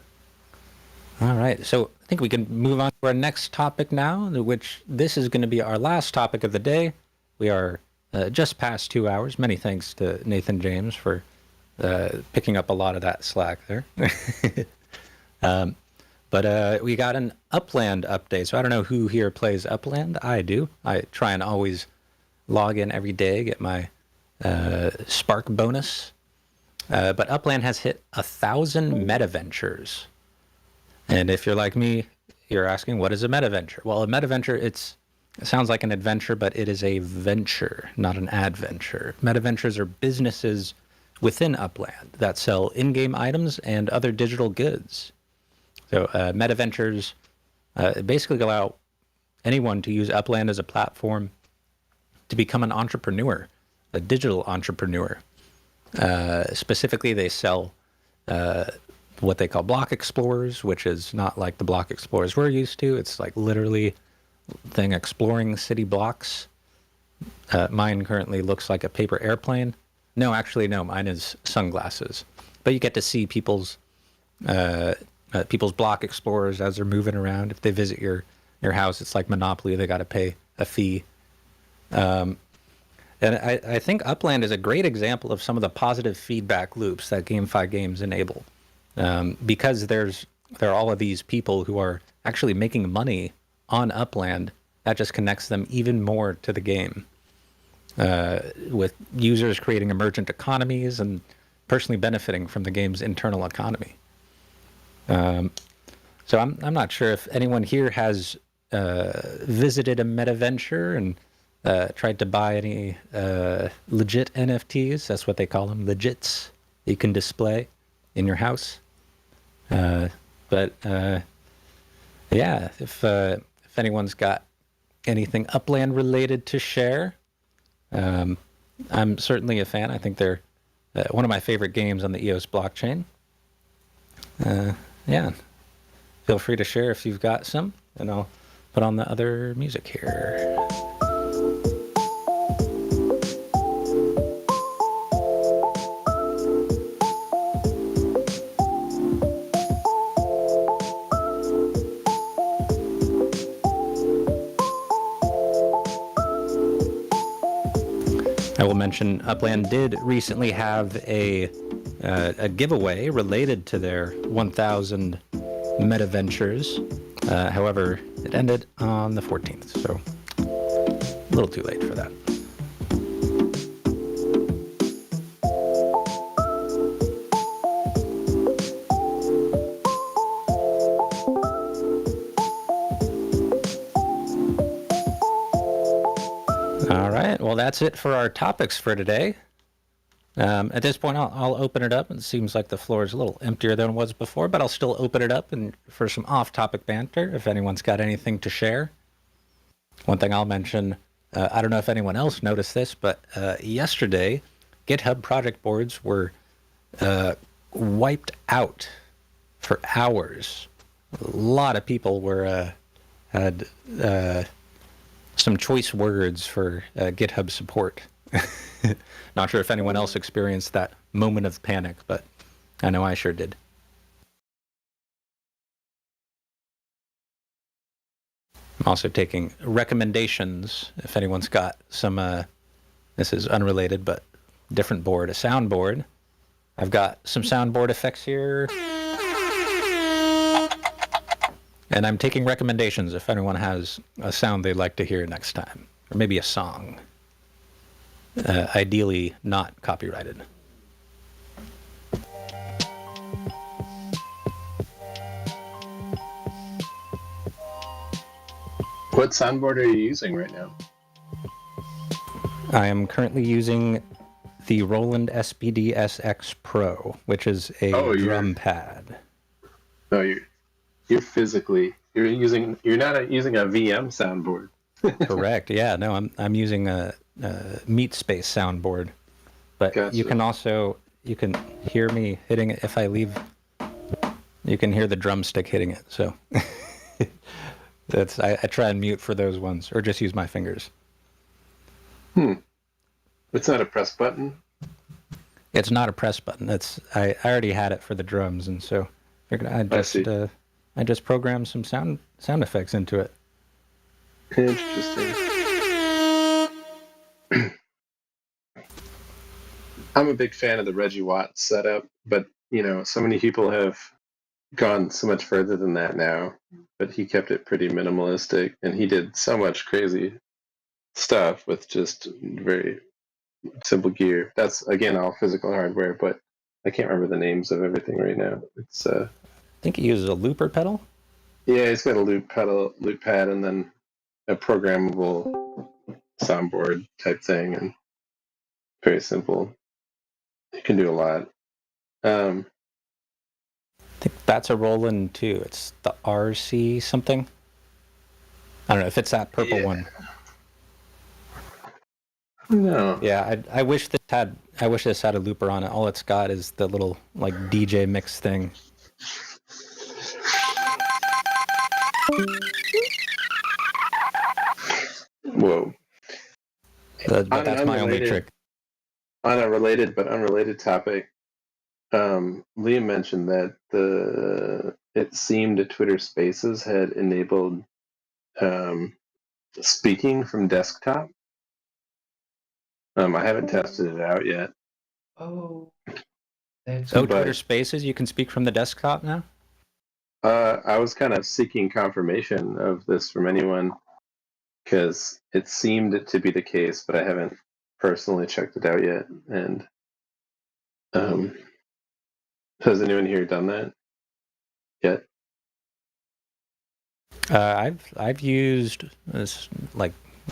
All right, so I think we can move on to our next topic now, which this is going to be our last topic of the day. We are just past 2 hours. Many thanks to Nathan James for picking up a lot of that slack there. But we got an Upland update. So I don't know who here plays Upland. I do. I try and always log in every day, get my Spark bonus. But Upland has hit 1,000 Metaventures. And if you're like me, you're asking, what is a Metaventure? Well, a Metaventure, it sounds like an adventure, but it is a venture, not an adventure. Metaventures are businesses within Upland that sell in-game items and other digital goods. So Metaventures basically allow anyone to use Upland as a platform to become an entrepreneur, a digital entrepreneur. Specifically, they sell what they call block explorers, which is not like the block explorers we're used to. It's like literally thing exploring city blocks. Mine currently looks like a paper airplane. No, actually, no, mine is sunglasses. But you get to see people's block explorers as they're moving around. If they visit your house, it's like Monopoly. They got to pay a fee. And I think Upland is a great example of some of the positive feedback loops that GameFi games enable. Because there are all of these people who are actually making money on Upland, that just connects them even more to the game. With users creating emergent economies and personally benefiting from the game's internal economy. So I'm not sure if anyone here has visited a Metaventure and tried to buy any legit NFTs. That's what they call them, legits. You can display in your house. But yeah, if anyone's got anything Upland related to share, I'm certainly a fan. I think they're one of my favorite games on the EOS blockchain. Yeah, feel free to share if you've got some, and I'll put on the other music here. I will mention Upland did recently have a giveaway related to their 1,000 Metaventures. However, it ended on the 14th, so a little too late for that. All right, well, that's it for our topics for today. At this point, I'll open it up. It seems like the floor is a little emptier than it was before, but I'll still open it up and for some off-topic banter if anyone's got anything to share. One thing I'll mention, I don't know if anyone else noticed this, but yesterday, GitHub project boards were wiped out for hours. A lot of people had some choice words for GitHub support. Not sure if anyone else experienced that moment of panic, but I know I sure did. I'm also taking recommendations if anyone's got some, this is unrelated, but different board, a soundboard. I've got some soundboard effects here. And I'm taking recommendations if anyone has a sound they'd like to hear next time. Or maybe a song. Ideally not copyrighted. What soundboard are you using right now? I am currently using the Roland SPD SX Pro, which is a drum pad. No, you're not using a VM soundboard. Correct. Yeah. No, I'm using a Meat Space soundboard, but Gotcha. you can hear me hitting it if I leave. You can hear the drumstick hitting it. So I try and mute for those ones, or just use my fingers. It's not a press button. It's not a press button. I already had it for the drums, and so figured I just programmed some sound effects into it. Interesting. I'm a big fan of the Reggie Watts setup, but so many people have gone so much further than that now. But he kept it pretty minimalistic, and he did so much crazy stuff with just very simple gear. That's again all physical hardware, but I can't remember the names of everything right now. It's I think he uses a looper pedal. Yeah, it's got a loop pad, and then a programmable soundboard type thing, and very simple. You can do a lot. I think that's a Roland too. It's the RC something. I don't know if it's that purple one. No. Yeah, I wish this had a looper on it. All it's got is the little like DJ mix thing. Whoa. But that's my only trick. On a related but unrelated topic, Liam mentioned that it seemed that Twitter Spaces had enabled speaking from desktop. I haven't tested it out yet. Twitter Spaces, you can speak from the desktop now? I was kind of seeking confirmation of this from anyone because it seemed to be the case, but I haven't personally checked it out yet. And has anyone here done that yet? I've used this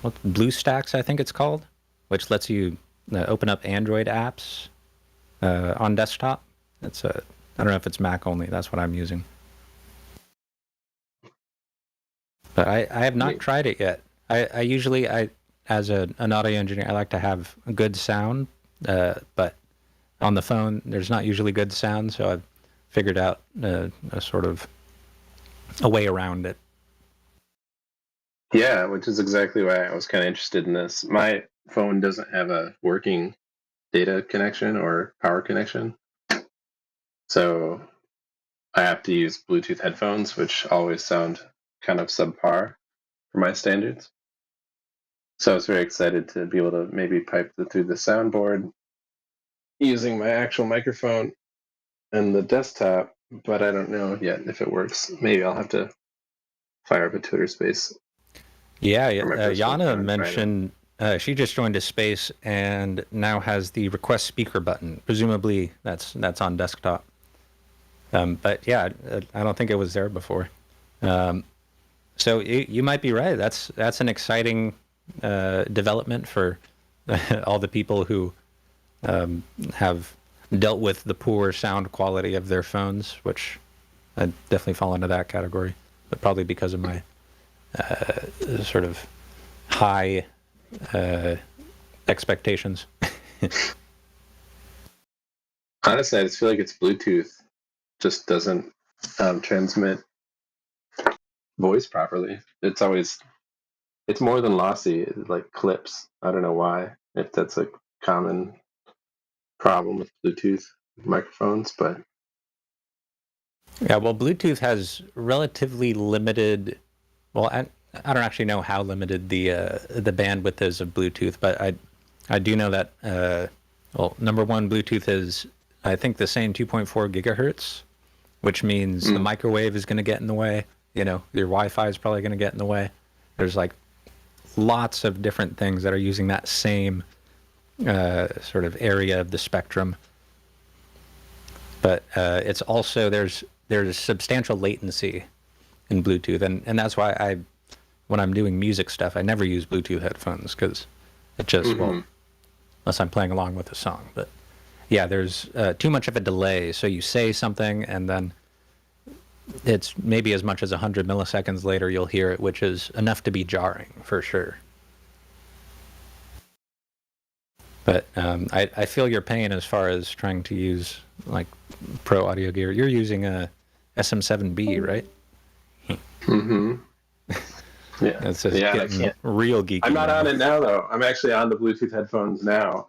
BlueStacks, I think it's called, which lets you open up Android apps on desktop. I don't know if it's Mac only. That's what I'm using. But I have not tried it yet. I usually, as an audio engineer, I like to have a good sound, but on the phone, there's not usually good sound, so I've figured out a sort of a way around it. Yeah, which is exactly why I was kind of interested in this. My phone doesn't have a working data connection or power connection, so I have to use Bluetooth headphones, which always sound kind of subpar for my standards. So I was very excited to be able to maybe pipe through the soundboard using my actual microphone and the desktop, but I don't know yet if it works. Maybe I'll have to fire up a Twitter space. Yeah, Yana mentioned she just joined a space and now has the request speaker button. Presumably that's on desktop. But yeah, I don't think it was there before. So you might be right. That's an exciting development for all the people who have dealt with the poor sound quality of their phones, which I definitely fall into that category, but probably because of my sort of high expectations. Honestly, I just feel like it's Bluetooth just doesn't transmit voice properly. It's more than lossy. It like clips. I don't know why. if that's a common problem with Bluetooth microphones, but Yeah, well, Bluetooth has relatively limited. Well, I don't actually know how limited the bandwidth is of Bluetooth, but I do know that well, number one, Bluetooth is I think the same 2.4 gigahertz, which means the microwave is going to get in the way. You know, your Wi-Fi is probably going to get in the way. There's like lots of different things that are using that same sort of area of the spectrum. But it's also there's substantial latency in Bluetooth, and that's why when I'm doing music stuff, I never use Bluetooth headphones because it just well, unless I'm playing along with a song. But yeah, there's too much of a delay. So you say something, and then it's maybe as much as 100 milliseconds later you'll hear it, which is enough to be jarring for sure. But I feel your pain as far as trying to use like pro audio gear. You're using a SM7B, right? mm-hmm. Yeah, It's just I getting can't. real geeky. I'm not now. on it now though. I'm actually on the Bluetooth headphones now.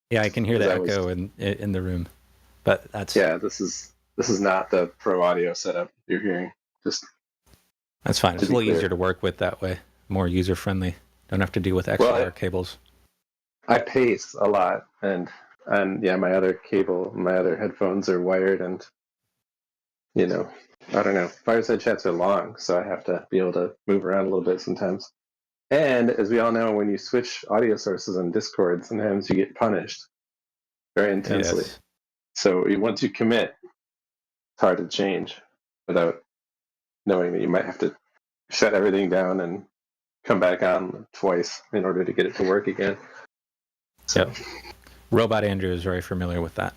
Yeah, I can hear the because I echo in the room, but that's This is not the pro audio setup you're hearing. that's fine. It's a be little clear. easier to work with that way. More user friendly. Don't have to deal with XLR cables. I pace a lot, and yeah, my other headphones are wired, and you know, I don't know. Fireside chats are long, so I have to be able to move around a little bit sometimes. And as we all know, when you switch audio sources on Discord, sometimes you get punished very intensely. Yes. So once you commit, it's hard to change without knowing that you might have to shut everything down and come back on twice in order to get it to work again. So, Yep. Robot Andrew is very familiar with that.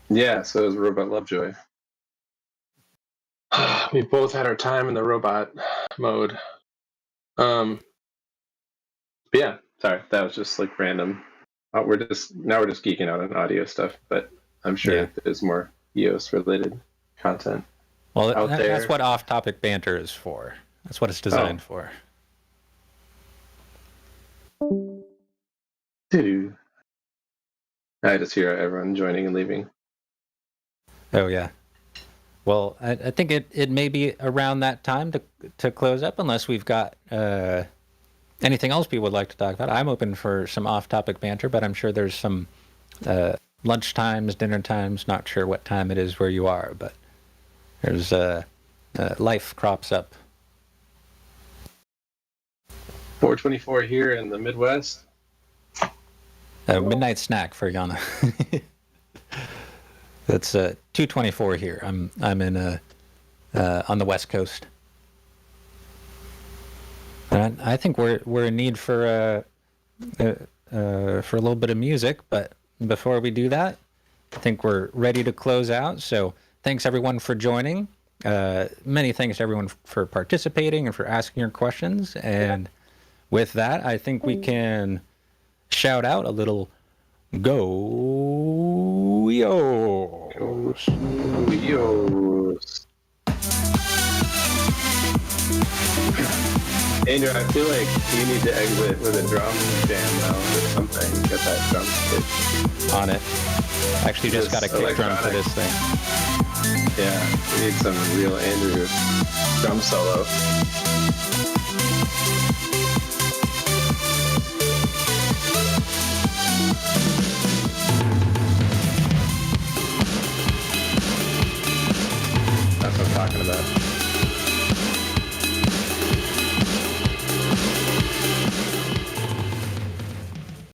yeah, so is Robot Lovejoy. We both had our time in the robot mode. But yeah, sorry, that was just like random. We're just geeking out on audio stuff, but I'm sure there's more EOS related content. Well, out there. That's what off-topic banter is for. That's what it's designed for. Doo-doo. I just hear everyone joining and leaving. Oh yeah. Well, I think it may be around that time to close up, unless we've got anything else people would like to talk about. I'm open for some off-topic banter, but I'm sure there's some lunch times, dinner times. Not sure what time it is where you are, but there's life crops up. 4:24 here in the Midwest. Midnight snack for Yana. That's 2:24 here. I'm in on the West Coast. And I think we're in need for a little bit of music, but before we do that, I think we're ready to close out. So thanks everyone for joining. Many thanks to everyone for participating and for asking your questions. And with that, I think we can shout out a little Go EOS. EOS. Andrew, I feel like you need to exit with a drum jam now or something. Get that drum kit On it. Actually just got a kick drum for this thing. Yeah, we need some real Andrew drum solo. That's what I'm talking about.